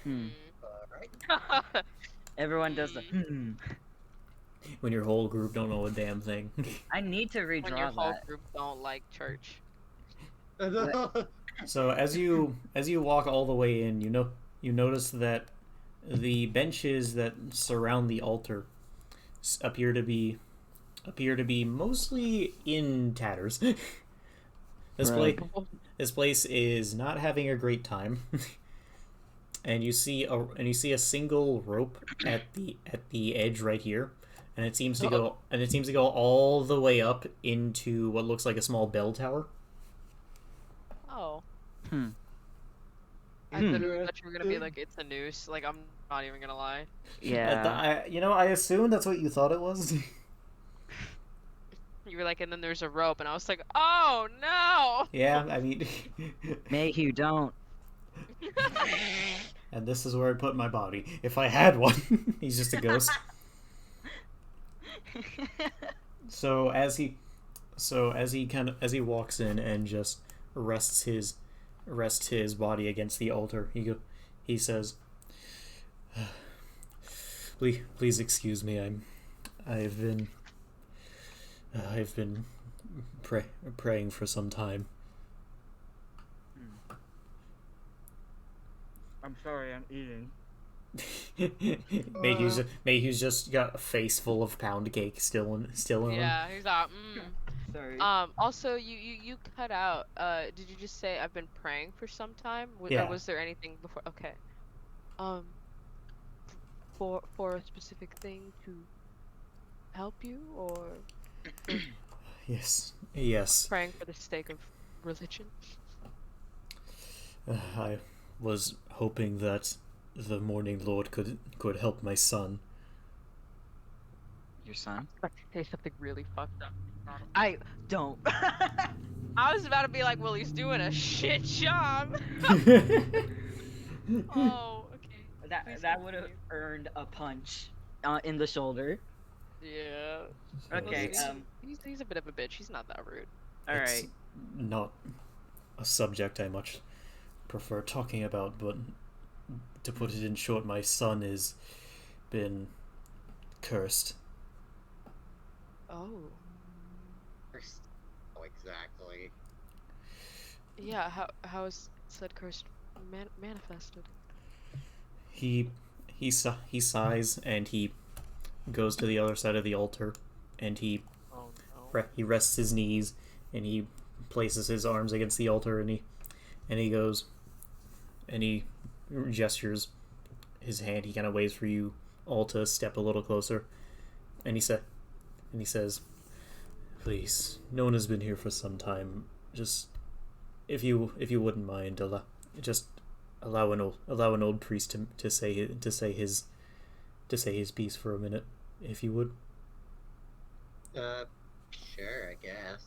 Alright. Everyone does the. when your whole group don't know a damn thing. I need to When your redraw whole that. group don't like church. So as you walk all the way in, you notice that the benches that surround the altar appear to be mostly in tatters. Right. This place is not having a great time. And you see a single rope at the edge right here, and it seems to go all the way up into what looks like a small bell tower. Oh. Hmm. I thought you were gonna be like, it's a noose. Like, I'm not even gonna lie. Yeah. I assumed that's what you thought it was. You were like, and then there's a rope, and I was like, oh no! Yeah, I mean, Mayhew, don't. and this is where I put my body. If I had one, he's just a ghost. So as he walks in and just rests his body against the altar, he says, please excuse me. I've been praying for some time. I'm sorry, I'm eating. Mayhew's just got a face full of pound cake still in him. Yeah, he's like, Sorry. Also, you cut out. Did you just say I've been praying for some time? Yeah. Or was there anything before? Okay. For a specific thing to help you, or Yes. praying for the sake of religion? I was hoping that the Morning Lord could help my son. Your son? I was about to say something really fucked up. I don't. I was about to be like, well, he's doing a shit job. Oh, okay. Please That would have continue. earned a punch in the shoulder. Yeah. Okay. Listen, he's a bit of a bitch. He's not that rude. All It's right. not a subject I much prefer talking about, but to put it in short, my son has been cursed. Oh. Oh, exactly. Yeah. How is said curse manifested? He sighs and he goes to the other side of the altar, and he Oh no. rests his knees and he places his arms against the altar, and he goes and he gestures his hand. He kind of waves for you all to step a little closer, and he says, "Please, no one has been here for some time. Just if you wouldn't mind, allow an old priest to say his piece for a minute, if you would." Sure, I guess.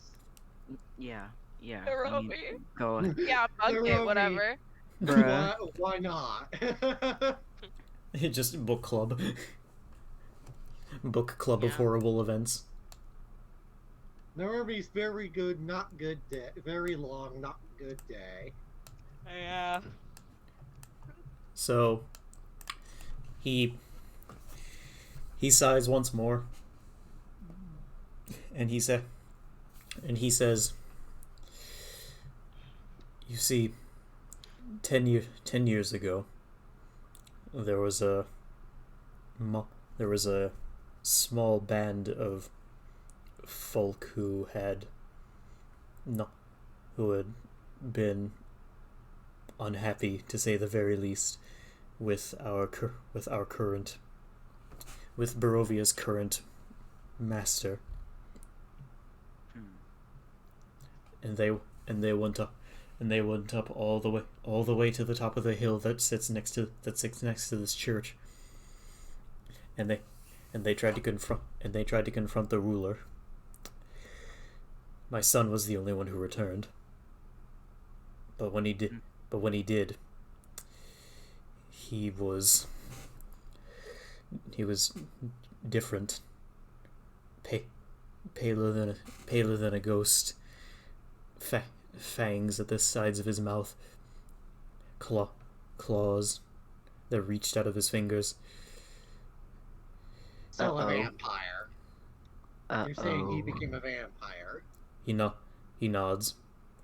Yeah. Yeah. Hiromi. Go ahead. Yeah, fuck it, Hiromi. whatever. Bruh. Why not? Just book club. Book club of Yeah. horrible events. Narumi's very good, not good day. Very long, not good day. Yeah. So he sighs once more, and he says, "You see, 10 years ago, there was a small band of folk who had been unhappy, to say the very least, with Barovia's current master, and they went up all the way to the top of the hill that sits next to this church, and they tried to confront the ruler. My son was the only one who returned, but when he did, he was different, paler than a ghost, fangs at the sides of his mouth, claws that reached out of his fingers. So a Uh-oh. vampire. You're saying he Uh-oh. became a vampire. He no he nods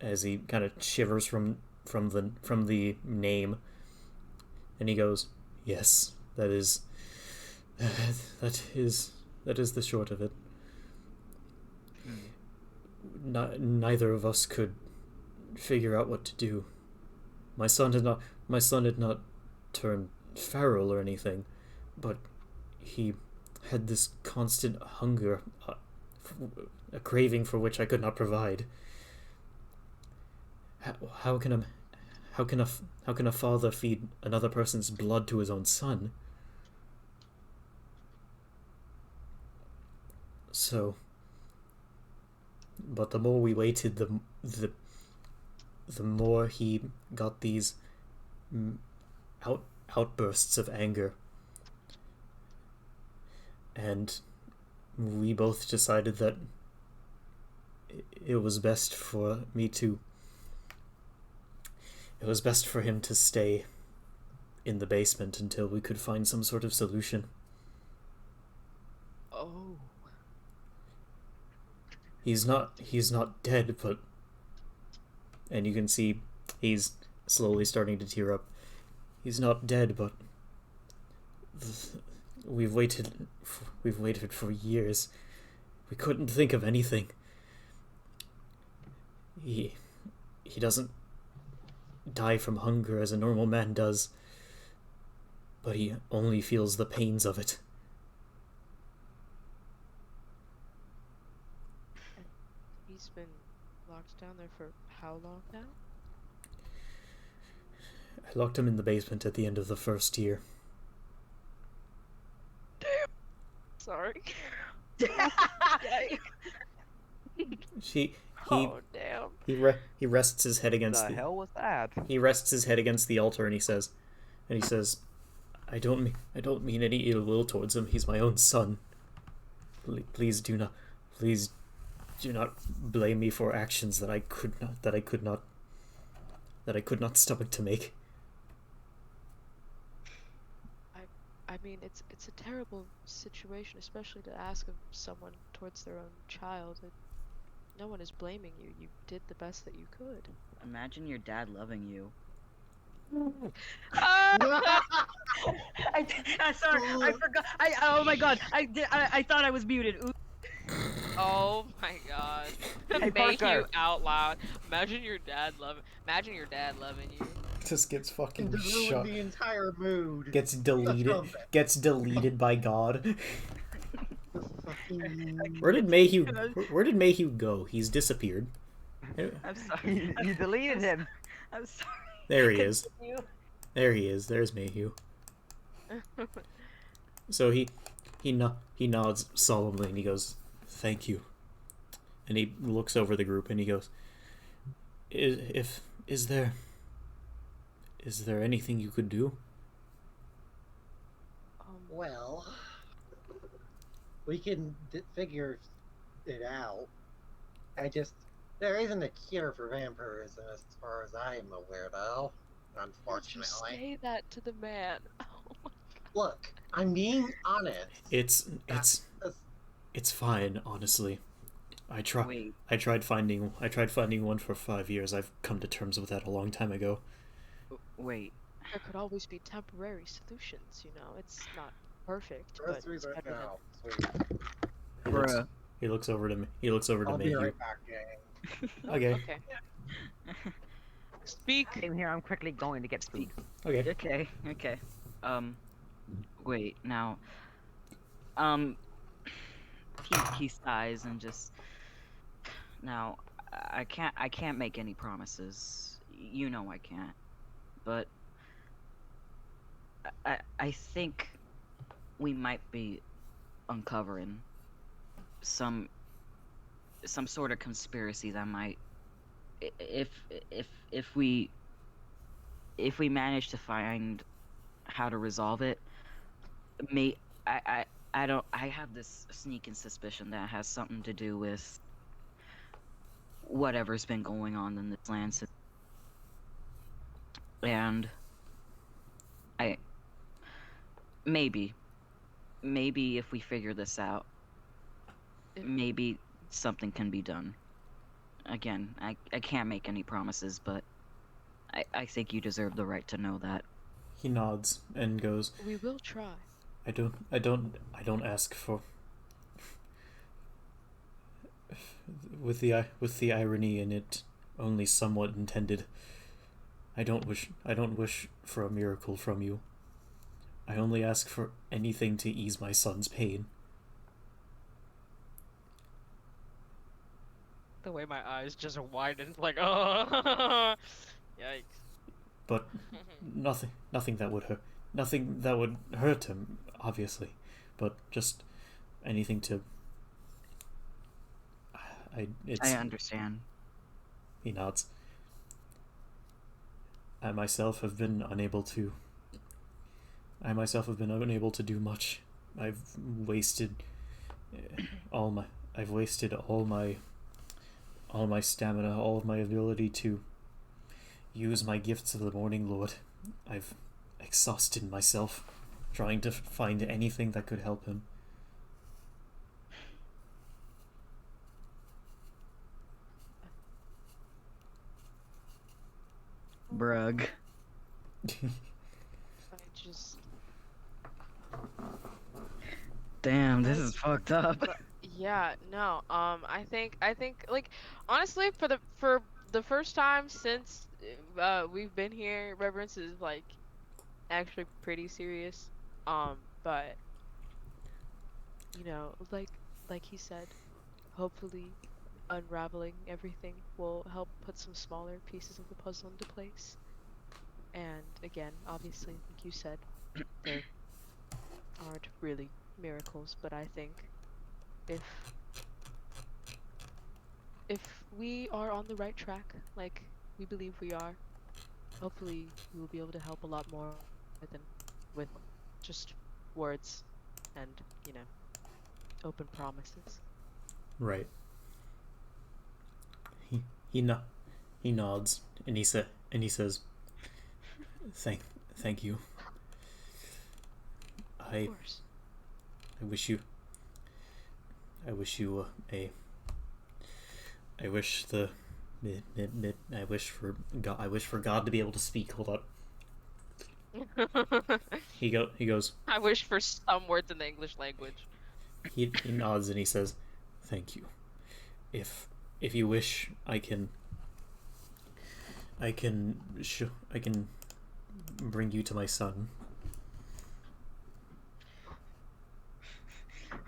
as he kind of shivers from the name, and he goes, "Yes, that is that is that is the short of it. Neither of us could figure out what to do. My son had not turned feral or anything, but he had this constant hunger, a craving for which I could not provide. How can a how can a father feed another person's blood to his own son? So, but the more we waited, the more he got these outbursts of anger, and we both decided that it was best for me to. It was best for him to stay in the basement until we could find some sort of solution. Oh. He's not dead, but, and you can see he's slowly starting to tear up. He's not dead, but we've waited for years. We couldn't think of anything. He doesn't die from hunger as a normal man does, but he only feels the pains of it. He's been locked down there for how long now? I locked him in the basement at the end of the first year. Sorry. Oh damn. He rests his head against The hell was that? He rests his head against the altar and he says, I don't mean any ill will towards him. He's my own son. Please do not blame me for actions that I could not stomach to make. I mean, it's a terrible situation, especially to ask of someone towards their own child. No one is blaming you. You did the best that you could. Imagine your dad loving you. I'm sorry. I forgot. Oh my god. I thought I was muted. Oops. Oh my god. Hey, Make Parker. you out loud. Imagine your dad loving you. Just gets fucking Just ruined shot. the entire mood. Gets deleted by God. Where did Mayhew go? He's disappeared. I'm sorry. You deleted him. I'm sorry. There he is. Continue. There he is. There's Mayhew. So he nods solemnly and he goes, "Thank you." And he looks over the group and he goes, Is there anything you could do?" Well, we can figure it out. There isn't a cure for vampirism as far as I am aware, though. Unfortunately. Just say that to the man. Oh my Look, I'm being honest. It's fine, honestly. I Wait. tried finding one for 5 years. I've come to terms with that a long time ago. Wait. There could always be temporary solutions, you know. It's not perfect, but it's better than... now. Sweet. Bruh. He looks over to me. He looks over to I'll be Mayhew. right back, gang. Okay. Okay. Speak. Same here. I'm quickly going to get food. Okay. Okay. Wait, now, he sighs and just, now, I can't make any promises. You know I can't. But I think we might be uncovering some sort of conspiracy that might, if we manage to find how to resolve it, I have this sneaking suspicion that has something to do with whatever's been going on in this land system. And maybe if we figure this out, maybe something can be done. Again, I can't make any promises, but I think you deserve the right to know that. He nods and goes, We will try. I don't ask for. With the irony in it, only somewhat intended. I don't wish for a miracle from you. I only ask for anything to ease my son's pain. The way my eyes just widened, like, oh, yikes. But nothing that would hurt him, obviously. But just anything to. I understand. He nods. I myself have been unable to do much. I've wasted all my stamina, all of my ability to use my gifts of the Morning Lord. I've exhausted myself trying to find anything that could help him. Brug. I just. Damn, this is fucked up. Yeah, no. I think like honestly for the first time since we've been here, Reverence is like actually pretty serious. But you know, like he said, hopefully unraveling everything will help put some smaller pieces of the puzzle into place. And again, obviously, like you said, there aren't really miracles, but I think if we are on the right track, like we believe we are, hopefully we will be able to help a lot more than with just words and, you know, open promises. Right. He nods and he says, Thank you. Of course. I wish you I wish for God to be able to speak. Hold up. He goes. I wish for some words in the English language. He nods and he says, "Thank you. If you wish, I can bring you to my son.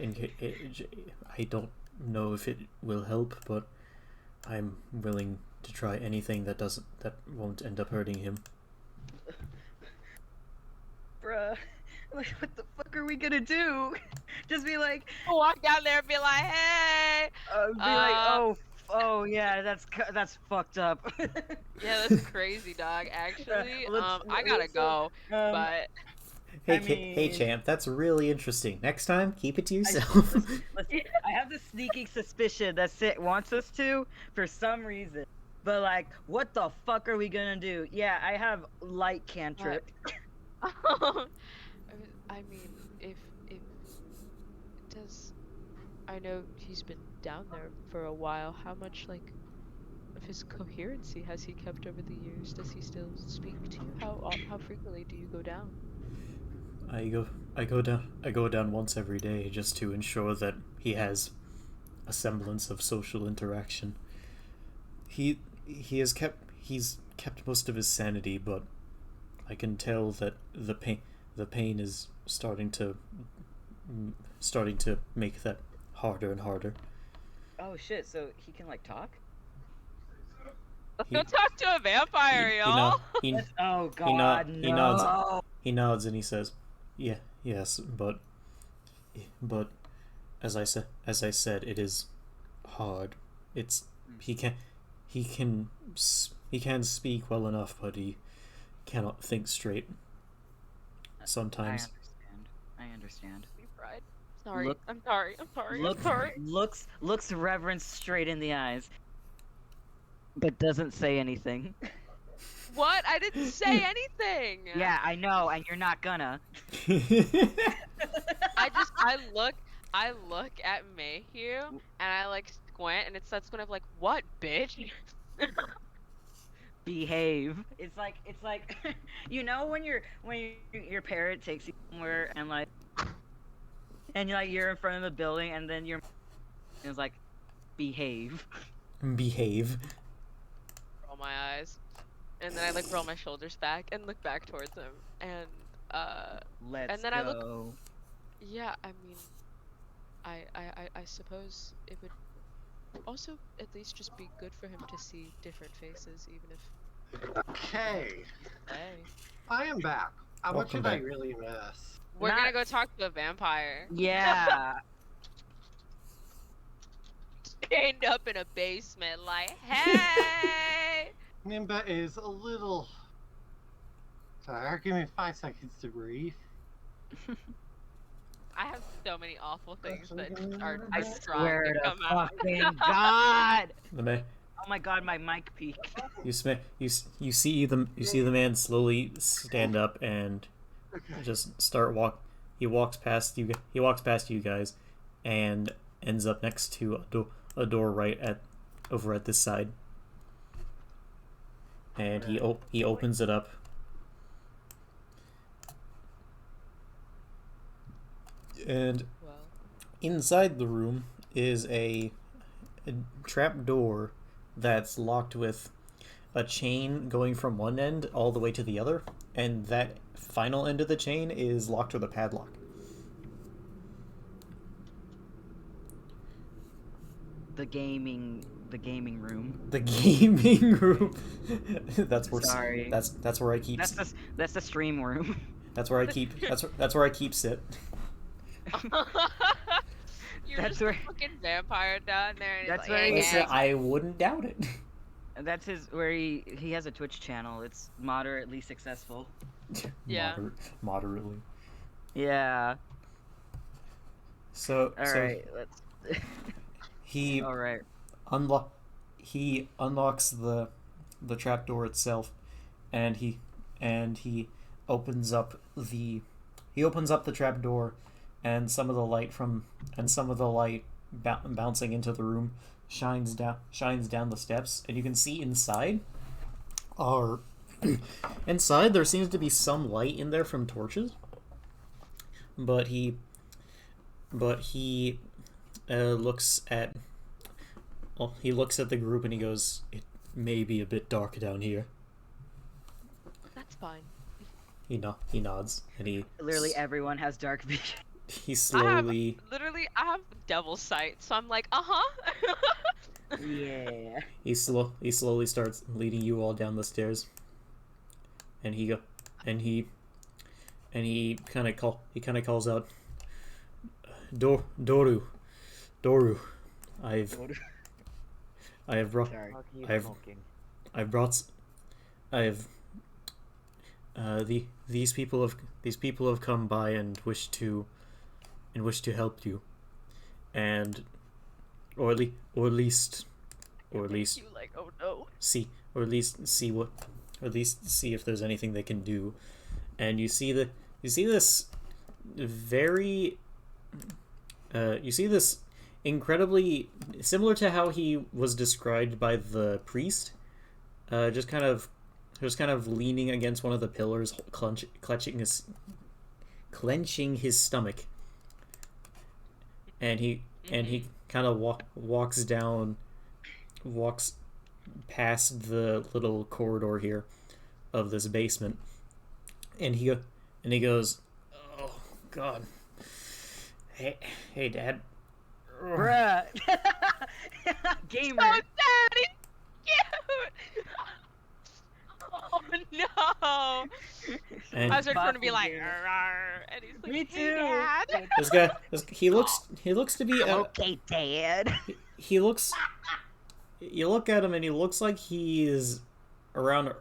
I don't know if it will help, but I'm willing to try anything that won't end up hurting him." Bruh, like, what the fuck are we gonna do? Just be like, Walk down there and be like, hey! oh yeah, that's fucked up. Yeah, that's crazy, dog. Actually, I gotta go, but Hey, champ, that's really interesting. Next time, keep it to yourself. I have this sneaking suspicion that Sit wants us to for some reason. But like, what the fuck are we gonna do? Yeah, I have light cantrip. I mean, if does, I know he's been down there for a while. How much like of his coherency has he kept over the years? Does he still speak to you? How frequently do you go down? I go down once every day just to ensure that he has a semblance of social interaction. He's kept most of his sanity, but I can tell that the pain is starting to make that harder and harder. Oh shit! So he can like talk? Let's go talk to a vampire, y'all. Oh god, no. He nods and he says, yes, but as I said, it is hard. He can speak well enough, but he cannot think straight. Sometimes. I understand. Pride. Sorry. I'm sorry. Looks Reverence straight in the eyes, but doesn't say anything. What? I didn't say anything. Yeah, I know, and you're not gonna. I I look at Mayhew and I like squint, and it's that squint of like, what, bitch? Behave. It's like you know when your parent takes you somewhere and you're in front of the building and then your is like behave. Behave. Roll my eyes, and then I like roll my shoulders back and look back towards him, and Let's and then go. I look. Yeah, I mean, I suppose it would also at least just be good for him to see different faces, even if. Okay, Hey, I am back. How much Welcome did I back. really miss? we're Not- gonna go talk to a vampire Yeah. chained up in a basement. Like, hey. Nimba is a little tired. Give me 5 seconds to breathe. I have so many awful things that are I distraught swear to to come out. fucking God. The man, Oh my God, my mic peaked. you see the man slowly stand up and just start walk. He walks past you. He walks past you guys, and ends up next to a door right over at this side. And he opens it up. And Well, inside the room is a trap door that's locked with a chain going from one end all the way to the other, and that final end of the chain is locked with a padlock. The gaming room. The gaming room. That's where. Sorry. That's where I keep. That's the stream room. That's where I keep. That's where I keep sit. you're That's just where- a fucking vampire down there, and That's he's where like, he hey, Listen, gang. I wouldn't doubt it. That's where he has a Twitch channel. It's moderately successful. Yeah. Moderately. Yeah. So All right. Let's. he All right. he unlocks the trapdoor itself, and he opens up the trapdoor, and some of the light bouncing into the room shines down the steps, and you can see inside there seems to be some light in there from torches, but he looks at the group and he goes, "It may be a bit dark down here." That's fine. He nods and he Literally everyone has dark vision. he slowly I have devil sight, so I'm like, uh-huh. Yeah. he slowly starts leading you all down the stairs, and he kind of calls out, Doru, I have brought Sorry. these people have come by and wish to help you, and or at least You like, oh no. see if there's anything they can do. And you see this incredibly similar to how he was described by the priest, just kind of leaning against one of the pillars, clenching his stomach, and he kind of walks past the little corridor here of this basement, and he goes, "Oh God, hey Dad." Bruh. Gamer. Oh, Daddy, cute. Oh no. And I was ready for him to be like, Fucking "Arr," and he's like, Me "Hey, too." Dad." he looks to be Okay, Dad. you look at him and he looks like he's around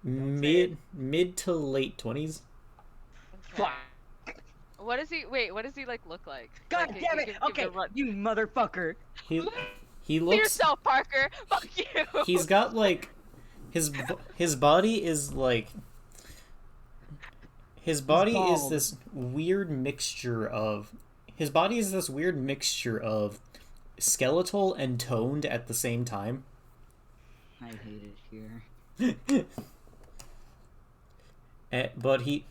mid to late 20s. Okay. What does he like look like? God Like, damn it. give Okay, the run- you motherfucker. He See looks yourself, Parker. Fuck you. he's got like his body is like His body is bald. this weird mixture of. His body is this weird mixture of skeletal and toned at the same time. I hate it here.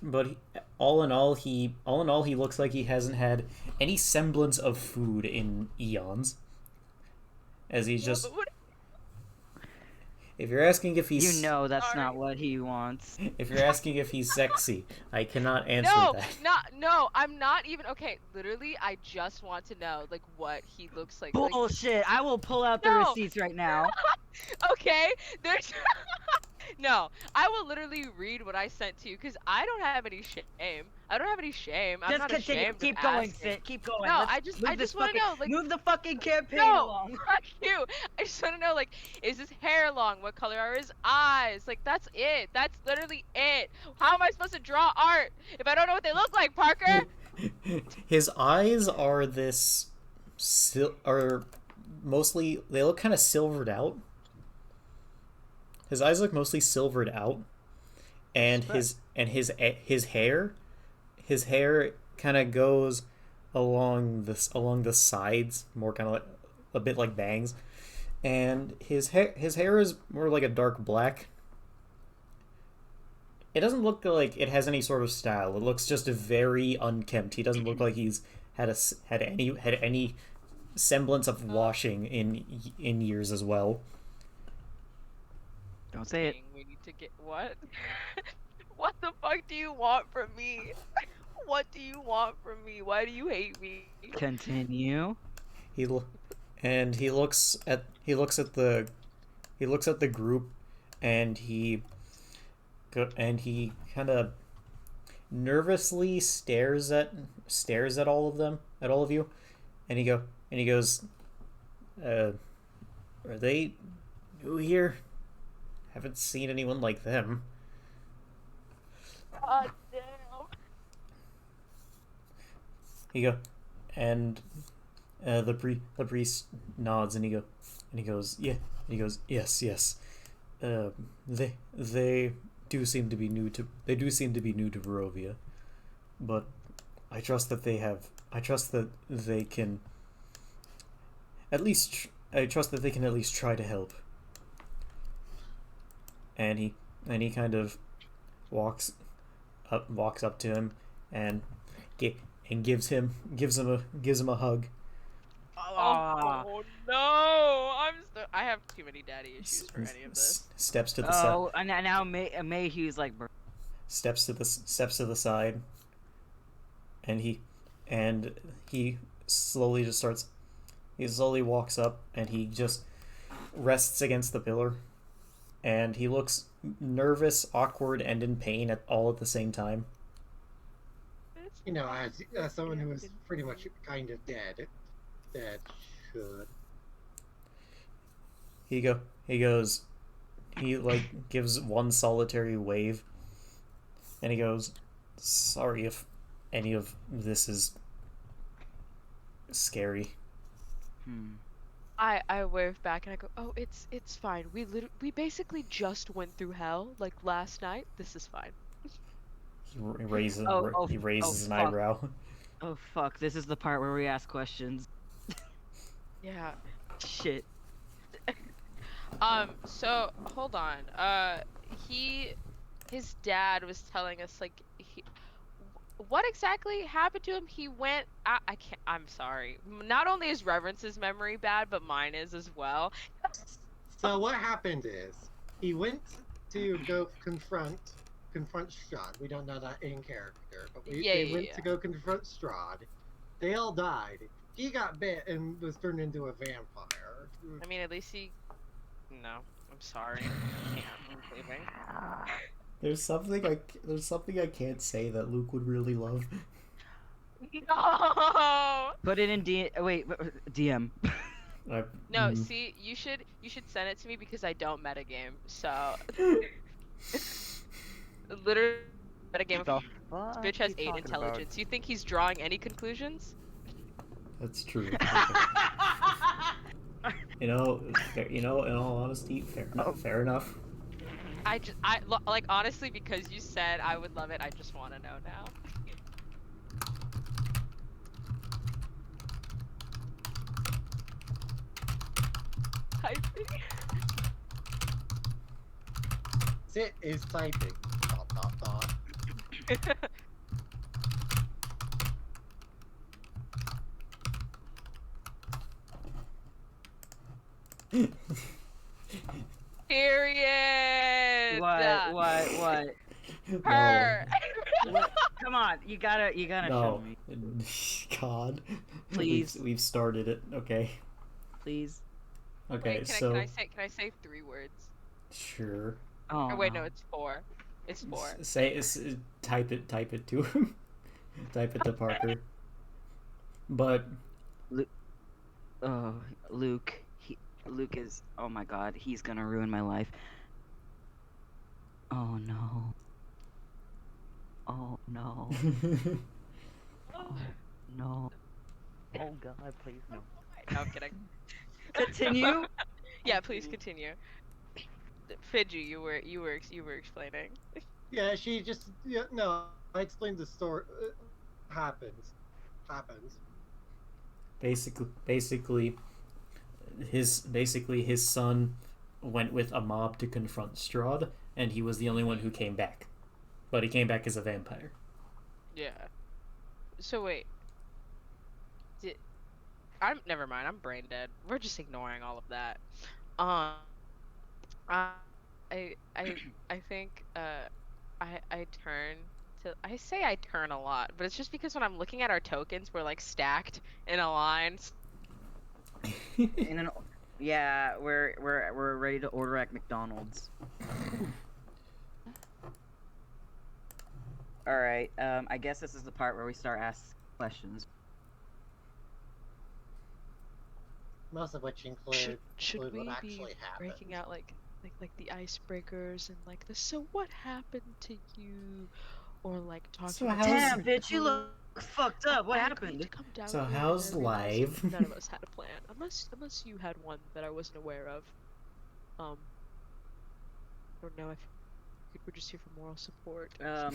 But all in all, he looks like he hasn't had any semblance of food in eons. As he's just. If you're asking if he's. You know that's Sorry. not what he wants. If you're asking if he's sexy, I cannot answer No, that. no, I'm not even okay. Literally, I just want to know like what he looks like. Like, Bullshit! I will pull out the No. receipts right now. okay, there's no. I will literally read what I sent to you because I don't have any shame. I don't have any shame. I'm Just not continue. ashamed. Keep of going, asking. Sid. Keep going. No, Let's I just move this want to fucking- know like move the fucking campaign no, along. fuck you. I just want to know like is his hair long? What color are his eyes? Like that's it. That's literally it. How am I supposed to draw art if I don't know what they look like, Parker? His eyes are this. Are mostly. They look kind of silvered out. His eyes look mostly silvered out, and his hair kind of goes along the sides, more kind of like a bit like bangs, and his hair is more like a dark black. It doesn't look like it has any sort of style. It looks just very unkempt. He doesn't look like he's had any semblance of washing in years as well. Don't say it. We need to get what? What the fuck do you want from me? What do you want from me? Why do you hate me? Continue. He looks at the group, and he kind of nervously stares at all of you, and he goes, are they new here? Haven't seen anyone like them. God damn. The priest nods, and he goes, yes. They do seem to be new to Barovia, but I trust that they can at least try to help. And he kind of walks up to him and gives him a hug. Oh no! I have too many daddy issues for any of this. Steps to the Oh, and now Mayhew's like, steps to the side, and he slowly walks up, and he just rests against the pillar, and he looks nervous, awkward, and in pain at the same time. You know, as someone who is pretty much kind of dead, that should. He like gives one solitary wave, and he goes, sorry if any of this is scary. I wave back and I go, oh, it's fine. We basically just went through hell like last night. This is fine. He raises an fuck. eyebrow. oh fuck, this is the part where we ask questions. Yeah. Shit. So hold on. His dad was telling us like what exactly happened to him? He went. I can't. I'm sorry. Not only is Reverence's memory bad, but mine is as well. So what happened is he went to go confront Strahd. We don't know that in character, but they went to go confront Strahd. They all died. He got bit and was turned into a vampire. I mean, at least he. No, I'm sorry. I can't. I'm leaving. There's something I can't say that Luke would really love. No. Put it in DM. No, see, you should send it to me because I don't metagame. So literally metagame. The This fuck bitch has you 8 talking intelligence. You think he's drawing any conclusions? That's true. In all honesty, fair enough. like honestly, because you said I would love it, I just want to know now. Typing. Sit is typing. Dot, dot, dot. Period. What? Her. What? Come on, you gotta show No. me, God. please, We've started it. Okay. please. Okay, Wait, so can I say 3 words? sure. Oh Or wait, no. no, it's 4. It's 4. Type it to him. Type it to Parker. But Oh, Luke. Luke is. Oh my God, he's gonna ruin my life. Oh no. Oh no. No. Oh God, please no. No, I'm kidding. Continue. Yeah, please continue. Fidji, you were explaining. Yeah, she just no. I explained the story. Happens. basically his son went with a mob to confront Strahd, and he was the only one who came back. But he came back as a vampire. Yeah. So wait. Never mind. I'm brain dead. We're just ignoring all of that. Um. I I think I turn to I say I turn a lot, but it's just because when I'm looking at our tokens, we're like stacked in a line. In an, yeah, we're ready to order at McDonald's. All right. I guess this is the part where we start asking questions. Most of which include Should what we actually be happened. breaking out like the icebreakers and like the so what happened to you, or like talking So about how's- Damn, bitch, you look fucked up. What I agreed happened? to come down So here how's and I realized live? none of us had a plan, unless you had one that I wasn't aware of. I don't know if we're just here for moral support. Yeah.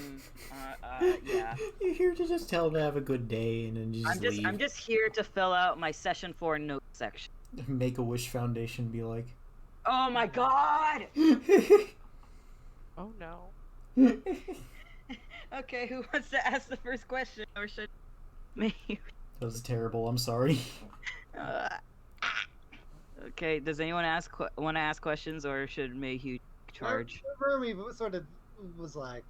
You're here to just tell him to have a good day and then just leave. I'm just here to fill out my session 4 note section. Make-A-Wish Foundation be like. Oh my God! Oh no. Okay, who wants to ask the first question, or should me? That was terrible. I'm sorry. Okay, does anyone want to ask questions, or should Mayhew charge? Remy sort of was like,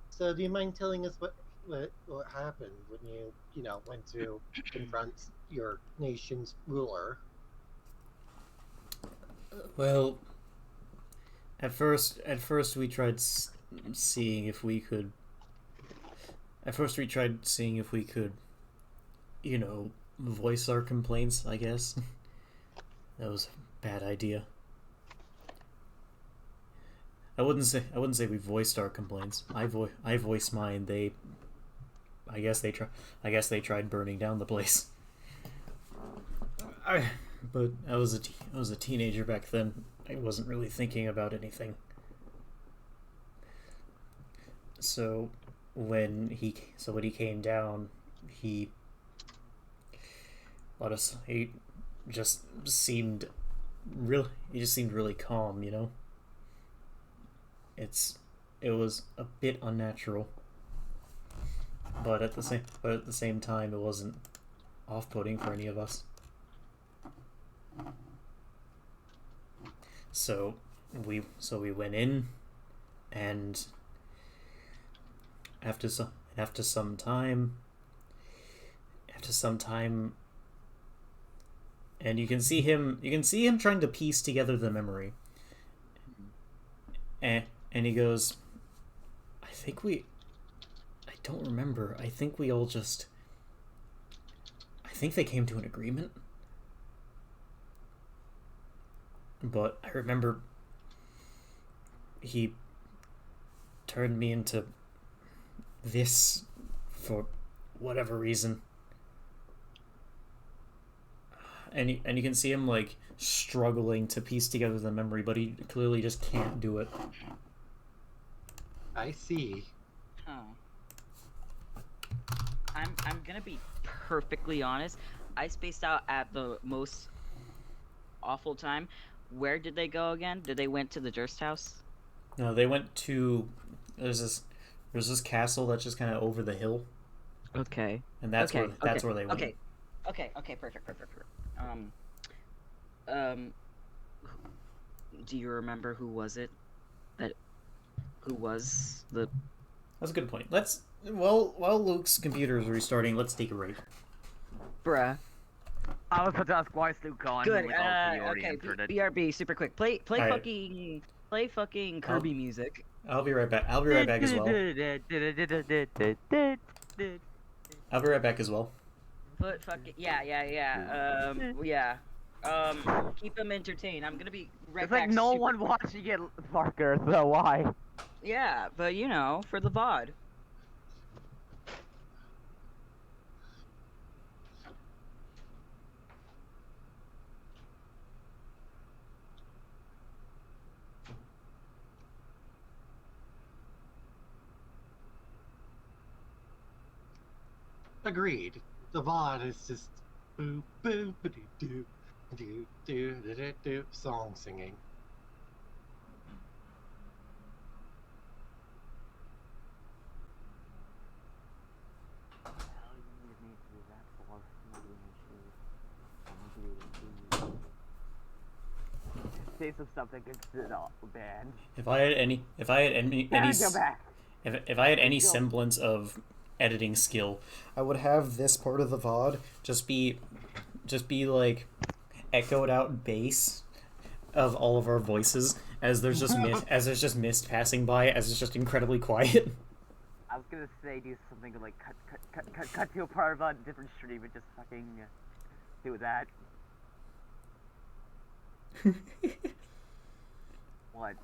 so do you mind telling us what happened when you went to confront your nation's ruler? Well, at first we tried seeing if we could. At first we tried seeing if we could, voice our complaints. I guess that was a bad idea. I wouldn't say we voiced our complaints. I voiced mine. I guess they tried burning down the place. But I was a teenager back then. I wasn't really thinking about anything. So when he came down, he just seemed really calm, It was a bit unnatural, but at the same time, it wasn't off-putting for any of us. So we went in, and after some time, and you can see him trying to piece together the memory, and he goes, I don't remember. I think they came to an agreement. But I remember he turned me into this for whatever reason. and you can see him like struggling to piece together the memory, but he clearly just can't do it. I see. Huh. I'm gonna be perfectly honest. I spaced out at the most awful time. Where did they go again? Did they went to the Durst house? No, they went to there's this castle that's just kind of over the hill, Okay. and that's Okay. where they went. Okay. Perfect. Um. Do you remember who was it? Who was the? That's a good point. Let's while Luke's computer is restarting, let's take a break. Bruh. I was about to ask, why is Luke gone? Good. Like, oh, he already Okay. answered it. BRB, super quick. Play Alright. fucking Kirby music. I'll be right back. I'll be right back as well. I'll be right back as well. Put fucking yeah. Keep them entertained. I'm gonna be right It's back. like no super- one watching it, Parker, so why? Yeah, but you know, for the VOD. Agreed. The VOD is just boo boo ba doo doo do do do do do song singing. Say some stuff that gets it all banned. If I had any Go back. if I had any Go. semblance of editing skill, I would have this part of the VOD just be like echoed out bass of all of our voices as there's just mist passing by, as it's just incredibly quiet. I was gonna say do something like cut to a part of a different stream and just fucking do that. What?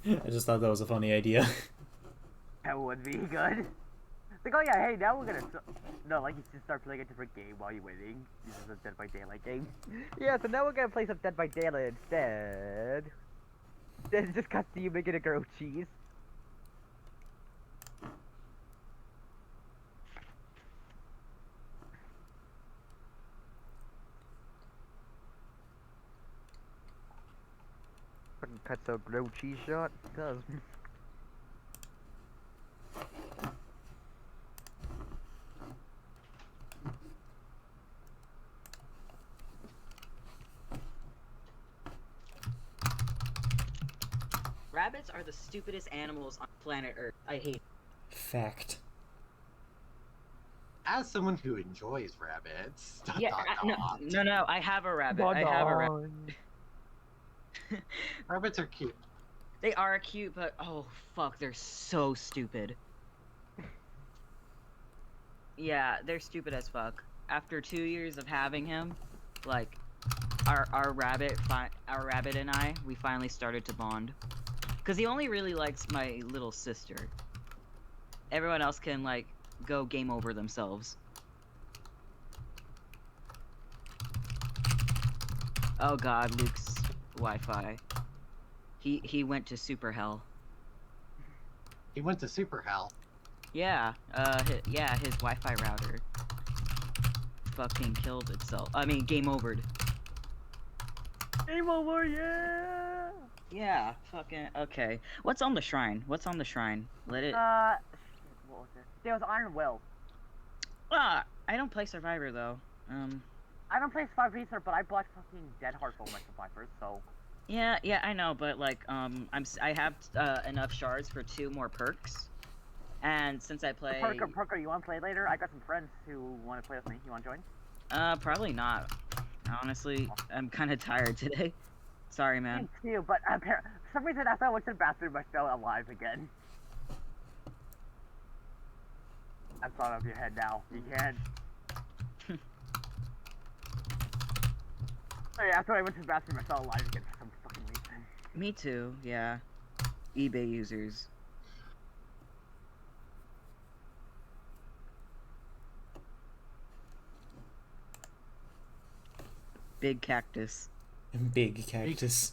I just thought that was a funny idea. That would be good. Like, oh yeah, hey, now we're gonna no, like you should start playing a different game while you're waiting. This is a Dead by Daylight game. Yeah, so now we're gonna play some Dead by Daylight instead. Then it just cuts to you making a grilled cheese. Fucking cuts a grilled cheese shot. It does. Rabbits are the stupidest animals on planet Earth. I hate. Fact. As someone who enjoys rabbits, Yeah, no. I have a rabbit. I have a rabbit. Rabbits are cute. They are cute, but oh fuck, they're so stupid. Yeah, they're stupid as fuck. After 2 years of having him, like, our rabbit and I, we finally started to bond. Cause he only really likes my little sister. Everyone else can like go game over themselves. Oh god, Luke's Wi-Fi. He went to super hell. He went to super hell. Yeah, his Wi-Fi router fucking killed itself. I mean, game overed. Game over, yeah! Yeah, fucking okay. What's on the shrine? Let it. What was it? There was Iron Will. I don't play Survivor though. I don't play Survivor either, but I bought fucking Dead Heart for my Survivors, so. Yeah, I know, but like, I have enough shards for 2 more perks, and since I play. Parker, you want to play later? I got some friends who want to play with me. You want to join? Probably not. Honestly, I'm kind of tired today. Sorry, man. Me too, but for some reason after I went to the bathroom, I felt alive again. That's out of your head now. You can. Sorry, after I went to the bathroom, I felt alive again for some fucking reason. Me too. Yeah. eBay users. Big cactus. Big cactus.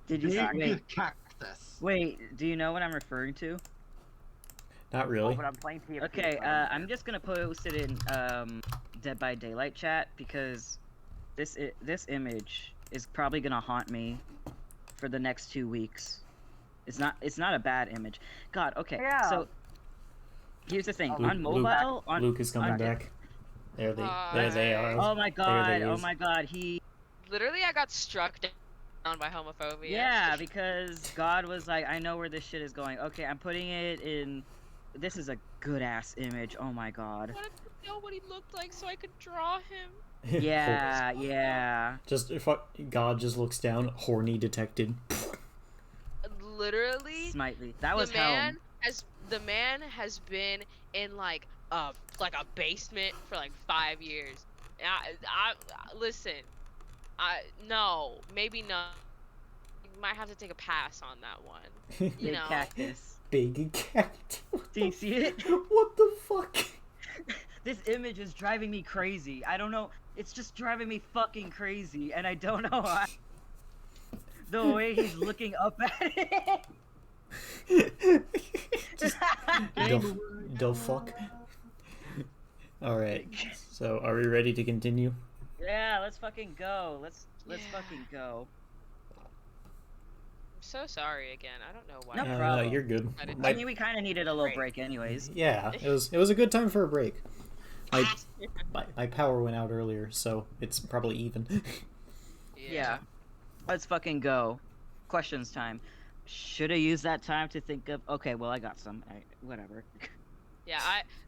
Did you Big wait? cactus. Wait, do you know what I'm referring to? Not Oh, really. but I'm playing TFT. Okay, so I don't I'm care. just gonna post it in Dead by Daylight chat because this image is probably gonna haunt me for the next 2 weeks. It's not a bad image. God, okay. Yeah. So here's the thing. Oh, On mobile, on Luke is coming on- back. There they Hi. are. Oh my god! There they Oh is. my god! He Literally, I got struck down by homophobia. yeah, because God was like, I know where this shit is going. Okay, I'm putting it in. This is a good ass image. Oh my I god. wanted to know what he looked like so I could draw him. Yeah, yeah. Just if God just looks down, horny detected. Literally, Slightly. That was the man has been in like a basement for like 5 years. I listen. No, maybe not. You might have to take a pass on that one. You Big know. cactus. Big cactus. Do you see it? What the fuck? This image is driving me crazy. I don't know. It's just driving me fucking crazy, and I don't know why. The way he's looking up at it. Just the fuck. All right. So, are we ready to continue? Yeah, let's fucking go. Let's Yeah. fucking go. I'm so sorry again. I don't know why. No problem. You're good. I didn't- My- I mean, we kind of needed a little break, anyways. yeah, it was a good time for a break. My power went out earlier, so it's probably even. Yeah. Let's fucking go. Questions time. Should I use that time to think of? Okay, well I got some. Whatever. Yeah,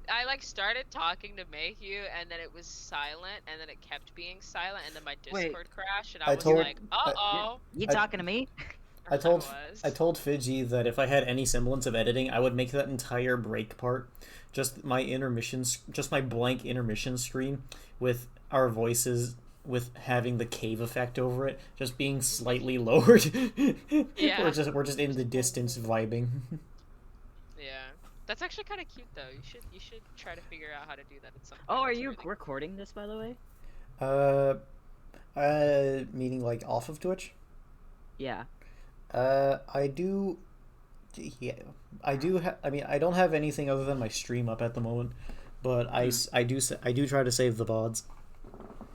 I like started talking to Mayhew and then it was silent and then it kept being silent and then my Wait. Discord crashed and I I was told- like, uh-oh. You I- talking to me? I told was. Fidgy that if I had any semblance of editing, I would make that entire break part just my intermissions, just my blank intermission screen with our voices with having the cave effect over it just being slightly lowered. Yeah. we're just in the distance vibing. Yeah. That's actually kind of cute though. You should try to figure out how to do that at some point. Oh, are It's you really- recording this, by the way? Meaning like off of Twitch? Yeah. I do. Yeah, I do. I mean, I don't have anything other than my stream up at the moment, but I do try to save the VODs.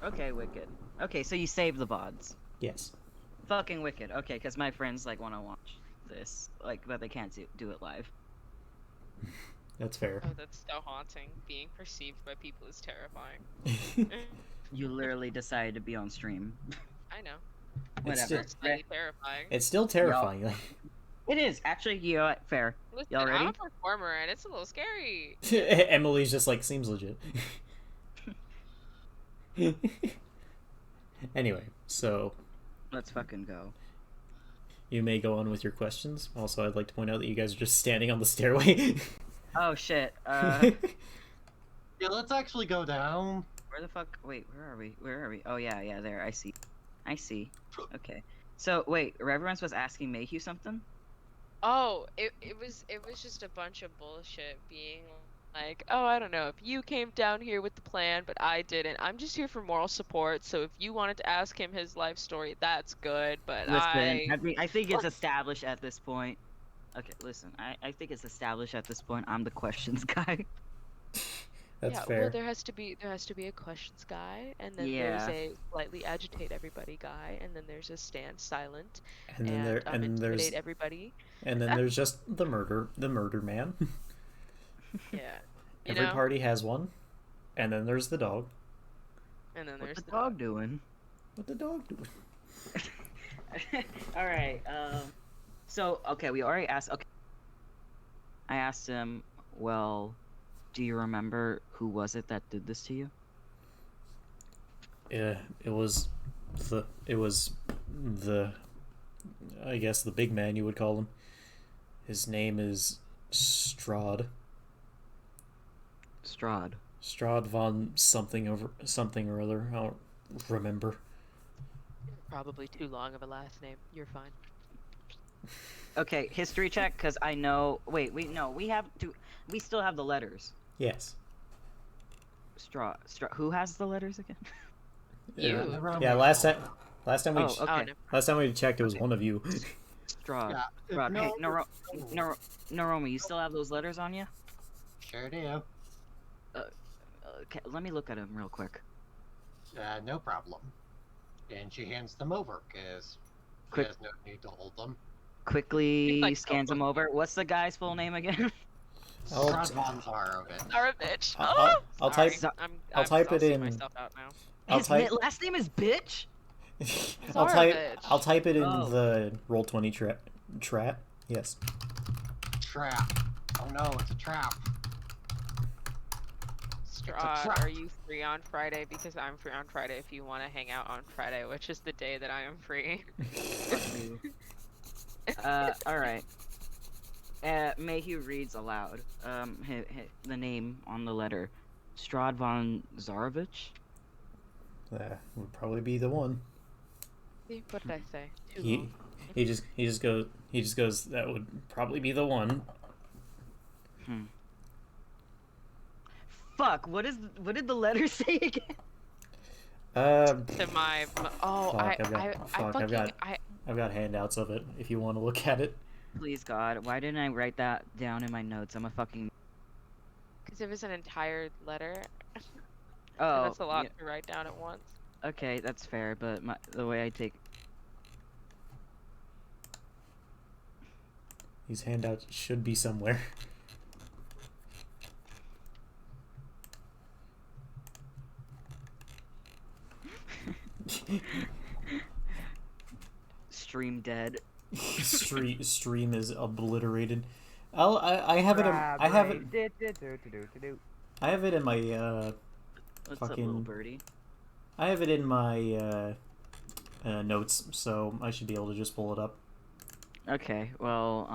Okay, wicked. Okay, so you saved the VODs. Yes. Fucking wicked. Okay, because my friends like want to watch this, like, but they can't do it live. That's fair. Oh, that's so haunting. Being perceived by people is terrifying. You literally decided to be on stream. I know. It's Whatever. It's slightly terrifying. It's still terrifying. It is actually. You know what? Fair. Listen, y'all ready? I'm a performer and it's a little scary. Emily's just like seems legit. Anyway, so Let's fucking go. you may go on with your questions. Also, I'd like to point out that you guys are just standing on the stairway. Oh shit. Yeah, let's actually go down. Where the fuck? Wait, where are we? Where are we? Oh yeah, there. I see. Okay. So wait, Reverence was asking Mayhew something. Oh, it was just a bunch of bullshit being like, oh, I don't know if you came down here with the plan, but I didn't. I'm just here for moral support. So if you wanted to ask him his life story, that's good. But Listen, I think it's established at this point. Okay, listen. I think it's established at this point. I'm the questions guy. That's yeah, fair. well, there has to be a questions guy, and then Yeah. there's a slightly agitate everybody guy, and then there's a stand silent and then there and there's intimidate everybody. and then there's just the murder man. Yeah, you Every know. Party has one, and then there's the dog. And then What's there's the dog doing? What the dog doing? All right. So okay, we already asked. Okay. I asked him. Well, do you remember who was it that did this to you? Yeah, it was the I guess the big man you would call him. His name is Strahd. Strahd von something or other. I don't remember. probably too long of a last name. You're fine. Okay, history check, because I know. Wait, we have to. We still have the letters. Yes. Who has the letters again? You. Yeah, last time Oh, we okay. no. last time we checked, it was one of you. Strahd. Yeah, if Strahd. Hey, no- Naromi, you still have those letters on you? Sure do. Okay, let me look at them real quick. No problem. And she hands them over, because she Quick. has no need to hold them. Quickly Like, scans them over. What's the guy's full name again? I'll- Strahd von Zarovich. Are a bitch. I'll Sorry. type I'll type it see in- myself out now. I'll His type last name is bitch. Zarovich. I'll type it in Oh. the Roll20 trap. Yes. Trap. Oh no, it's a trap. Strahd, trap. are you free on Friday? Because I'm free on Friday if you want to hang out on Friday, which is the day that I am free. Alright. Mayhew reads aloud the name on the letter. Strahd von Zarovich? That would probably be the one. See, what did I say? Too He long. he just goes that would probably be the one. Fuck, what did the letter say again? To my oh, Fuck, I I've got handouts of it if you want to look at it. Please God, why didn't I write that down in my notes? I'm a fucking because it was an entire letter. And Oh, that's a lot yeah, to write down at once. okay, that's fair, but the way I take These handouts should be somewhere. stream dead. Stream is obliterated. I have it. I have it. I have it in my What's up, fucking- little birdie? I have it in my notes, so I should be able to just pull it up. Okay, well,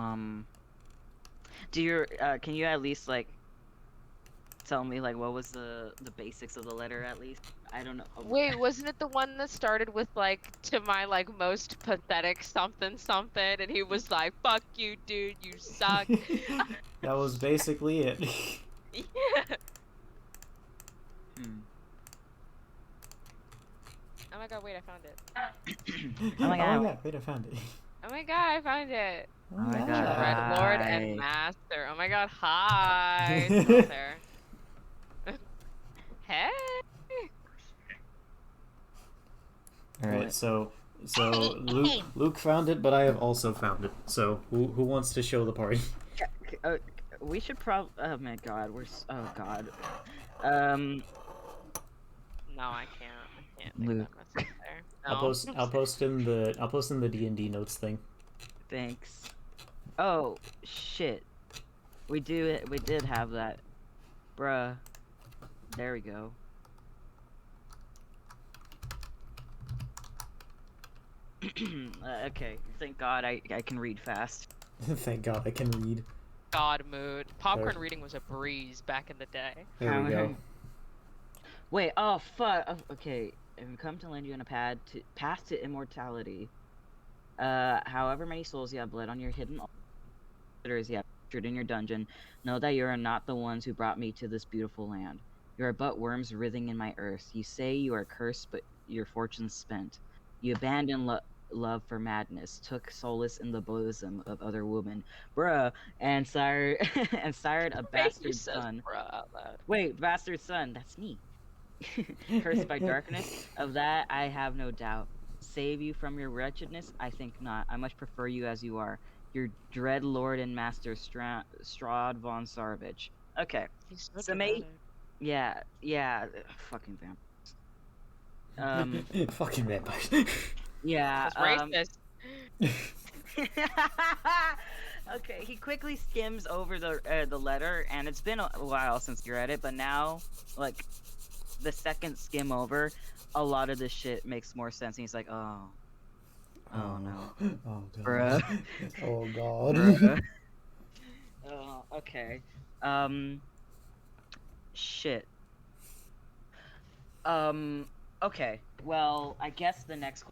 do you can you at least like tell me like what was the basics of the letter at least? I don't know. Wait, wasn't it the one that started with like to my like most pathetic something something, and he was like, "Fuck you, dude, you suck." That was basically it. Yeah. Oh my god, wait, I found it. Oh my God. Wait, I found it. Oh my god, I found it. Oh my God. Red Lord Hi. and Master. Oh my god, hi. It's not there. Hey. All right, What? so Luke found it, but I have also found it. So who wants to show the party? We should probably. Oh my God, oh God. No, I can't. I can't think Luke. that message there. No. I'll post in the D&D notes thing. Thanks. Oh shit. We did have that, bruh. There we go. Okay. Thank God I can read fast. Thank God I can read. God mood. Popcorn There. reading was a breeze back in the day. There we go. Wait. Oh fuck. Okay. Have you come to land you on a path to immortality? However many souls you have bled on your hidden altars you have captured in your dungeon, know that you are not the ones who brought me to this beautiful land. You are but worms writhing in my earth. You say you are cursed, but your fortune's spent. You abandoned love for madness, took solace in the bosom of other women, bruh, and sired a bastard son. Bruh out loud. Wait, bastard son, that's me. Cursed by darkness, of that I have no doubt. Save you from your wretchedness? I think not. I much prefer you as you are. Your dread lord and master, Strahd von Zarovich. Okay, He's So yeah, fucking vampires. Fucking vampires. Yeah, That's racist. Okay, he quickly skims over the letter, and it's been a while since you read it, but now, like, the second skim over, a lot of this shit makes more sense, and he's like, oh no. Oh God. Bruh. Oh God. Bruh. Oh, okay. Shit. Okay, well, I guess the next...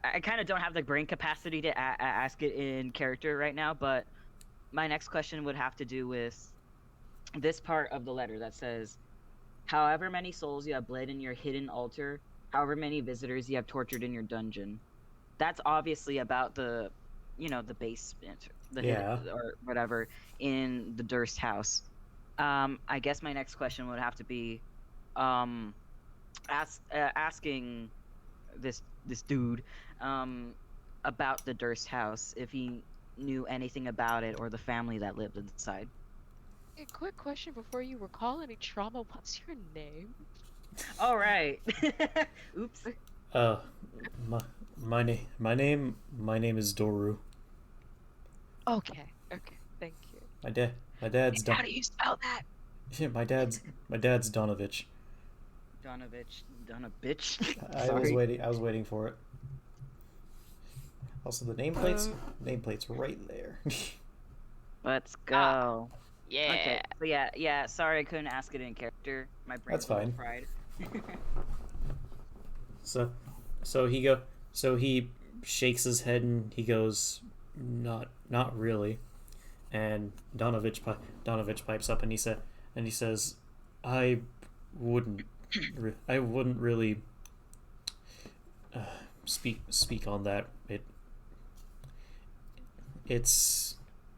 I kind of don't have the brain capacity to ask it in character right now, but my next question would have to do with this part of the letter that says, however many souls you have bled in your hidden altar, however many visitors you have tortured in your dungeon. That's obviously about the basement, the Yeah. hidden or whatever in the Durst house. I guess my next question would have to be, um, asking this dude, um, about the Durst house if he knew anything about it or the family that lived inside. A quick question before you recall any trauma. What's your name? All right. Oops. Uh, my my name is Doru. Okay. Okay. Thank you. My dad's How do you spell that? Yeah, my dad's Donovich. Donovich, bitch. I was waiting for it. Also, the nameplate's right there. Let's Ah, go. Yeah. Okay. So yeah. Sorry, I couldn't ask it in character. My brain's That's a little fine. fried. So, so he shakes his head and he goes, not really. And Donovich pipes up and he says, I wouldn't really speak on that. It's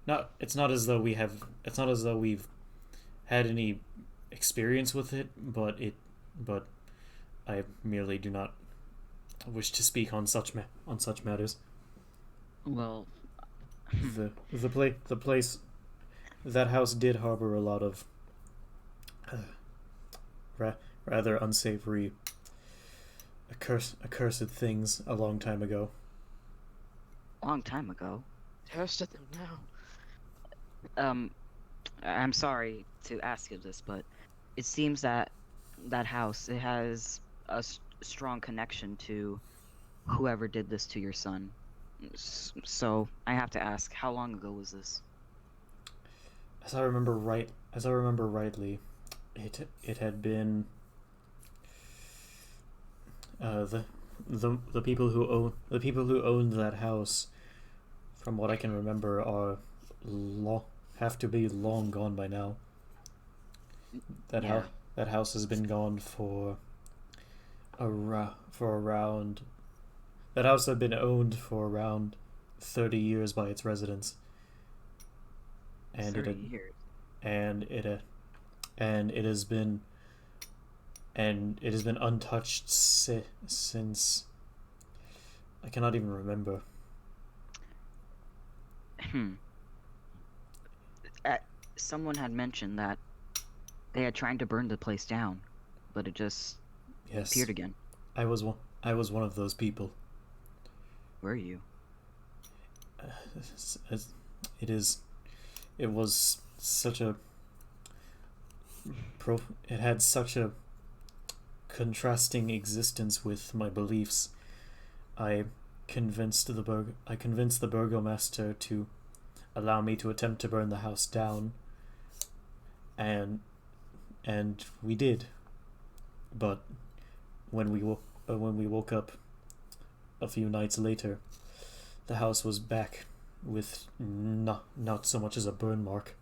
not as though we've had any experience with it, but I merely do not wish to speak on such matters. Well, The place, that house did harbor a lot of rather unsavory accursed things a long time ago. long time ago. Toasted them now. I'm sorry to ask you this, but it seems that house, it has a strong connection to whoever did this to your son. So I have to ask, how long ago was this? As I remember rightly, it had been the people who owned that house, from what I can remember, have to be long gone by now. Yeah. That house has been gone for around. That house had been owned for around 30 years by its residents, and 30 years. it has been untouched since I cannot even remember. Someone had mentioned that they had tried to burn the place down, but it just Yes, appeared again. I was one of those people. Were you? It was such a it had such a contrasting existence with my beliefs. I convinced the burgomaster to allow me to attempt to burn the house down, and we did. But when we woke up a few nights later, the house was back with not so much as a burn mark.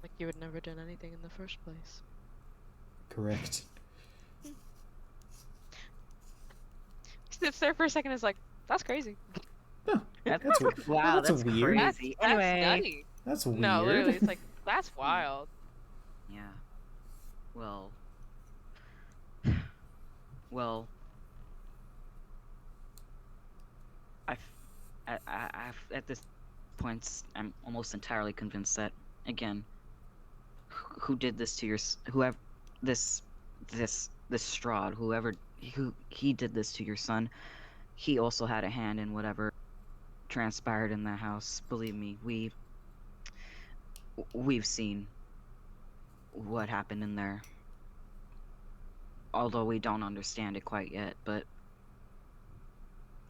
Like you had never done anything in the first place. Correct. Sits there for a second and is like, that's crazy. That's Wow, that's that's weird. crazy. That's Anyway, nutty. That's weird. No, literally, it's like, that's wild. yeah. Well, well, I've at this point, I'm almost entirely convinced that again, who did this to whoever this Strahd, who he did this to your son, he also had a hand in whatever transpired in that house. Believe me, we've seen what happened in there. Although we don't understand it quite yet, but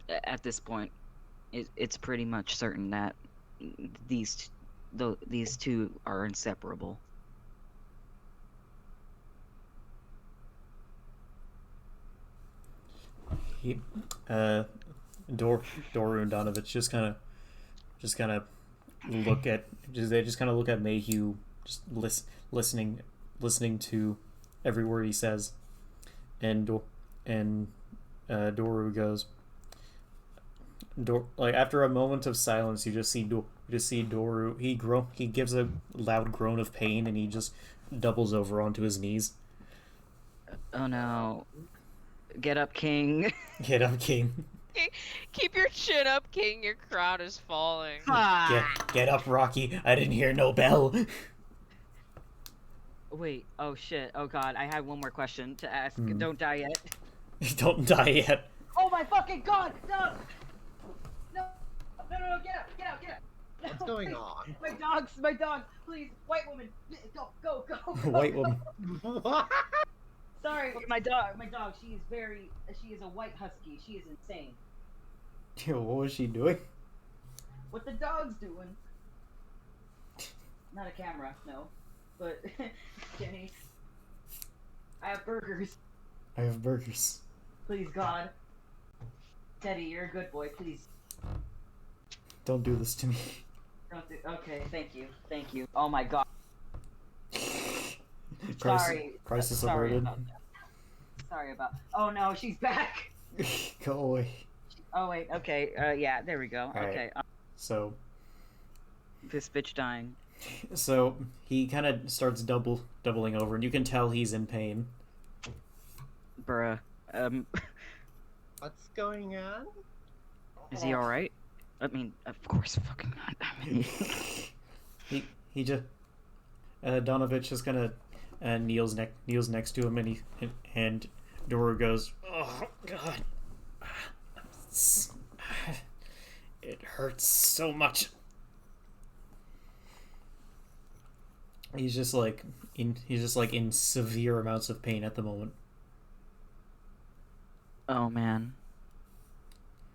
at this point, it's pretty much certain that these two are inseparable. He, Doru and Donovich just kind of look at Mayhew, just listening to every word he says, and Doru goes. Like after a moment of silence, you just see Doru. He gives a loud groan of pain, and he just doubles over onto his knees. Oh no. Get up, King. Get up, King. Keep your chin up, King. Your crown is falling. Get up, Rocky. I didn't hear no bell. Wait, oh shit, oh god, I have one more question to ask. Don't die yet. Don't die yet. Oh my fucking god! No! No! No! Get out! No, What's going please. on? My dog! Please, white woman! Go! White woman. What? Sorry, my dog. She is a white husky. She is insane. What was she doing? What the dog's doing? Not a camera, no. But Jenny, I have burgers. I have burgers. Please, God. Teddy, you're a good boy. Please Don't do this to me. don't do. Okay, thank you. Oh my God. Crisis Sorry averted. about that. Sorry about. Oh no, she's back. Go away. Oh wait. Okay, yeah, there we go. All right. Okay, So this bitch dying. he kind of starts doubling over, and you can tell he's in pain. Bruh. What's going on? Is he alright? I mean, of course fucking not. I mean, he just Donovich just kind of kneels next to him, and Doru goes, "Oh God, it hurts so much." He's just like in severe amounts of pain at the moment. oh man.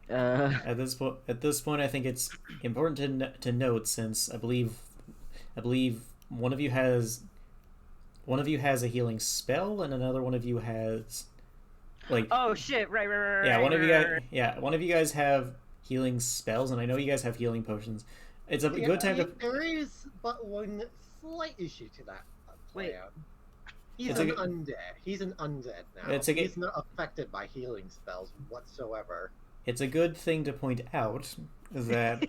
At this point, I think it's important to note, since I believe one of you has a healing spell, and another one of you has like Oh shit! Right. yeah, one right. of you guys have healing spells, and I know you guys have healing potions. It's a good time to. There is but one slight issue to that. Wait. Player. He's It's an a- undead. He's an undead now. It's a- He's not affected by healing spells whatsoever. It's a good thing to point out that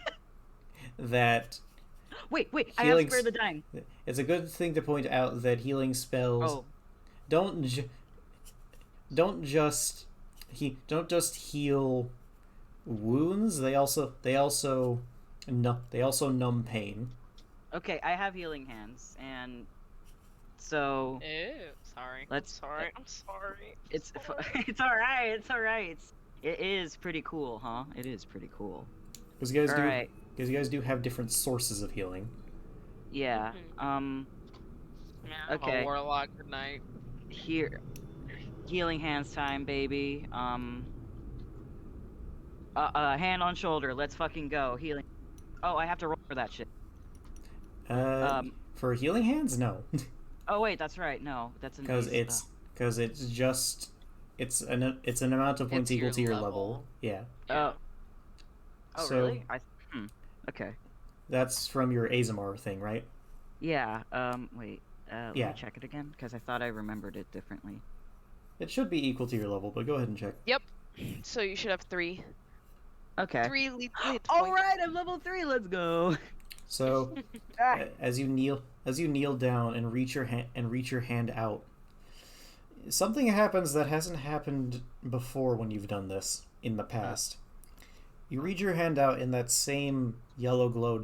Wait. I have Healing spare the dying. it's a good thing to point out that healing spells Oh. don't just heal wounds. They also numb pain. Okay, I have healing hands, and so Ew, sorry. Let's- I'm sorry. it's it's all right. It is pretty cool, huh? It is pretty cool. Because you Alright. guys do have different sources of healing. Yeah. Man, I'm Okay. a warlock. Good night. Here, healing hands time, baby. Hand on shoulder. Let's fucking go. Healing. Oh, I have to roll for that shit. For healing hands, no, Oh wait, that's right. No, that's an because ace. it's an amount of points It's equal your to your level. level. Yeah, Oh, So- really? Okay. that's from your Azamar thing, right? Yeah. Wait. Let Yeah. me check it again because I thought I remembered it differently. It should be equal to your level, but go ahead and check. So you should have three. Okay. Three lead All points. right, I'm level 3. Let's go. So as you kneel down and reach your hand out, something happens that hasn't happened before when you've done this in the past. You reach your hand out, and that same yellow glow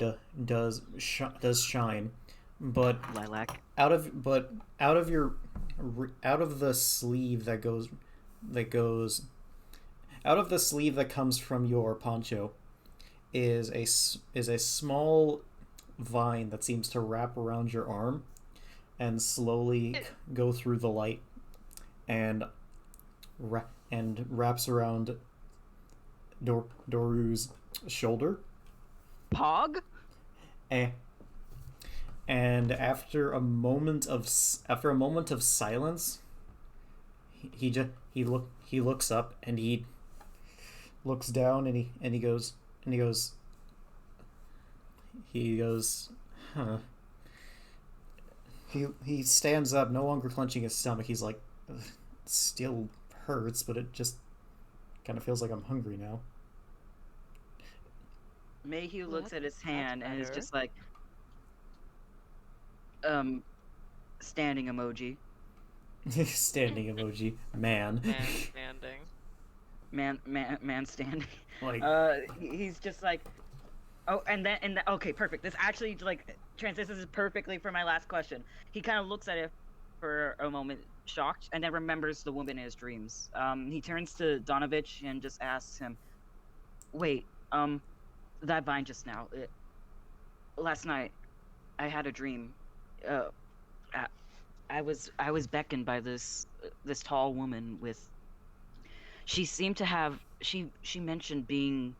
does shine, but Lilac. out of the sleeve that comes from your poncho is a small vine that seems to wrap around your arm and slowly go through the light and wraps around Doru's shoulder. Pog? And after a moment of silence, he looks up, and he looks down, and he goes, huh. He stands up, no longer clenching his stomach. He's like, "Ugh, it still hurts, but it just kind of feels like I'm hungry now." Mayhew Well, looks at his that's hand and is better. just like, standing emoji. Standing emoji. Man. Man standing. Man standing. Like, He's just like, oh, okay, perfect. This actually like transitions perfectly for my last question. He kind of looks at it for a moment, shocked, and then remembers the woman in his dreams. He turns to Donovich and just asks him, "Wait, that vine just now. Last night, I had a dream. Uh, I, I was beckoned by this tall woman with. She seemed to have. She mentioned being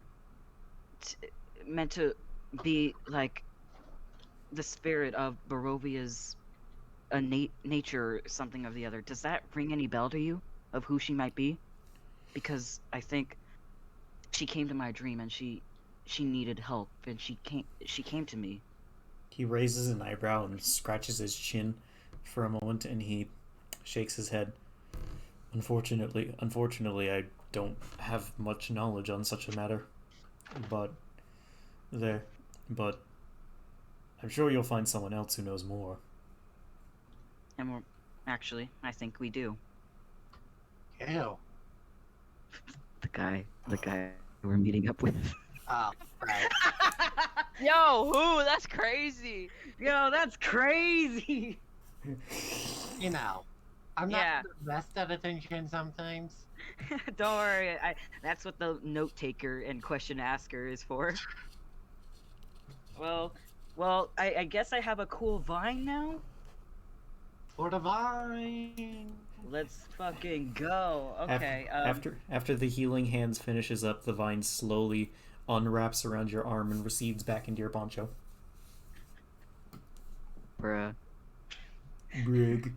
meant to be like the spirit of Barovia's nature or something of the other. Does that ring any bell to you of who she might be? Because I think she came to my dream and she needed help and she came to me. he raises an eyebrow and scratches his chin for a moment, and he shakes his head. Unfortunately, I don't have much knowledge on such a matter, but there, but I'm sure you'll find someone else who knows more. And actually, I think we do. Ew. The guy we're meeting up with. Oh, right. Yo, who? That's crazy. Yo, that's crazy. You know, I'm Yeah. not the best at attention sometimes. Don't worry. That's what the note taker and question asker is for. Well, I guess I have a cool vine now. For the vine. Let's fucking go. Okay. After the healing hands finishes up, the vine slowly unwraps around your arm and recedes back into your poncho. Bruh. Brig.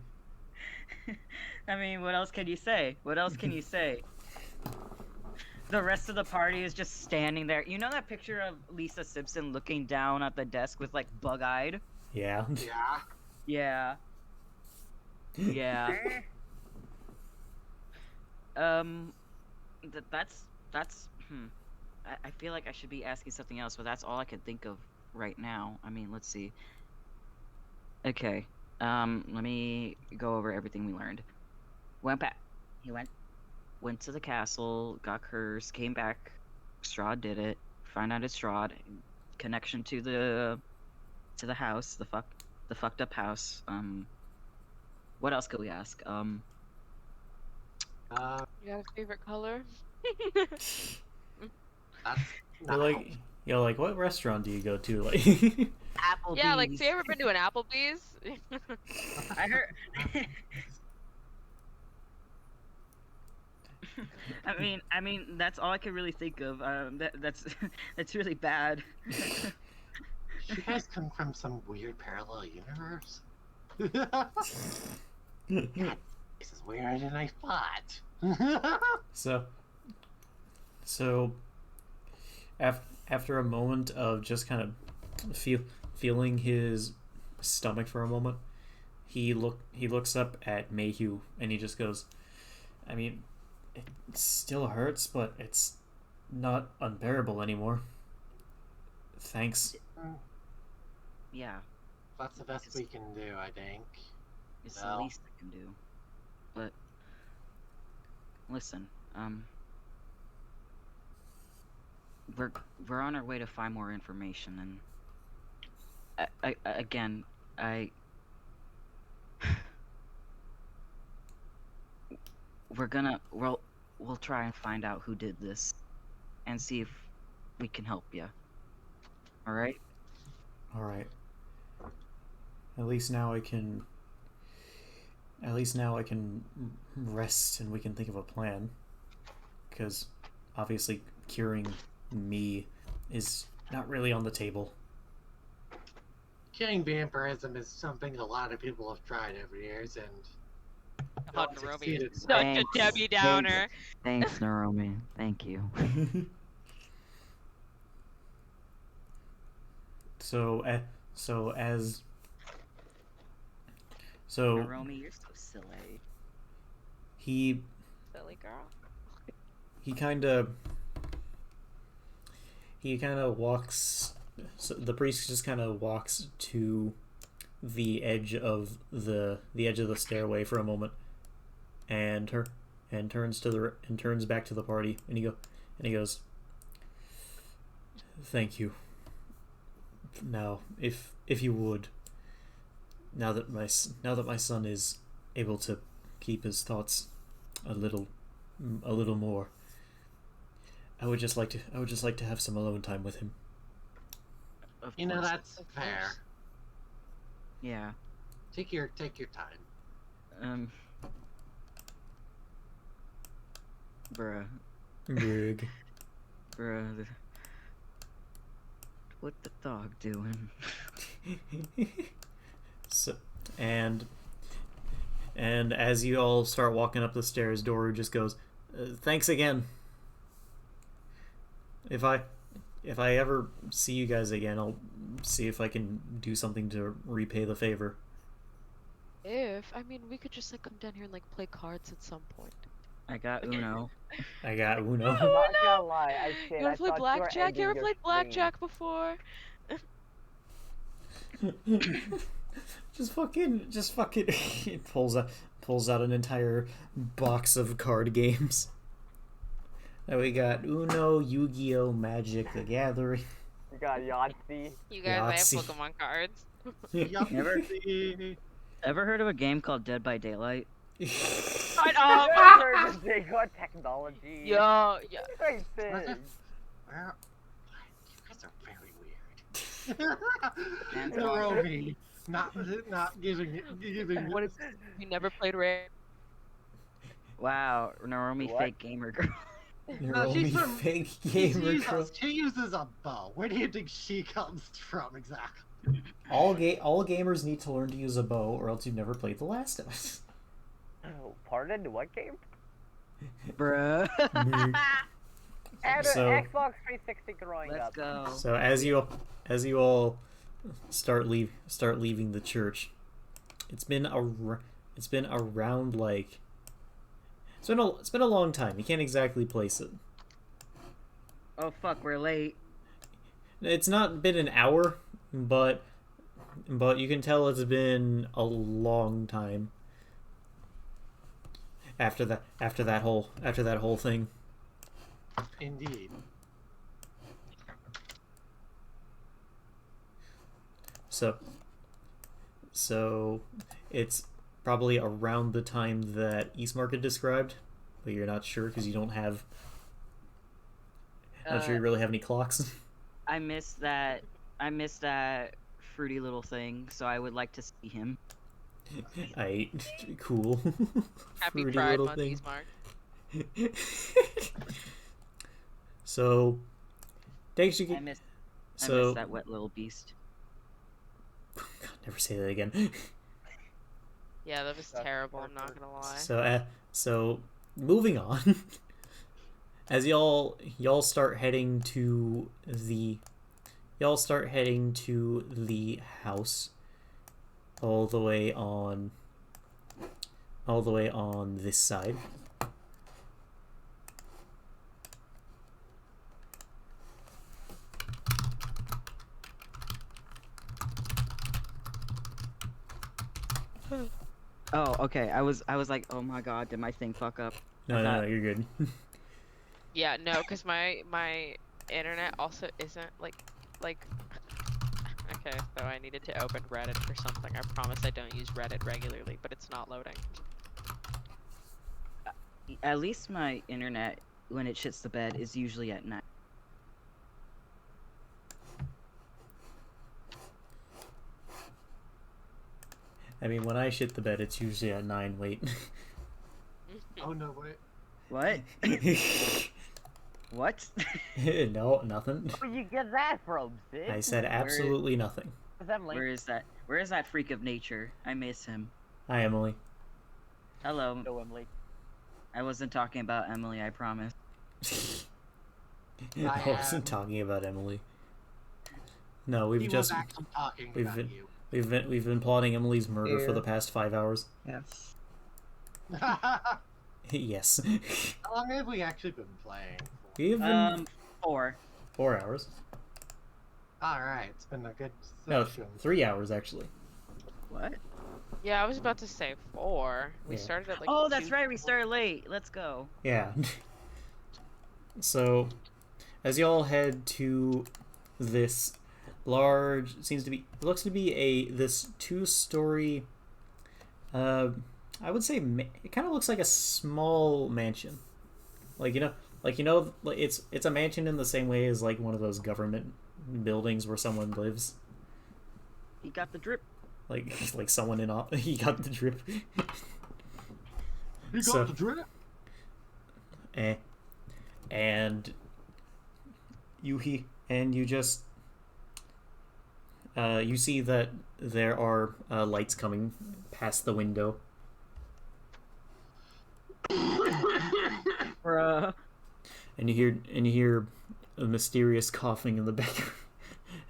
I mean, what else can you say? What else can you say? The rest of the party is just standing there. You know that picture of Lisa Simpson looking down at the desk with like bug-eyed? Yeah. Yeah. Yeah. Yeah. That's I feel like I should be asking something else, but that's all I could think of right now. I mean, let's see. Okay. Let me go over everything we learned. He went to the castle, got cursed, came back. Strahd did it. Find out it's Strahd. Connection to the house, the fucked up house. What else could we ask? You got a favorite color? That's You're like, what restaurant do you go to? Like, Applebee's. Yeah, like, so you ever been to an Applebee's? I heard. I mean, that's all I could really think of. That's really bad. You guys come from some weird parallel universe. God, this is weirder than I thought. so after a moment of just kind of feeling his stomach for a moment, he looks up at Mayhew and he just goes, I mean, it still hurts, but it's not unbearable anymore. Thanks. Yeah, That's the best we can do, I think. it's Well. the least I can do. But listen, we're on our way to find more information, and I we'll try and find out who did this, and see if we can help you. All right. All right. At least now I can rest and we can think of a plan. Because obviously curing me is not really on the table. Killing vampirism is something a lot of people have tried over the years, and Oh, not Naromi succeeded. is such a Debbie Downer. Thanks, Naromi. Thank you. So So Naromi, you're so silly. he Silly girl. he kind of walks. So the priest just kind of walks to the edge of the stairway for a moment, and turns back to the party, and he goes, "Thank you. Now, if you would, now that my son is able to keep his thoughts a little more, I would just like to have some alone time with him." Of You know, course. that's Of fair. course. Yeah. Take your time. Bruh. Brig. Bruh. What the dog doing? So, and as you all start walking up the stairs, Doru just goes, "Thanks again. If I ever see you guys again, I'll see if I can do something to repay the favor." I mean, we could just like come down here and like play cards at some point. I got Uno. I got Uno. I'm not gonna lie, I said You I wanna play thought blackjack? you You were ever ending played your stream. blackjack before? just fucking he pulls out an entire box of card games. Now we got Uno, Yu-Gi-Oh, Magic the Gathering. You got Yahtzee. You guys Yahtzee. have Pokemon cards. Never- Ever heard of a game called Dead by Daylight? Shut Oh, up! they got technology. Yo, yeah. Great thing. Well, you guys are very weird. Hands Naromi, not giving. What if you never played Rare? Wow, Naromi What? fake gamer girl. No, she's Naromi from- fake gamer girl. She uses a bow. Where do you think she comes from exactly? All gamers need to learn to use a bow, or else you've never played The Last of Us. Oh, pardon? What game? Bruh. And So- Xbox 360 growing Let's up. go. So as you all start leaving the church, it's been around like it's been a long time. You can't exactly place it. Oh fuck, we're late. It's not been an hour, but you can tell it's been a long time. After that whole thing. Indeed. So it's probably around the time that East Market described, but you're not sure because you don't have. Not sure you really have any clocks. I missed that fruity little thing, so I would like to see him. Cool. Happy Fruity Pride little Month, thing. Mark. So, takes you. I missed So, that wet little beast. God, never say that again. Yeah, that was That's terrible. I'm not gonna lie. So moving on. As y'all start heading to the house, all the way on this side. Oh, okay. I was like, oh my god, did my thing fuck up? No, you're good. Yeah, no, because my internet also isn't like. Okay, so I needed to open Reddit for something. I promise I don't use Reddit regularly, but it's not loading. At least my internet, when it shits the bed, is usually at night. I mean, when I shit the bed, it's usually at 9. Wait. Oh no, wait. What? What? No, nothing. Where you get that from, Sid? I said absolutely nothing. Is that link? Where is that? Where is that freak of nature? I miss him. Hi, Emily. Hello. No, Emily. I wasn't talking about Emily, I promise. I wasn't talking about Emily. No, we've He just was actually talking we've about been- you. We've been plotting Emily's murder for Here. the past 5 hours. Yes. How Yes. long have we actually been playing? We've been 4. 4 hours. Alright, it's been a good No, session. 3 hours actually. What? Yeah, I was about to say 4. We Yeah. started at like. Oh, that's 2. right. We started late. Let's go. Yeah. So, as y'all head to this large, it looks to be this 2-story. I would say it kind of looks like a small mansion. Like it's a mansion in the same way as like one of those government buildings where someone lives. He got the drip. Like someone he got the drip. You got So- the drip? And you just you see that there are lights coming past the window. Bruh. And you hear a mysterious coughing in the background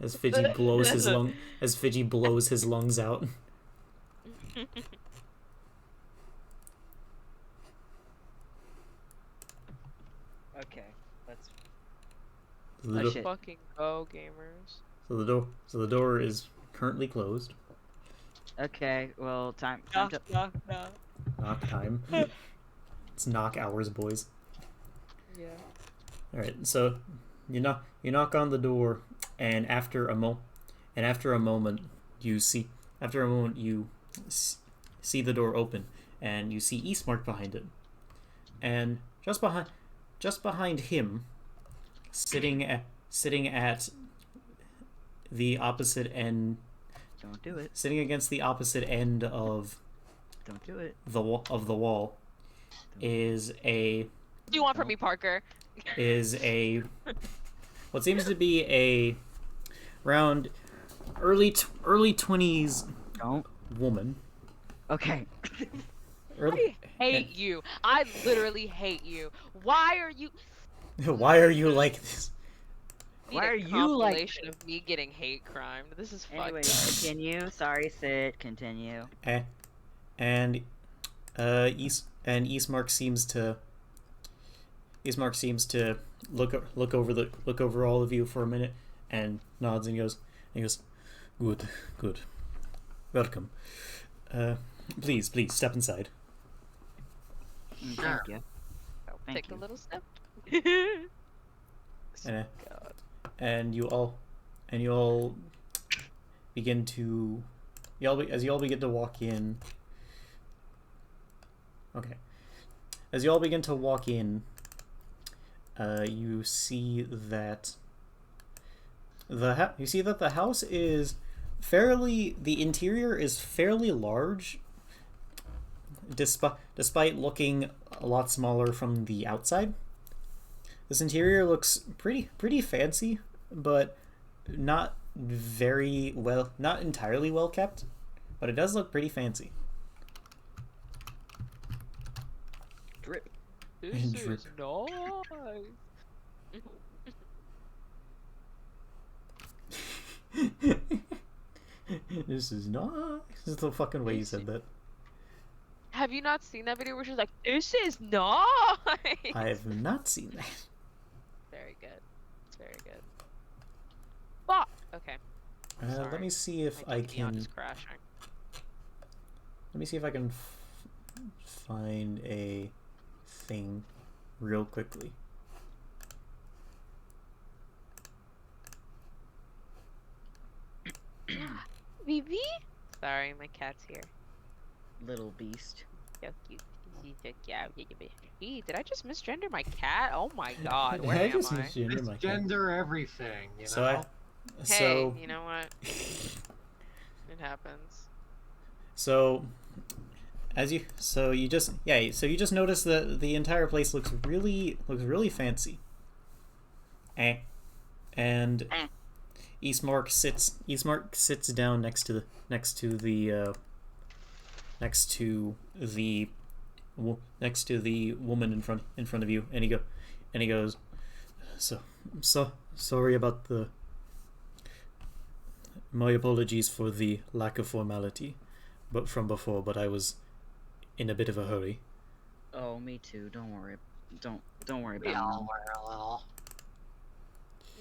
as Fidgy blows his lungs out. Okay, let's. So the, Oh, do- shit. Fucking go, gamers. so the door is currently closed. Okay, well, time Knock, to. knock, knock. Knock time. It's knock hours, boys. Yeah. All right, so you knock on the door, and after a moment you see the door open, and you see Eastmark behind it, and just behind him, sitting at the opposite end, Don't do it. sitting against the opposite end of Don't do it. the wall, is What do you want from me, Parker? what seems to be a around early 20s Don't. woman. Okay. Early, Hate you. I literally hate you. Why are you? why are you like this? Need Why a are you like compilation of me getting hate crimed? This is fucked. Anyway, continue. Sorry, Sid. Continue. And Eastmark seems to look over all of you for a minute and nods and goes, good, welcome. Please step inside. Thank you. I'll Thank take you. a little step. And, God. and you all begin to as you all begin to walk in. Okay. As you all begin to walk in, you see that the house is the interior is fairly large, despite looking a lot smaller from the outside. This interior looks pretty fancy, but not entirely well kept, but it does look pretty fancy. Drip. This Drip. is nice. This is not. This is the fucking way you said that. Have you not seen that video where she's like, "This is nice"? I have not seen that. Very good. It's very good. Fuck. Okay. Let Sorry. me see if My I DVR can. is crashing. Let me see if I can find a thing real quickly. Vivi? Sorry, my cat's here. Little beast. So cute. He's so cute. Hey, did I just misgender my cat? Oh my god, where I am just I? misgendered my cat. Gender everything, you know? So Hey, you know what? It happens. So you just notice that the entire place looks really fancy. And Eastmark sits down next to the woman in front of you, and he goes, so sorry about the my apologies for the lack of formality, but from before. But I was in a bit of a hurry. Oh, me too. Don't worry. Don't worry We about all me. were a little.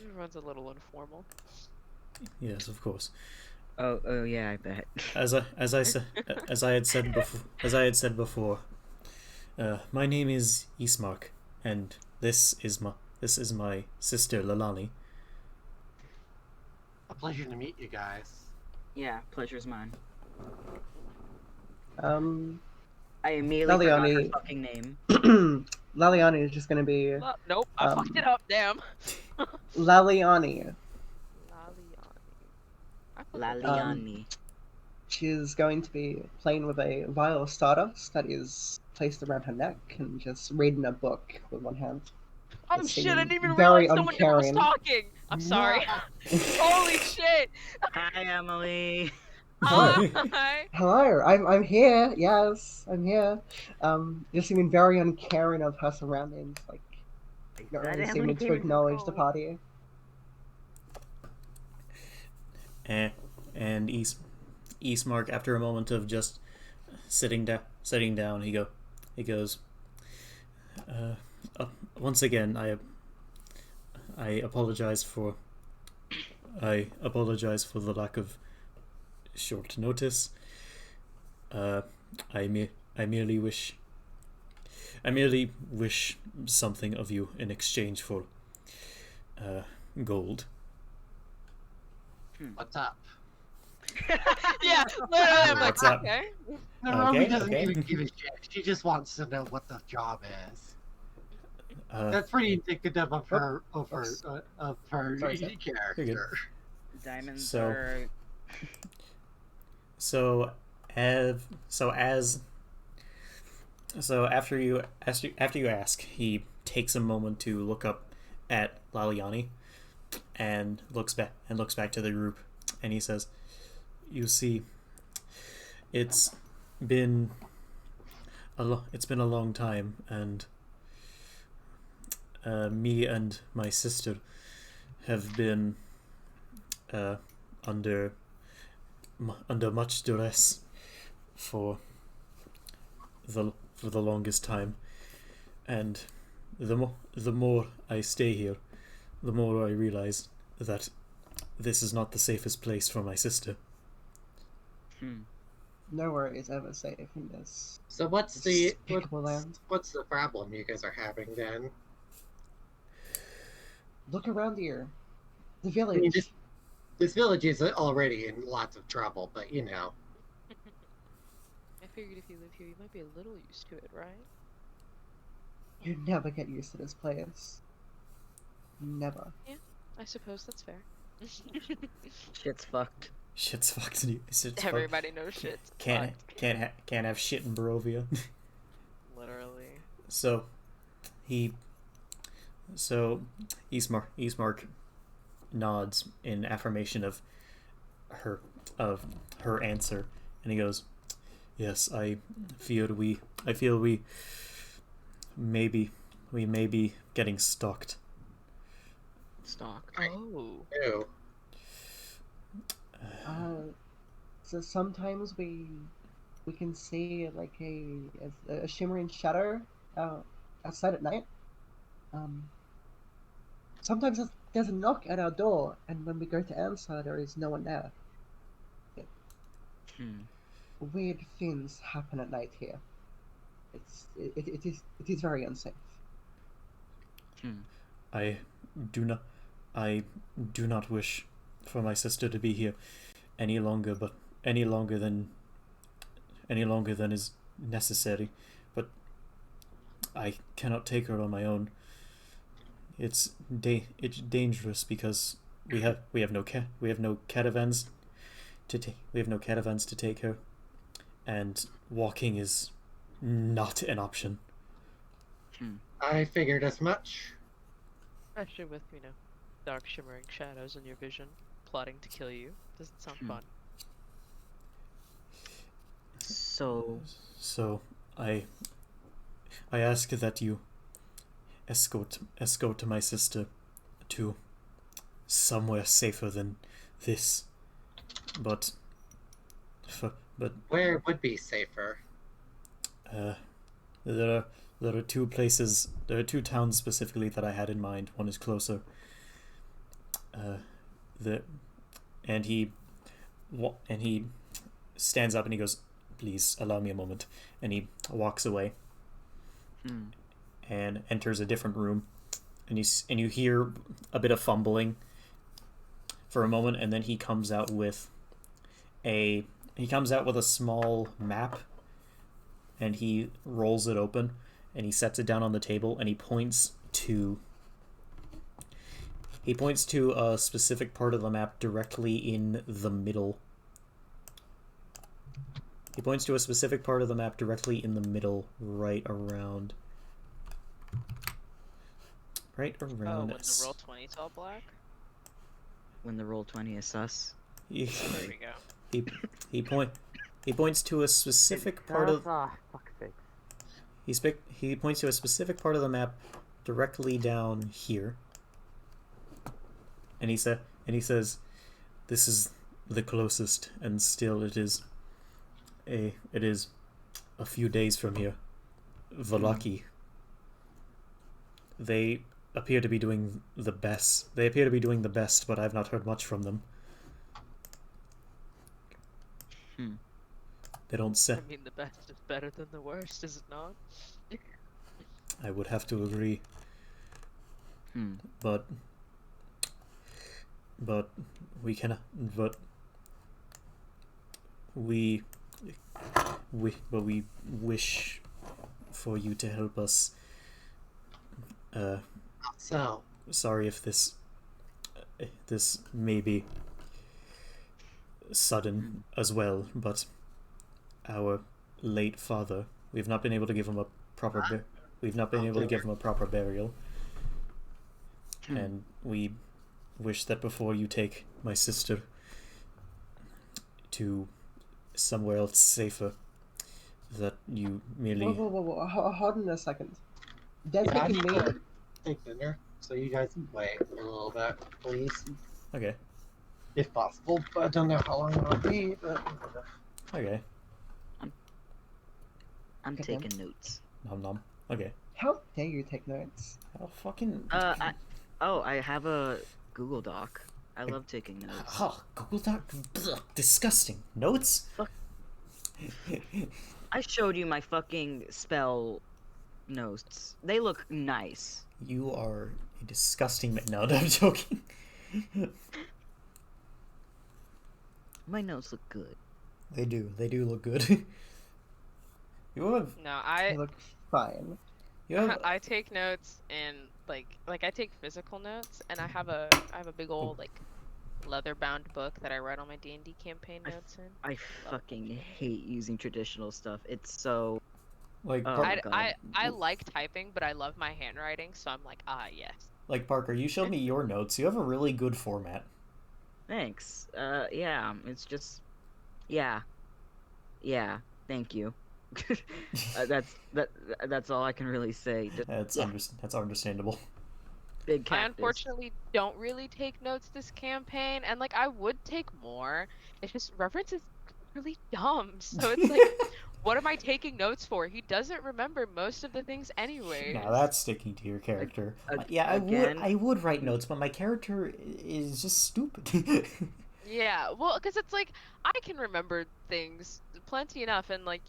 Everyone's a little informal. Yes, of course. Oh yeah, I bet. As I had said before, my name is Ismark, and this is my sister Lalani. A pleasure to meet you guys. Yeah, pleasure's mine. Um, I immediately forgot her Laliani. fucking name. Laliani is just gonna be Nope, I fucked it up. Damn. Laliani. Laliani. She's going to be playing with a vial of stardust that is placed around her neck and just reading a book with one hand. Oh It's shit! I didn't even very realize someone was uncaring. talking. I'm sorry. Holy shit! Hi, Emily. Hi. Hello, I'm here. Yes, I'm here. Just seeming very uncaring of her surroundings, like not That really Emily seeming to came into acknowledge the call. party. And Ismark, after a moment of just sitting down, he goes. Once again, I apologize for the lack of short notice. I merely wish something of you in exchange for gold. What's up? Yeah, literally, I'm like, What's up? okay. Naomi Okay, doesn't okay. even give a shit. She just wants to know what the job is. Uh, That's pretty indicative of her Sorry, sir. character. Diamonds So- are. So after you ask, he takes a moment to look up at Laliani and looks back to the group, and he says, "You see, it's been a long time, and me and my sister have been under much duress for the longest time, and the more I stay here, the more I realize that this is not the safest place for my sister." Nowhere is ever safe in this So what's despicable land. what's the problem you guys are having then? Look around here. The I village. mean, this village is already in lots of trouble, but you know. I figured if you live here, you might be a little used to it, right? You never get used to this place. Never. I suppose that's fair. Shit's fucked. Shit's fucked. Shit's fucked. Everybody knows shit. Can't have shit in Barovia. Literally. So Ismark nods in affirmation of her answer, and he goes, "Yes, I feel we may be getting stalked." Stalk. Oh. Ew. So sometimes we can see like a shimmering shadow outside at night. Sometimes there's a knock at our door, and when we go to answer, there is no one there. Weird things happen at night here. It is very unsafe. I do not wish for my sister to be here any longer than is necessary, but I cannot take her on my own. It's dangerous because we have no caravans to take her, and walking is not an option. I figured as much. Especially with, dark shimmering shadows in your vision, plotting to kill you. Doesn't sound fun. So I ask that you escort my sister to somewhere safer than this. but but Where would be safer? uh, there are there are two places. There are two towns specifically that I had in mind. One is closer. The and he stands up and he goes, "Please allow me a moment." And he walks away and enters a different room. And you hear a bit of fumbling for a moment, and then he comes out with a small map, and he rolls it open, and he sets it down on the table, and he points to a specific part of the map directly in the middle. He points to a specific part of the map directly in the middle, right around. Oh, when the roll 20 is all black? When the roll 20 is sus. There we go. He points to a specific part of. Fuck's sake. He points to a specific part of the map directly down here. And he says, "This is the closest, and still it is a few days from here. Valaki. They appear to be doing the best. But I've not heard much from them. They don't say." I mean, the best is better than the worst, is it not? I would have to agree. But we can. But we wish for you to help us. So, Sorry if this may be sudden as well, but our late father, we've not been able to give him a proper burial, and we wish that before you take my sister to somewhere else safer, that you merely. Whoa. Hold on a second. That's I making need me. to take dinner, so you guys wait a little bit, please, Okay. if possible. But I don't know how long it'll be. But Okay. I'm Okay. taking notes. Nom nom. Okay. How dare you take notes? How fucking. I have a Google Doc. I love taking notes. Oh, Google Doc. Ugh, disgusting. Notes. I showed you my fucking spell notes. They look nice. You are a disgusting man. No, I'm joking. My notes look good. They do. They do look good. You have. No, They look fine. You have. I take notes and like I take physical notes, and I have a big old like leather bound book that I write all my D&D campaign notes in. I fucking hate using traditional stuff. It's so. Like, Oh, Par- God. I like typing, but I love my handwriting, so I'm like, yes. like Parker, you showed me your notes. You have a really good format. Thanks. Yeah. It's just. Yeah. Thank you. That's all I can really say. Just, That's understandable. big cactus. I unfortunately don't really take notes this campaign, and like I would take more. It's just reference is really dumb, so it's like, what am I taking notes for? He doesn't remember most of the things anyway. Now that's sticking to your character. Yeah, again- I would write notes, but my character is just stupid. Yeah, well, because it's like I can remember things plenty enough, and like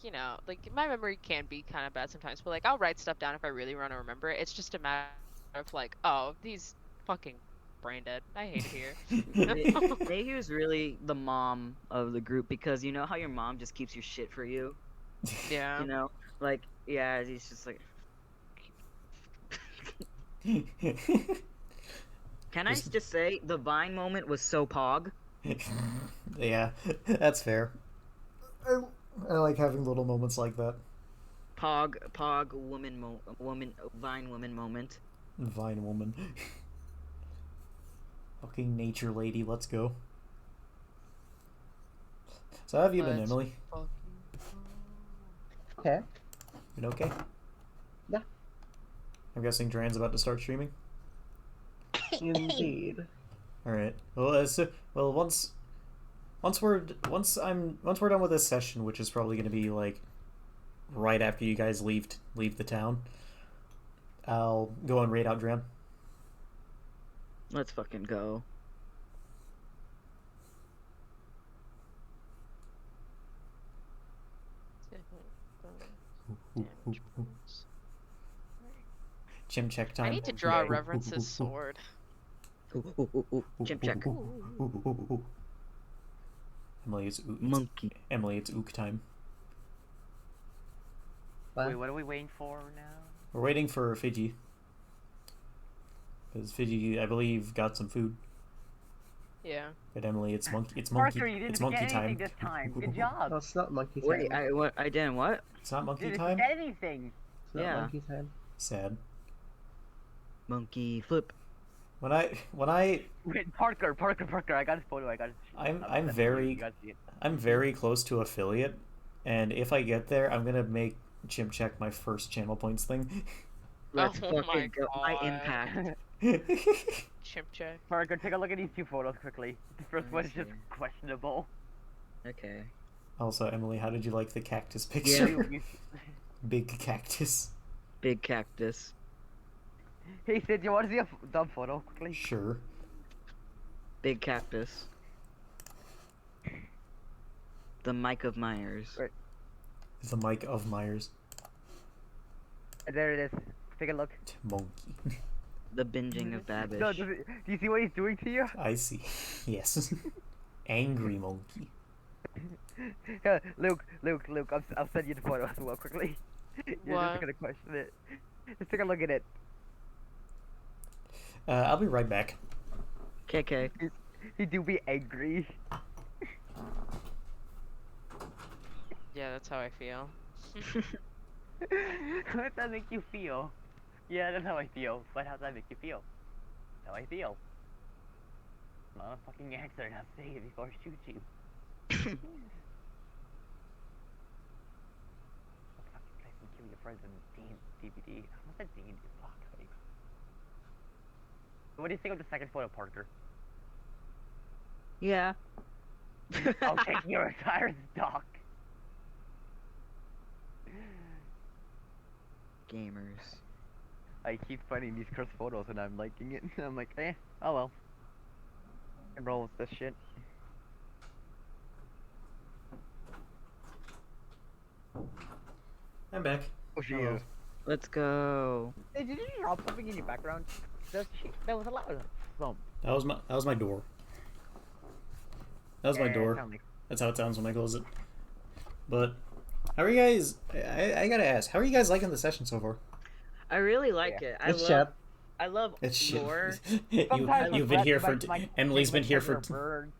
like my memory can be kind of bad sometimes. But like I'll write stuff down if I really want to remember it. It's just a matter of like, oh, these fucking brain dead. I hate it here. Mayhew's really the mom of the group, because you know how your mom just keeps your shit for you. Yeah. You know, like he's just like. Can I just say the Vine moment was so pog? Yeah, that's fair. I like having little moments like that. Pog, Vine woman moment. Vine woman. Fucking nature lady, let's go. So how have you been, Let's Emily? fucking Okay. Been okay? Yeah. I'm guessing Dran's about to start streaming? Indeed. Alright. Well, once once we're done with this session, which is probably going to be like right after you guys leave the town, I'll go and raid out Dram. Let's fucking go. Chim check time. I need to draw Reverence's sword. Chimp check. Emily, it's Monkey. Emily, it's ook time. Wait, what are we waiting for now? We're waiting for Fiji. Because Fiji, I believe, got some food. Yeah. But Emily, it's monkey Parker, you didn't it's get monkey anything time. this time. Good job. No, it's not monkey time. Wait, I didn't what? It's not You monkey didn't time? get anything. It's not Yeah. monkey time. Sad. Monkey flip. When I Wait, Parker, I got his photo. I'm very close to affiliate, and if I get there, I'm gonna make Chimp check my first channel points thing. Let's Oh my fucking go. My God. impact. Chimp check. Parker, take a look at these two photos quickly. The first Let one me is just see. questionable. Okay. Also, Emily, how did you like the cactus Yeah. picture? Big cactus. Big cactus. Hey Sid, you want to see a dumb photo quickly? Sure. Big cactus. The Mike of Myers. Right. The Mike of Myers. There it is. Take a look. Monkey. The binging of Babish. No, do you see what he's doing to you? I see. Yes. Angry monkey. Luke, I'll send you the photo as well quickly. You're What? just gonna question it. Just take a look at it. I'll be right back. KK. He do be angry. Yeah, that's how I feel. How does that make you feel? Yeah, that's how I feel. But how does that make you feel? That's how I feel. Motherfucking answer, now say it before I shoot you. What fucking place and kill your friends in DVD? I almost said DVD. Fuck. Like. What do you think of the second photo, Parker? Yeah. I'll take your entire stock. Gamers. I keep finding these cursed photos and I'm liking it. I'm like, oh well. I can roll with this shit. I'm back. Oh, she Hello. is. Let's go. Hey, did you drop something in your background? That was a loud thump. That was my door. That was my Yeah, door. sound like- That's how it sounds when I close it. But how are you guys? I gotta ask, how are you guys liking the session so far? I really like it. It's chat. I love It's shit. lore. Sometimes You've my been here breath- for my Emily's been here for bird.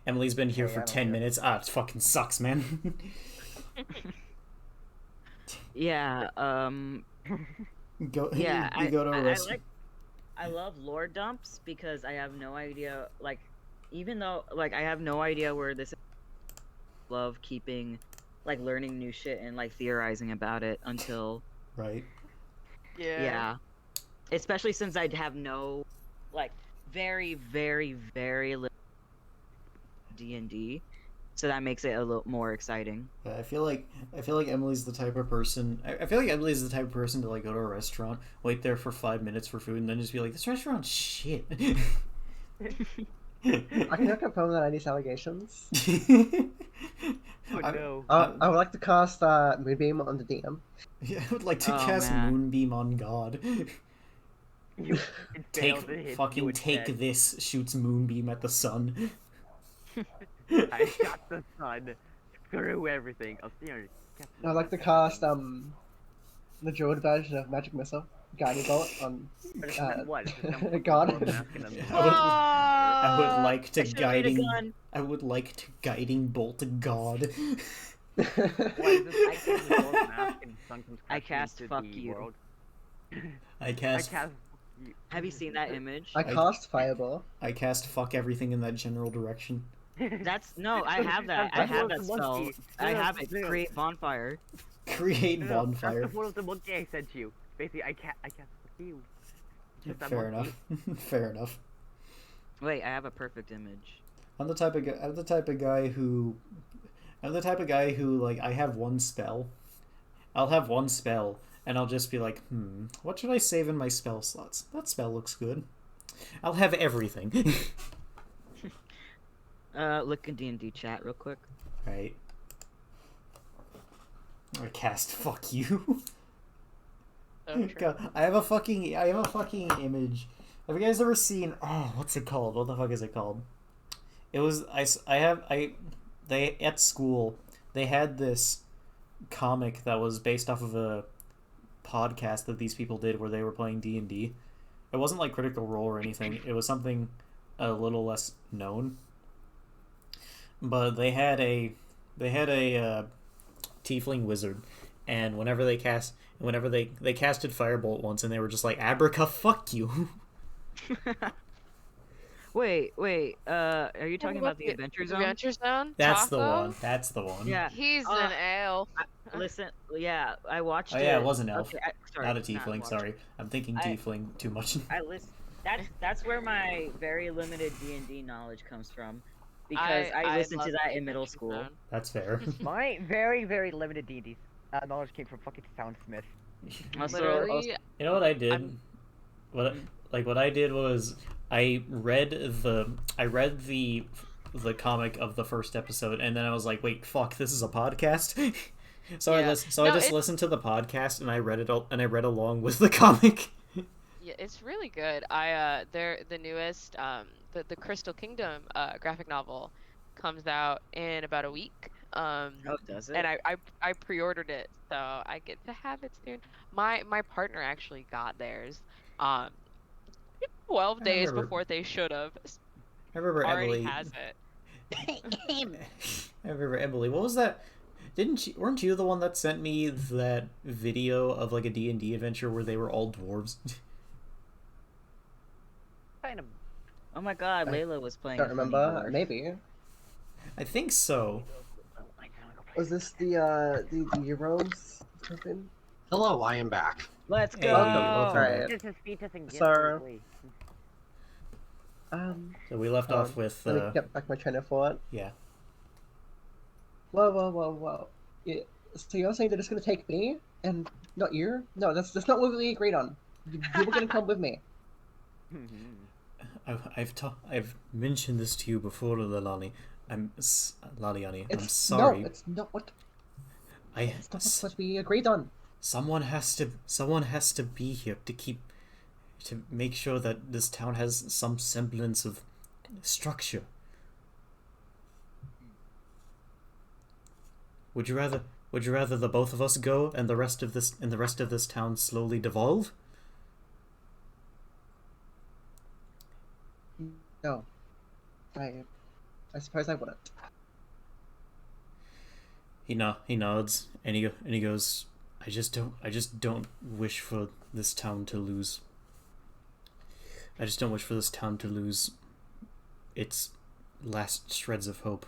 Emily's been here Hey, for I don't 10 care. minutes. Ah, it fucking sucks, man. Yeah. Go Yeah. you go to a I rest. like. I love lore dumps because I have no idea. Like, even though I have no idea where this. Love keeping, learning new shit and theorizing about it until. Right. Yeah. Especially since I'd have no, very, very, very little D&D, so that makes it a little more exciting. I feel like Emily's the type of person. I feel like Emily's the type of person to go to a restaurant, wait there for 5 minutes for food, and then just be like, "This restaurant's shit." I cannot confirm that these allegations. Oh I- no. I would like to cast Moonbeam on the DM. Yeah, I would like to Oh, cast man. Moonbeam on God. You it failed to hit you Take instead. this! Shoots Moonbeam at the sun. I shot the sun. Screw everything. I'll see you. I'd like to cast the druid version of Magic Missile, Guiding Bolt on What? God. I would like to I should've made a guiding. gun. I would like to guiding bolt God. Why is this? I cast the gold mask and sun comes I crashing cast into fuck the you. world. I I cast. cast you. Have you seen that image? I cast Fireball. I cast fuck everything in that general direction. That's no, I have that. I That's have the that spell. monkey. I No, have it. no. Create bonfire. Create No, bonfire. That's the photo of the monkey I sent you. Basically, I cast fuck you. Just that Fair monkey. enough. Fair enough. Wait, I have a perfect image. I'm the type of guy. I'm the type of guy who. I'm the type of guy who like I have one spell. I'll have one spell, and I'll just be like, what should I save in my spell slots? That spell looks good. I'll have everything. Look in D&D chat real quick. Right. I cast fuck you. So true. God, I have a fucking image. Have you guys ever seen? Oh, what's it called? What the fuck is it called? It was they at school they had this comic that was based off of a podcast that these people did where they were playing D&D. It wasn't like Critical Role or anything. It was something a little less known. But they had a tiefling wizard, and whenever they casted Firebolt once, and they were just like, Abraca, fuck you. Wait. Are you talking about the Adventure Zone? Adventure Zone? That's the Taco? one. That's the one. Yeah. He's an elf. Listen, yeah, I watched Oh it. yeah, it was an elf, Okay, sorry, not a tiefling. watched. Sorry, I'm thinking tiefling too much. I listen. That's where my very limited D&D knowledge comes from, because I listened to love that the in middle Adventure school. Zone. That's fair. My very, very limited D&D knowledge came from fucking Soundsmith. Literally, You know what I did? I'm- What I did was I read the comic of the first episode, and then I was like, wait, fuck, this is a podcast. So Yeah. I just listened to the podcast, and I read it and I read along with the comic. yeah, it's really good. They're the newest, the Crystal Kingdom graphic novel comes out in about a week. Oh, does it? And I pre-ordered it, so I get to have it soon. My partner actually got theirs 12 I days remember- before they should have. I remember Already Emily. has it. I remember Emily. What was that? Weren't you the one that sent me that video of like a D&D adventure where they were all dwarves? Kind of. Oh my god, Layla was playing. Don't a funny remember. dwarf. Maybe. I think so. Was this the Euros something? Hello, I am back. Let's Hey, go. welcome Alright. This is features and gifts. Sir. please. So we left off with Let me get back my train of thought. yeah. Whoa. Yeah, so you're saying they're just gonna take me and not you? No, that's not what we agreed on. You were gonna come with me. I've mentioned this to you before, Laliani. Laliani. I'm It's sorry. No, it's not what It's that's what we agreed on. Someone has to be here to make sure that this town has some semblance of structure. Would you rather the both of us go and the rest of this town slowly devolve? No. I suppose I wouldn't. He nods and he goes, I just don't wish for this town to lose. I just don't wish for this town to lose its last shreds of hope.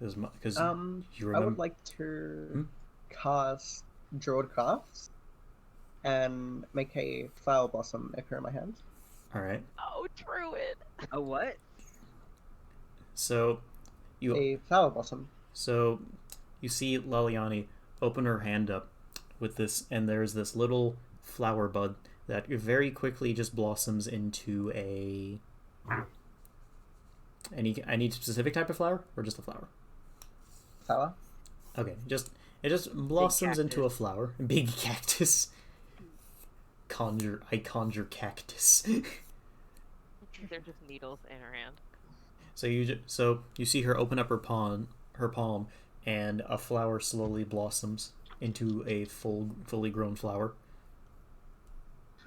Because you I remember. would like to cast Druid Crafts and make a flower blossom appear in my hand. All right. Oh, Druid. A what? So you A flower blossom. So, you see Laliani open her hand up with this, and there's this little flower bud that very quickly just blossoms into a. Any specific type of flower, or just a flower? Flower. Okay, it just blossoms into a cactus. flower. Big cactus. I conjure cactus. They're just needles in her hand. So you see her open up her palm, and a flower slowly blossoms into a fully grown flower.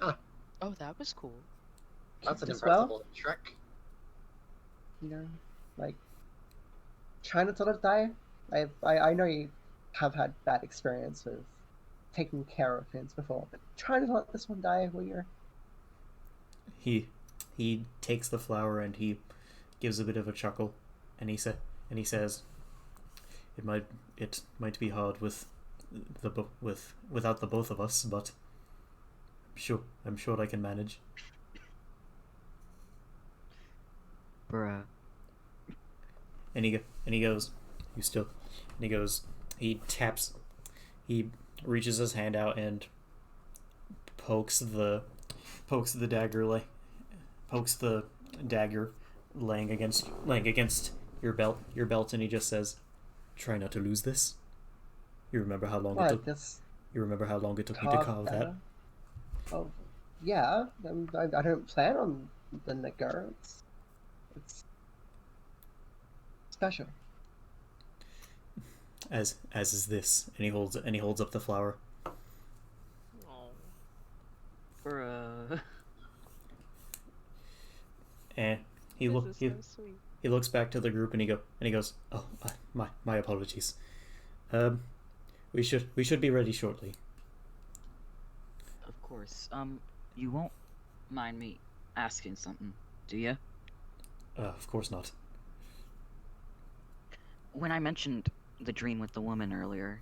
Oh, that was cool. That's an As impressive well? trick. You know, like trying to sort of die. I know you have had bad experience with taking care of things before, but try to let this one die, will you? He takes the flower and he gives a bit of a chuckle, and he says, "It might be hard without the both of us, but I'm sure I can manage." Bruh. and he goes, "You still?" And he goes, he taps, he reaches his hand out and pokes the dagger, pokes the dagger laying against your belt, and he just says, "Try not to lose this. You remember how long it What, took? this You remember how long it took me to carve that?" Oh, yeah. I don't plan on the nigger. It's special. As is this, and he holds up the flower. Oh. Bruh. And This is so sweet. he looks back to the group and he goes, "Oh, my apologies. We should be ready shortly." Of course. You won't mind me asking something, do you? Of course not. When I mentioned the dream with the woman earlier,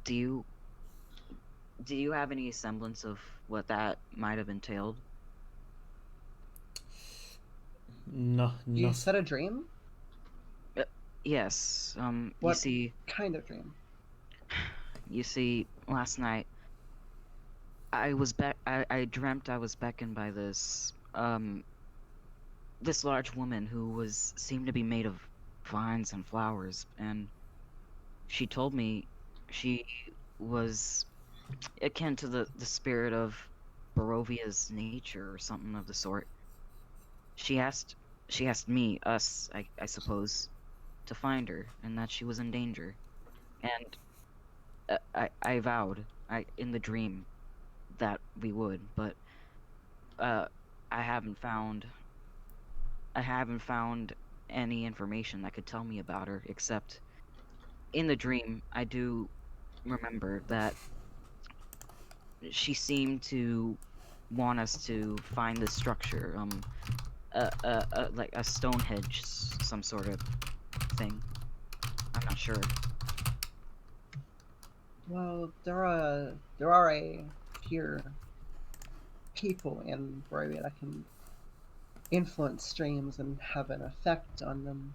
do you have any semblance of what that might have entailed? No, You said a dream? Yes. What You see, kind of dream? last night I dreamt I was beckoned by this large woman who seemed to be made of vines and flowers, and she told me she was akin to the spirit of Barovia's nature or something of the sort. She asked us, I suppose, to find her, and that she was in danger. And I vowed, in the dream, that we would, but uh, I haven't found any information that could tell me about her, except in the dream I do remember that she seemed to want us to find this structure, like a Stonehenge, some sort of thing. I'm not sure. Well, there are a few people in Barovia that can influence streams and have an effect on them.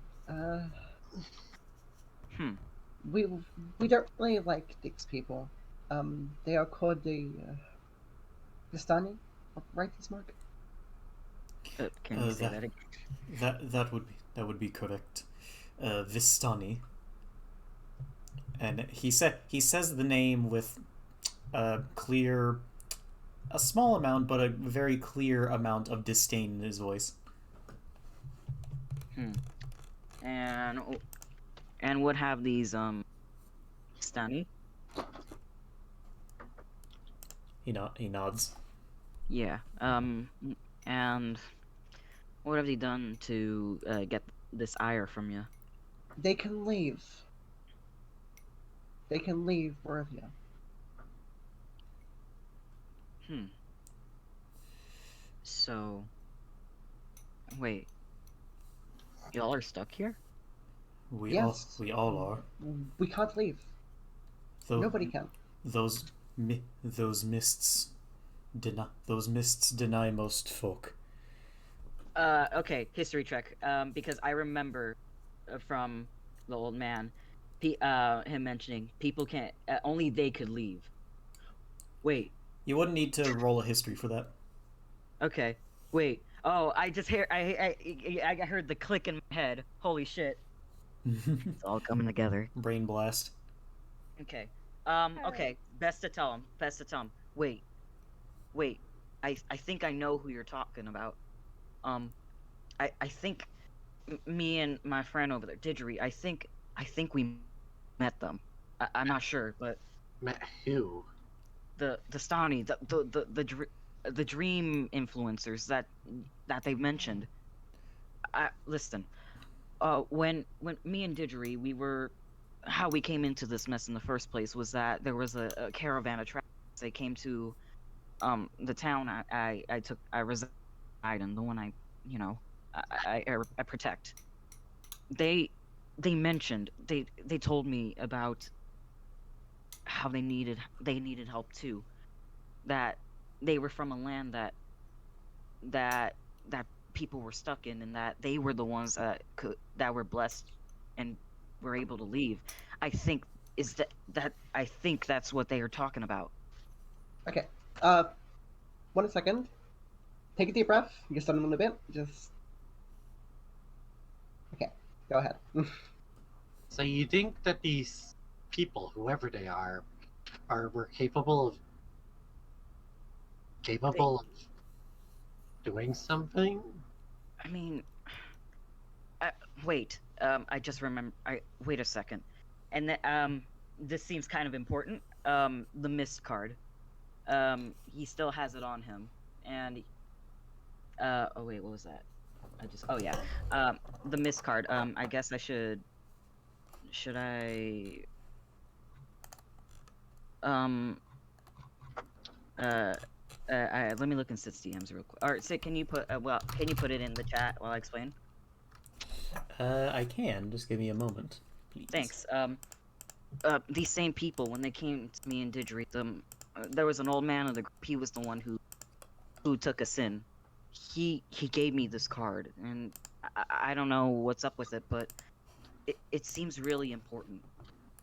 Hmm. We we don't really like these people. They are called the Vistani, right, this mark? Can you say that again? that would be correct. Vistani. And he says the name with a small amount, but a very clear amount of disdain in his voice. And what have these Stani? He nods. Yeah. And what have they done to get this ire from you? They can leave. They can leave Barovia. So, wait. Y'all are stuck here? Yes. We all are. We can't leave. Nobody can. Those mists deny most folk. Okay, history check. Because I remember from the old man, him mentioning people can't. Only they could leave. Wait. You wouldn't need to roll a history for that. Okay. Wait. Oh, I just hear. I heard the click in my head. Holy shit! It's all coming together. Brain blast. Okay. Okay. Best to tell him. Wait. I think I know who you're talking about. I think me and my friend over there, Didgery. I think we met them. I'm not sure, but Met who? the Stani, the dream influencers that they've mentioned. Listen. When me and Didgery, how we came into this mess in the first place was that there was a caravan of travelers. They came to the town I reside in, the one I protect. They mentioned, they told me about how they needed help too. That they were from a land that people were stuck in, and that they were the ones that were blessed and were able to leave. I think I think that's what they are talking about. Okay. 1 second. Take a deep breath. Just a little bit. Just. Okay. Go ahead. So you think that these people, whoever they are were capable of doing something? I mean, wait. I just remember. Wait a second, and this seems kind of important. The mist card. He still has it on him, and oh wait, what was that? Oh yeah. The mist card. I guess I should I let me look in Sid's DMs real quick. Or Sid, can you put can you put it in the chat while I explain? I can. Just give me a moment, please. Thanks. These same people, when they came to me and did read them, there was an old man of the group. He was the one who took us in. He gave me this card, and I don't know what's up with it, but it seems really important.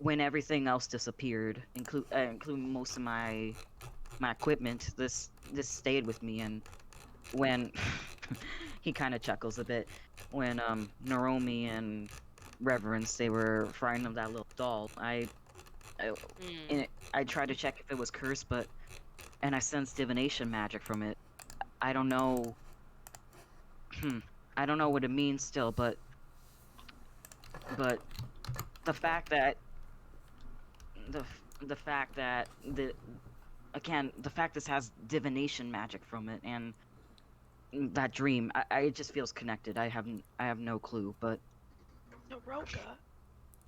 When everything else disappeared, including most of my equipment, this stayed with me. And when he kind of chuckles a bit, when Naomi and Reverence, they were frightened of that little doll, I tried to check if it was cursed, and I sensed divination magic from it. I don't know. I don't know what it means still, but the fact that the fact that the fact this has divination magic from it, and that dream, it just feels connected. I have no clue, but Naroka.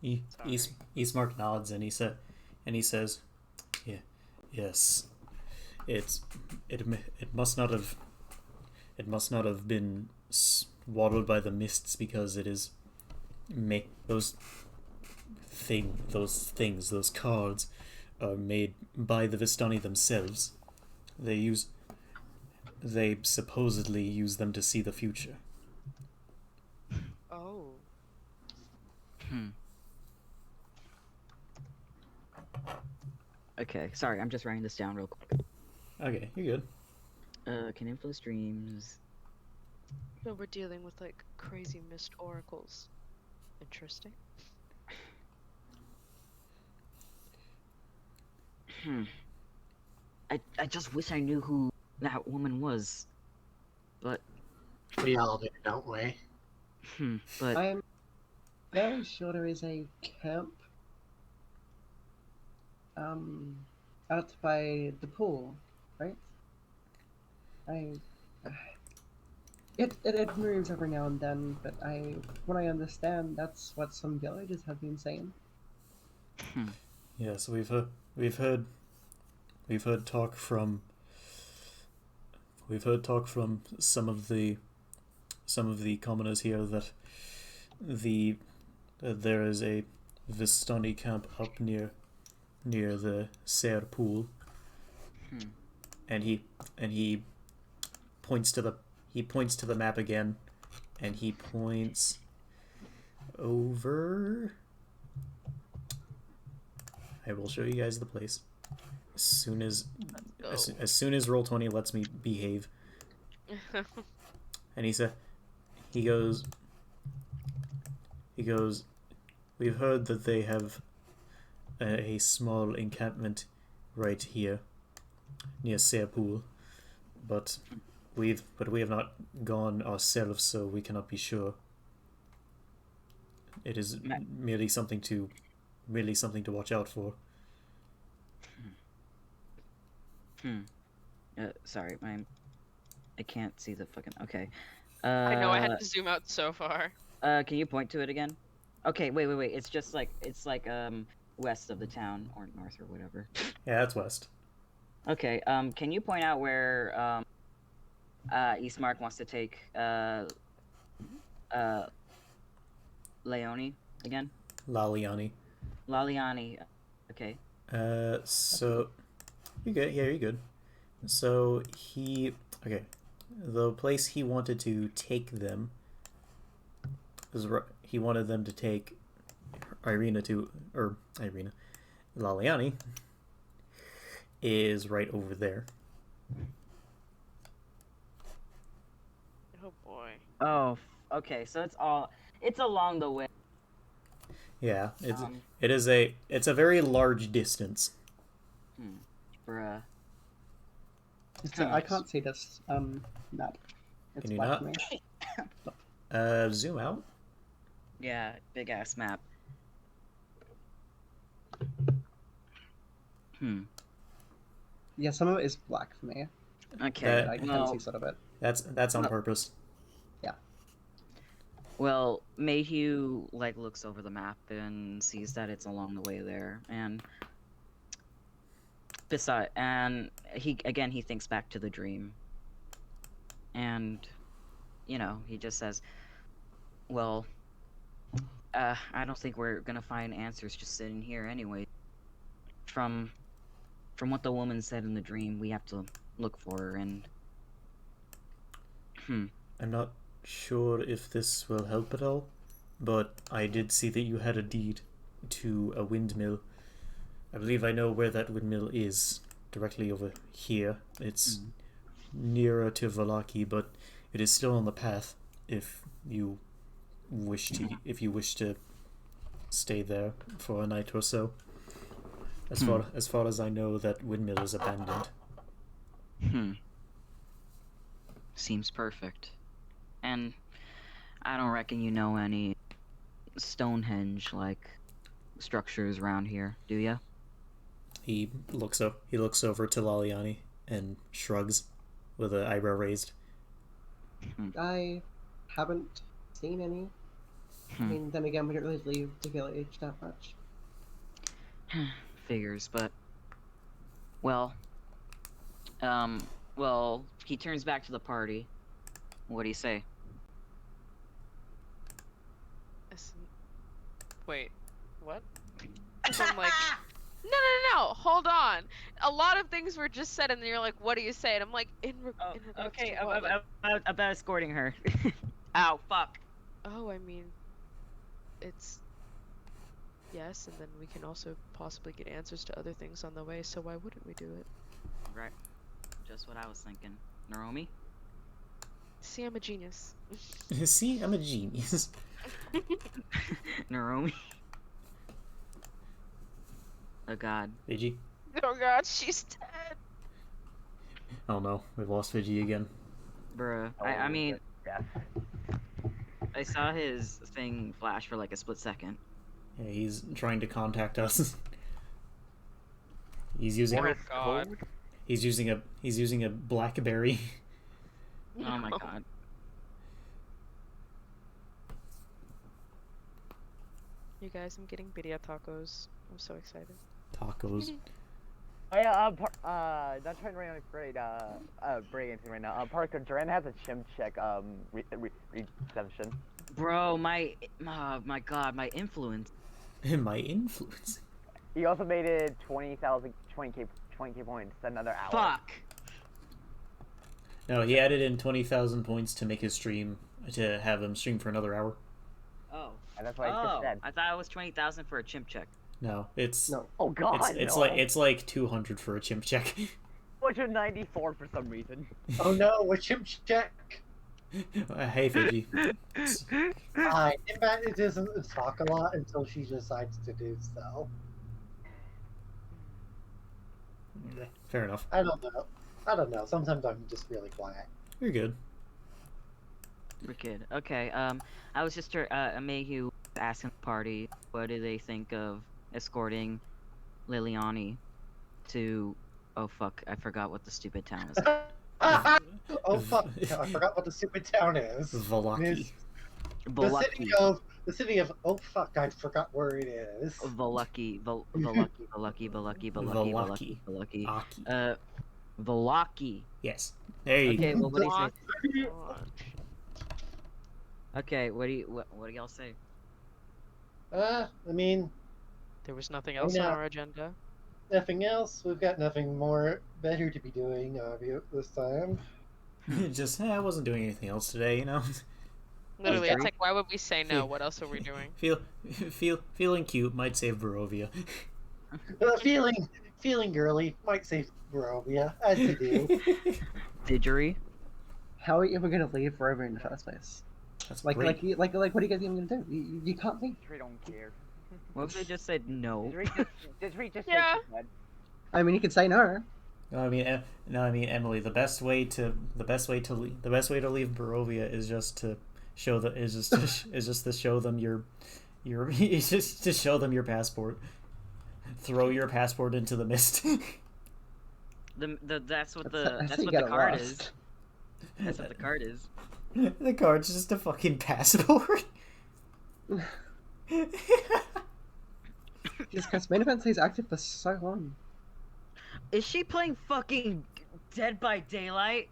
Eastmark nods and he says, "Yeah, yes, it must not have been swallowed by the mists, because it is those cards are made by the Vistani themselves. They supposedly use them to see the future." Oh. Okay, sorry, I'm just writing this down real quick. Okay, you're good. Can influence dreams. So we're dealing with like crazy mist oracles. Interesting. I just wish I knew who that woman was, but We all do, don't we? but I'm very sure there is a camp out by the pool, right? It moves every now and then, but what I understand, that's what some villages have been saying. Yes, we've heard talk from some of the commoners here that there is a Vistani camp up near the Ser pool, and he points to the map again, and he points over. I will show you guys the place as soon as Roll20 lets me behave. And he goes, "We've heard that they have a small encampment right here near Serpool, but we have not gone ourselves, so we cannot be sure. It is merely something to watch out for." Sorry, I can't see the fucking. Okay. I know I had to zoom out so far. Can you point to it again? Okay, wait. It's just like west of the town, or north, or whatever. Yeah, that's west. Okay. Can you point out where Eastmark wants to take Leone again? Laliani. Okay. So you're good. Yeah, you're good. So the place he wanted to take them he wanted them to take Laliani is right over there. Oh boy. Oh, okay. So it's along the way. Yeah, Um, it's a very large distance. Bruh. So I can't see this map. It's Can you black not? for me. Zoom out. Yeah, big ass map. Yeah, some of it is black for me. Okay. But I can well, see sort of it. That's on No. purpose. Well, Mayhew looks over the map and sees that it's along the way there, and he thinks back to the dream, and he just says, "Well, I don't think we're gonna find answers just sitting here anyway. From what the woman said in the dream, we have to look for her, and I'm not sure if this will help at all, but I did see that you had a deed to a windmill. I believe I know where that windmill is, directly over here. It's nearer to Valaki, but it is still on the path if you wish to stay there for a night or so. As far as I know, that windmill is abandoned. Seems perfect. And I don't reckon you know any Stonehenge structures around here, do ya? He looks over to Laliani and shrugs with an eyebrow raised. I haven't seen any. I mean, then again, we don't really leave the village that much. Figures, but well, he turns back to the party. What do you say? Wait, what? I'm like, no, hold on. A lot of things were just said, and then you're like, what do you say? And I'm like, in regards Okay, to what? about escorting her. Ow, fuck. Oh, I mean, it's yes, and then we can also possibly get answers to other things on the way, so why wouldn't we do it? Right. Just what I was thinking. Naromi? See, I'm a genius. See, I'm a genius. Naromi? Oh god. Vigi? Oh god, she's dead. Oh no, we've lost Vigi again. Bruh. I mean, Yeah. I saw his thing flash for a split second. Yeah, he's trying to contact us. He's using Oh god. he's using a BlackBerry. Oh my god. You guys, I'm getting birria tacos. I'm so excited. Tacos. Oh yeah, not trying to run afraid, break anything right now. Parker, Duran has a chim check, reception. Bro, my god, my influence. My influence. He also made it 20k points, another hour. Fuck! No, he added in 20,000 points to make his stream, to have him stream for another hour. Oh. And that's why I just said. I thought it was 20,000 for a chimp check. No, it's No. Oh god, it's no. like 200 for a chimp check. 294 for some reason. Oh no, a chimp check. Hey, Fiji. In fact, it doesn't talk a lot until she decides to do so. Fair enough. I don't know. Sometimes I'm just really quiet. You're good. We're good. Okay, I was just Mayhew asking the party, what do they think of escorting Liliani to... Oh fuck, I forgot what the stupid town is. Oh fuck! I forgot what the stupid town is. Valaki. The city of. Oh fuck! I forgot where it is. Valaki. Aki. Valaki. Yes. There you Okay, go. well, what do you say? Okay, what do y'all say? I mean, There was nothing else on our agenda. nothing else. We've got nothing more better to be doing this time. Just I wasn't doing anything else today, you know. Literally, Okay. it's like, why would we say no? What else are we doing? Feeling cute might save Barovia. Feeling girly might say Barovia, as you do. Didgery. How are you ever gonna leave Barovia in the first place? That's Like, great. what are you guys even gonna do? You can't leave. Desiree don't care. What if they just said no? Desiree just Yeah. said she said. I mean, you could say no. No, I mean Emily. The best way to leave Barovia is just to show to show them your is just to show them your passport. Throw your passport into the mist. That's what That's how you the get card lost. is. That's what the card is. The card's just a fucking passport. Jesus Christ, main event stays active for so long. Is she playing fucking Dead by Daylight?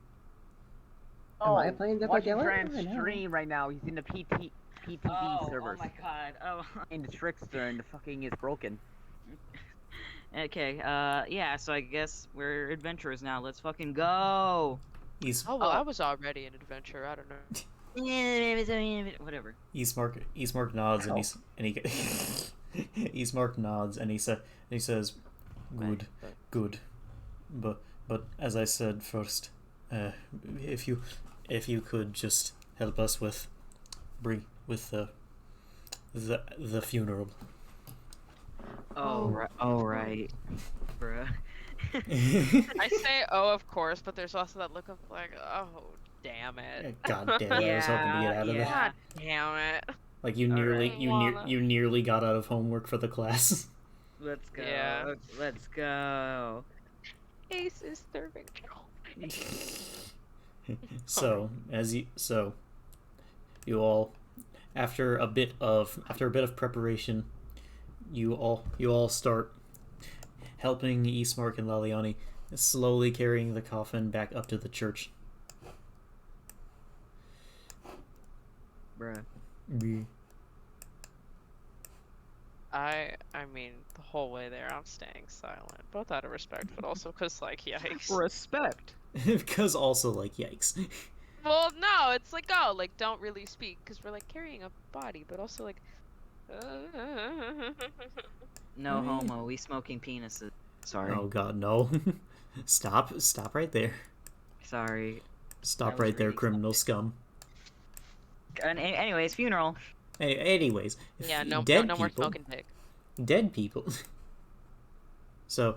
Am I playing Dead by watching Daylight? Grant's I know. stream right now. He's in the PTB servers. Oh my god. Oh. In the Trickster and the fucking is broken. Okay. Yeah. So I guess we're adventurers now. Let's fucking go. Oh well, I was already an adventurer. I don't know. Whatever. Eastmark nods and he Eastmark nods and he says, good, but as I said first, if you could just help us with the funeral. Oh right, bruh. I say, oh, of course, but there's also that look of like, oh, damn it. God damn it! I was hoping to get out of Yeah. that. God damn it. Like you nearly Alright. you nearly got out of homework for the class. Let's go. Yeah. Let's go. Ace is serving. So you all after a bit of preparation, you all start helping Eastmark and Laliani slowly carrying the coffin back up to the church. Bruh. I mean, the whole way there, I'm staying silent, both out of respect, but also because, like, yikes. Respect. Because also like yikes. Well, no, it's like, oh, like, don't really speak, because we're, like, carrying a body, but also, like, No homo. We smoking penises. Sorry. Oh god, no. Stop right there. Sorry. Stop That was right there, really criminal scum. And anyways, funeral. Anyways, yeah, no dead more people, smoking pig. dead people. So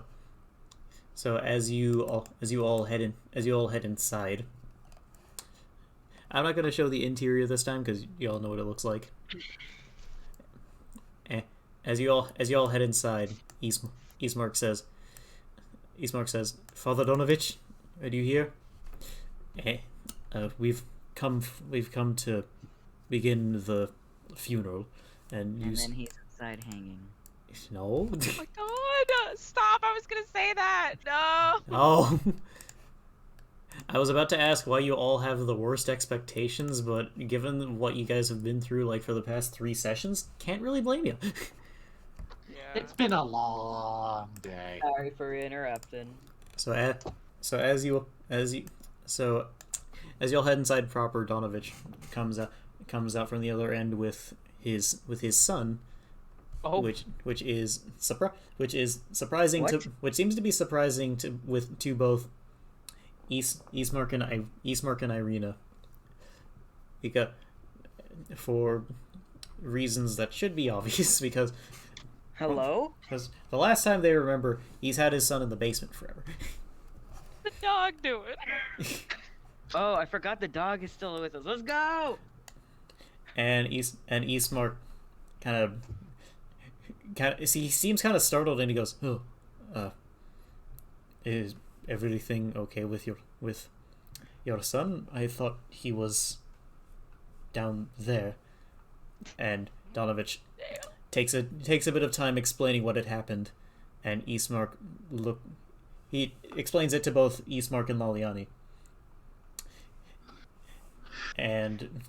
as you all head inside. I'm not gonna show the interior this time because you all know what it looks like. As you all head inside, Eastmark says, Father Donovich, are you here? We've come to begin the funeral, and Then he's inside hanging. no. Oh my god, stop, I was gonna say that, no! Oh. I was about to ask why you all have the worst expectations, but given what you guys have been through, like, for the past 3 sessions, can't really blame you. Yeah. It's been a long day. Sorry for interrupting. So as you all head inside proper, Donovich comes out from the other end with his son, Oh. which surprising What? which seems to be surprising to both Eastmark and Irina, because for reasons that should be obvious, because the last time they remember, he's had his son in the basement forever. The dog do it. Oh, I forgot the dog is still with us. Let's go. And Eastmark kind of he seems kind of startled, and he goes, "Oh, is everything okay with your son? I thought he was down there." And Donovich takes a bit of time explaining what had happened, and he explains it to both Eastmark and Laliani. And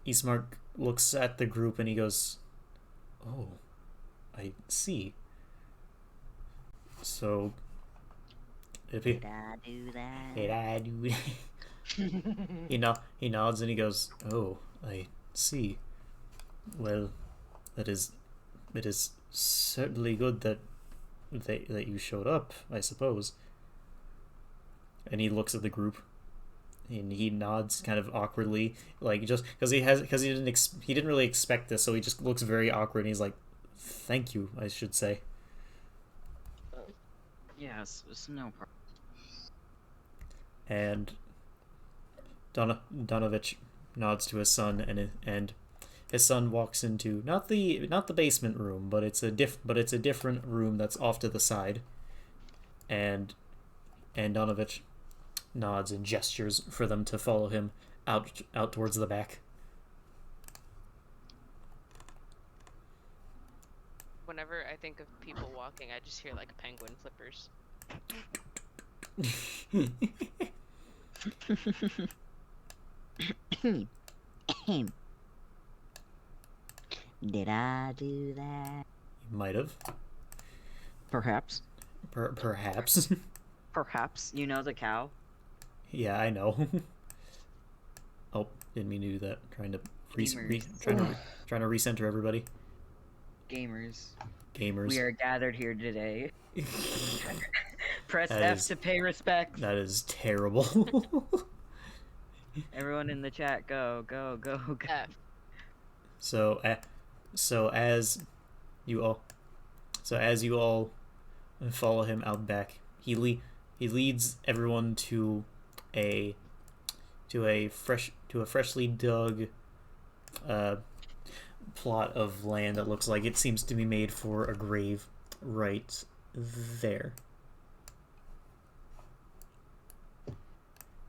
Eastmark looks at the group and he goes, "Oh, I see. So, Did I do that? did I do that?" he nods and he goes, "Oh, I see. Well, it is certainly good that you showed up, I suppose." And he looks at the group, and he nods kind of awkwardly, like just because he didn't really expect this, so he just looks very awkward. And he's like, "Thank you, I should say." Yes, it's no problem. And Donovich nods to his son, and his son walks into not the basement room, but it's a different room that's off to the side. And Donovich nods and gestures for them to follow him out towards the back. Whenever I think of people walking, I just hear like penguin flippers. Did I do that? You might have. Perhaps. Perhaps. Perhaps. You know the cow? Yeah, I know. Oh, didn't mean to do that. Trying to recenter everybody. Gamers. Gamers. We are gathered here today. Press That F is- to pay respect. That is terrible. Everyone in the chat, go, go, go, go. F. So as you all follow him out back, he leads everyone to a freshly dug plot of land that looks like it seems to be made for a grave right there.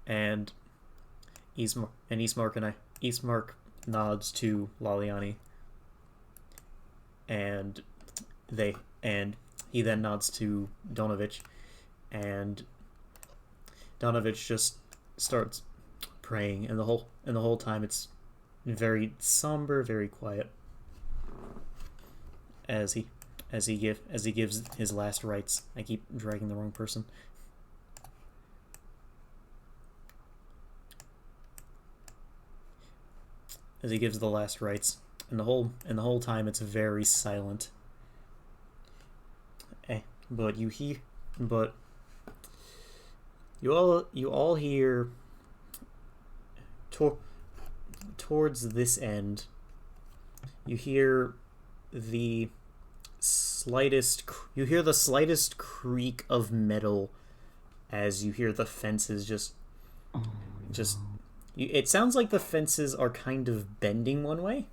And Eastmark nods to Laliani, and he then nods to Donovich, and Donovich just starts praying, and the whole time it's very somber, very quiet as he gives his last rites. I keep dragging the wrong person. As he gives the last rites, and the whole time it's very silent. But you all hear towards this end. You hear the slightest creak of metal as you hear the fences just. It sounds like the fences are kind of bending one way.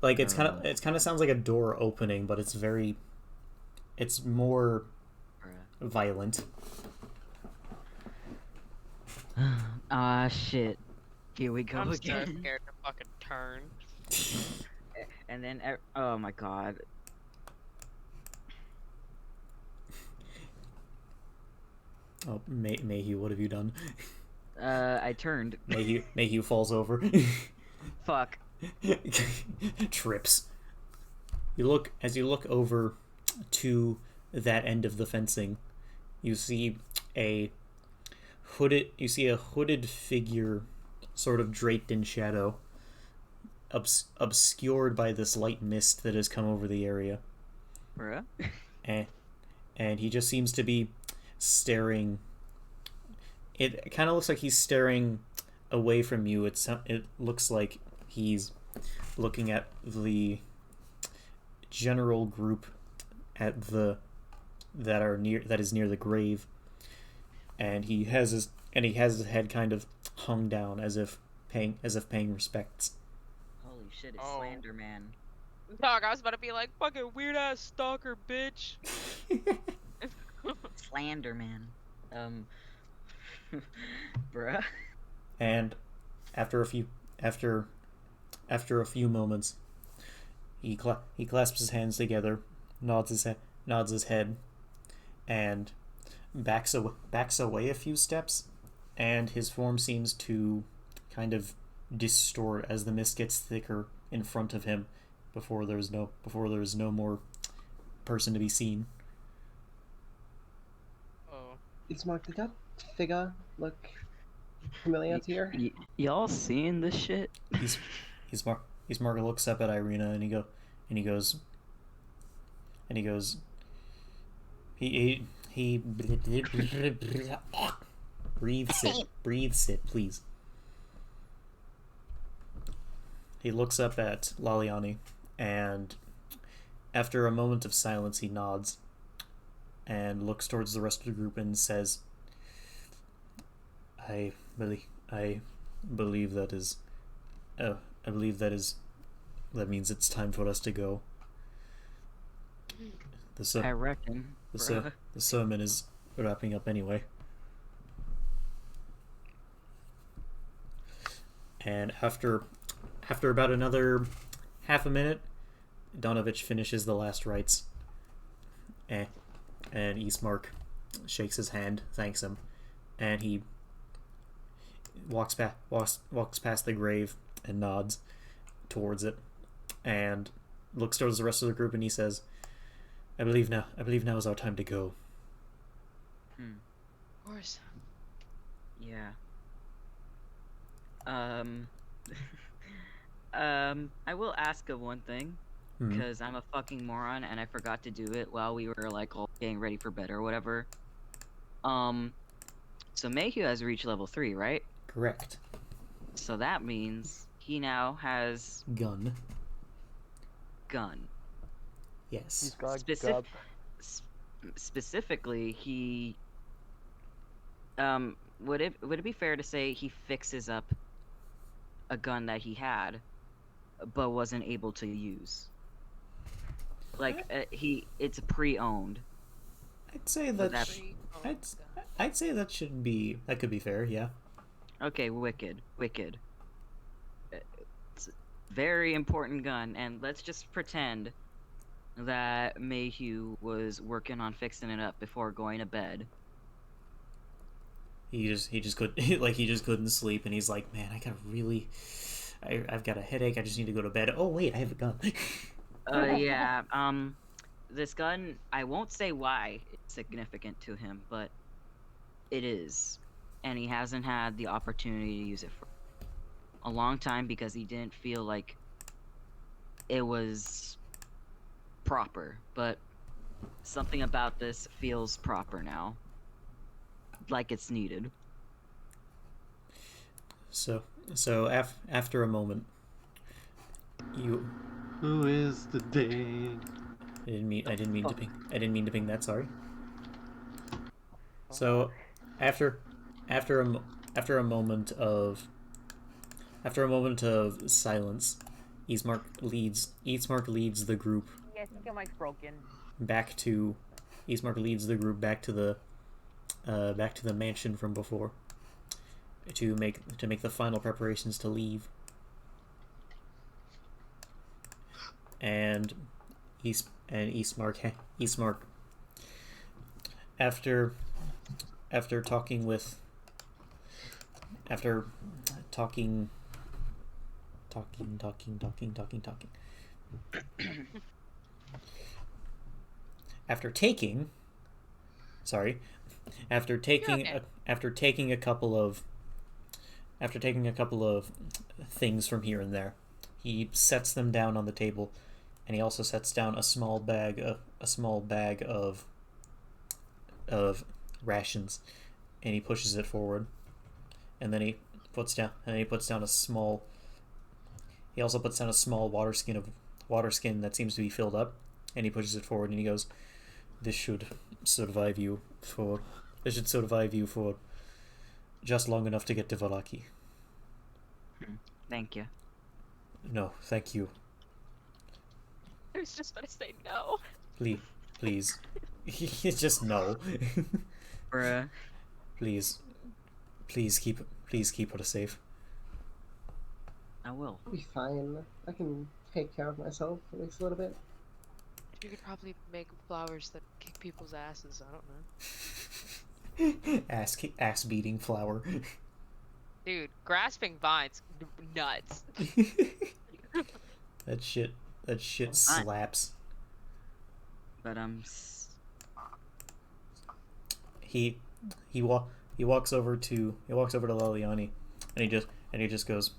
Like it kind of sounds like a door opening, but it's more violent. Ah, shit. Here we go I'm so again. scared to fucking turn. And then, oh my god. Oh, Mayhew, what have you done? I turned. Mayhew falls over. Fuck. Trips. As you look over to that end of the fencing, you see a hooded figure sort of draped in shadow, obscured by this light mist that has come over the area. Bruh? And he just seems to be staring. It kind of looks like he's staring away from you. It looks like he's looking at the general group that is near the grave, and he has his head kind of hung down as if paying respects. Holy shit, it's Oh. Slander Man. Dog, I was about to be like, fucking weird ass stalker, bitch. Slander Man. Bruh. And after a few moments, he clasps his hands together, nods his head, and backs away a few steps, and his form seems to kind of distort as the mist gets thicker in front of him before there is no more person to be seen. Oh. It's Mark, did that figure look familiar to you? Y'all seeing this shit? He's Mark looks up at Irina and he goes he breathes it, please. He looks up at Laliani, and after a moment of silence, he nods and looks towards the rest of the group and says, I believe that is that means it's time for us to go. I reckon. The sermon is wrapping up anyway. And after about another half a minute, Donovich finishes the last rites. And Eastmark shakes his hand, thanks him, and he walks past the grave and nods towards it, and looks towards the rest of the group, and he says, I believe now is our time to go. Of course. Yeah. I will ask of one thing, because I'm a fucking moron and I forgot to do it while we were like all getting ready for bed or whatever. So Mayhew has reached level 3, right? Correct. So that means he now has Gun. He's Yes. got Specifically, he would it be fair to say he fixes up a gun that he had but wasn't able to use? Like it's pre-owned. I'd say Would that. that I'd say that could be fair. Yeah. Okay, wicked. It's a very important gun, and let's just pretend that Mayhew was working on fixing it up before going to bed. He just couldn't sleep, and he's like, man, I've got a headache. I just need to go to bed. Oh wait, I have a gun. Yeah. This gun, I won't say why it's significant to him, but it is, and he hasn't had the opportunity to use it for a long time because he didn't feel like it was proper. But something about this feels proper now, like it's needed. So after a moment, you. Who is the day? I didn't mean to ping that. Sorry. So, after a moment of silence, Eastmark leads the group Yes, your mic's broken. back to the mansion from before to make the final preparations to leave. And Eastmark after taking a couple of things from here and there, he sets them down on the table, and he also sets down a small bag of rations, and he pushes it forward, and then he also puts down a small water skin that seems to be filled up, and he pushes it forward, and he goes, this should survive you for just long enough to get to Valaki. Thank you. No, thank you. I was just gonna say no. Please. Just no. Bruh. Please keep her safe. I will. I'll be fine. I can take care of myself at least a little bit. You could probably make flowers that kick people's asses. I don't know. Ass beating flower. Dude, grasping vines, nuts. That shit slaps. But he walks over to Laliani, and he just goes,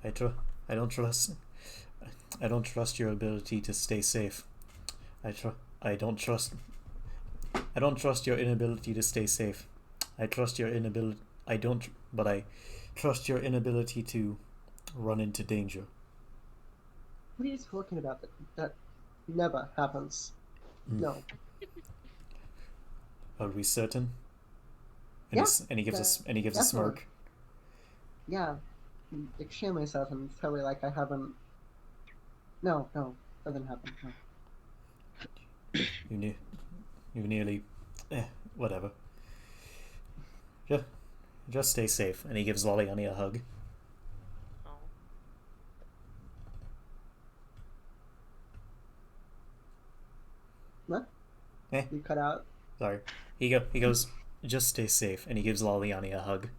I don't trust your ability to stay safe. I don't trust your inability to stay safe. I trust your inability. I trust your inability to run into danger. What are you talking about? That never happens. No. Are we certain? Yeah. And he gives a Definitely. smirk. Yeah. Extremely certain. Totally like I haven't. No, doesn't happen. No. You nearly, whatever. Just stay safe. And he gives Laliani a hug. Oh. What? Eh. You cut out. Sorry. He goes, just stay safe. And he gives Laliani a hug.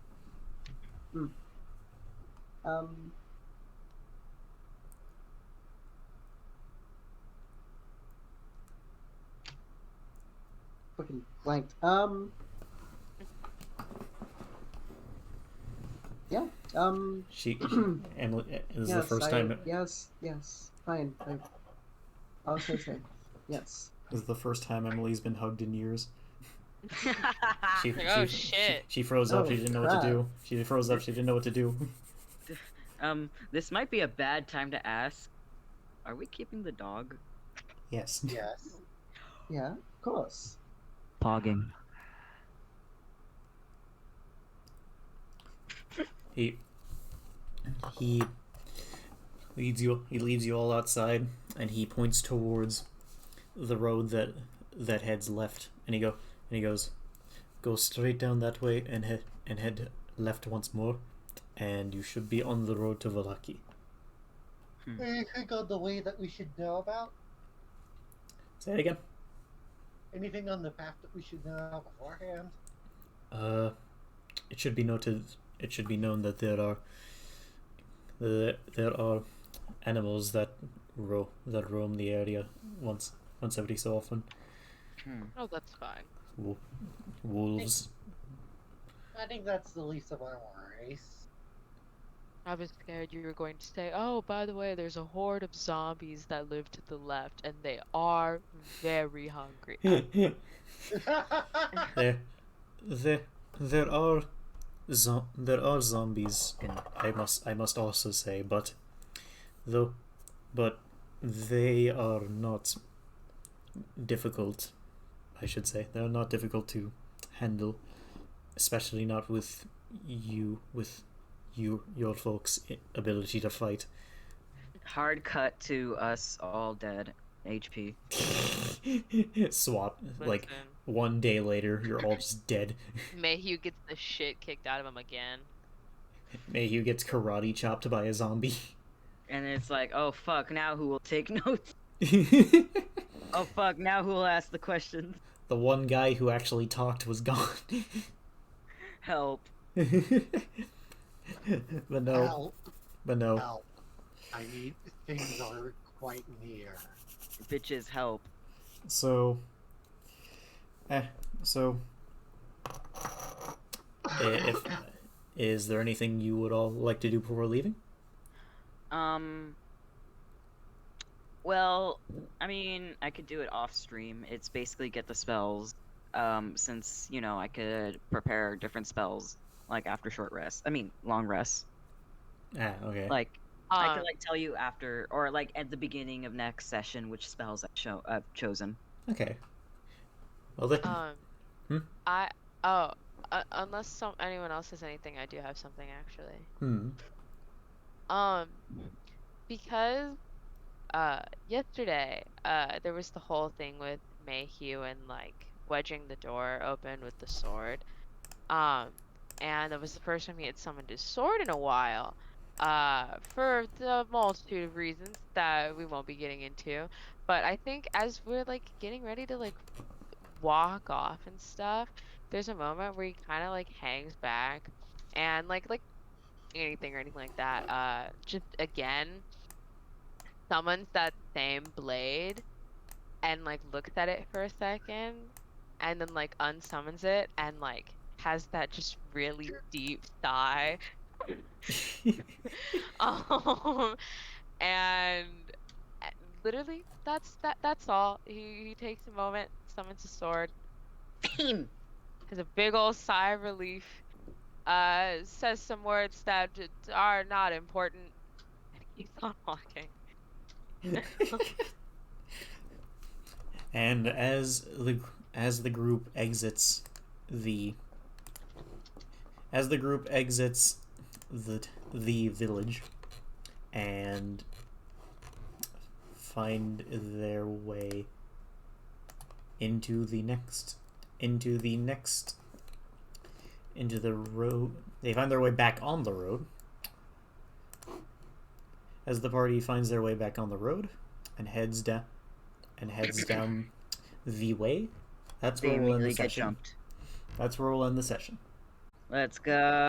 Fucking blanked. Yeah. Emily, this is Yes, the first time. Yes. Fine. I'll stay safe. Yes. This is the first time Emily's been hugged in years. Oh, shit. She froze up. Oh, She didn't know what to crap. do. She froze up. She didn't know what to do. This might be a bad time to ask. Are we keeping the dog? Yes. Yes. Yeah. Of course. Pogging. He leads you all outside, and he points towards the road that heads left, and he goes, go straight down that way and head left once more, and you should be on the road to Valaki. Anything on the way that we should know about? Say it again. Anything on the path that we should know beforehand? It should be noted. It should be known that there are animals that roam the area once every so often. Oh, that's fine. Wolves. I think that's the least of our worries. I was scared you were going to say, oh, by the way, there's a horde of zombies that live to the left, and they are very hungry. There are zombies in, I must also say, but they are not difficult. I should say they're not difficult to handle, especially not with your folks' ability to fight. Hard cut to us all dead. HP. Swap. Like Listen. one day later, you're all just dead. Mayhew gets the shit kicked out of him again. Mayhew gets karate chopped by a zombie. And it's like, oh fuck, now who will take notes? Oh fuck, now who will ask the questions? The one guy who actually talked was gone. Help. But no. Help, But no. help. I need things are quite near. Bitches, help. So, if is there anything you would all like to do before leaving? Well, I mean, I could do it off stream. It's basically get the spells. Since, you know, I could prepare different spells, like after short rest. I mean, long rest. Okay. Like, I could, like, tell you after, or, like, at the beginning of next session which spells I've chosen. Okay. Well, then. Unless anyone else has anything, I do have something actually. Because yesterday there was the whole thing with Mayhew and like wedging the door open with the sword. And that was the first time he had summoned his sword in a while. For the multitude of reasons that we won't be getting into. But I think as we're like getting ready to like walk off and stuff, there's a moment where he kind of like hangs back and like anything or anything like that. Just again summons that same blade and like looks at it for a second and then like unsummons it and like has that just really deep sigh. Um, and uh, literally, that's all. He takes a moment, summons a sword, has a big old sigh of relief, says some words that are not important, and keeps on walking. And as the group exits the the village and find their way into the road, they find their way back on the road. As the party finds their way back on the road and heads down the way, that's They where we'll end the immediately get session. jumped. That's where we'll end the session. Let's go.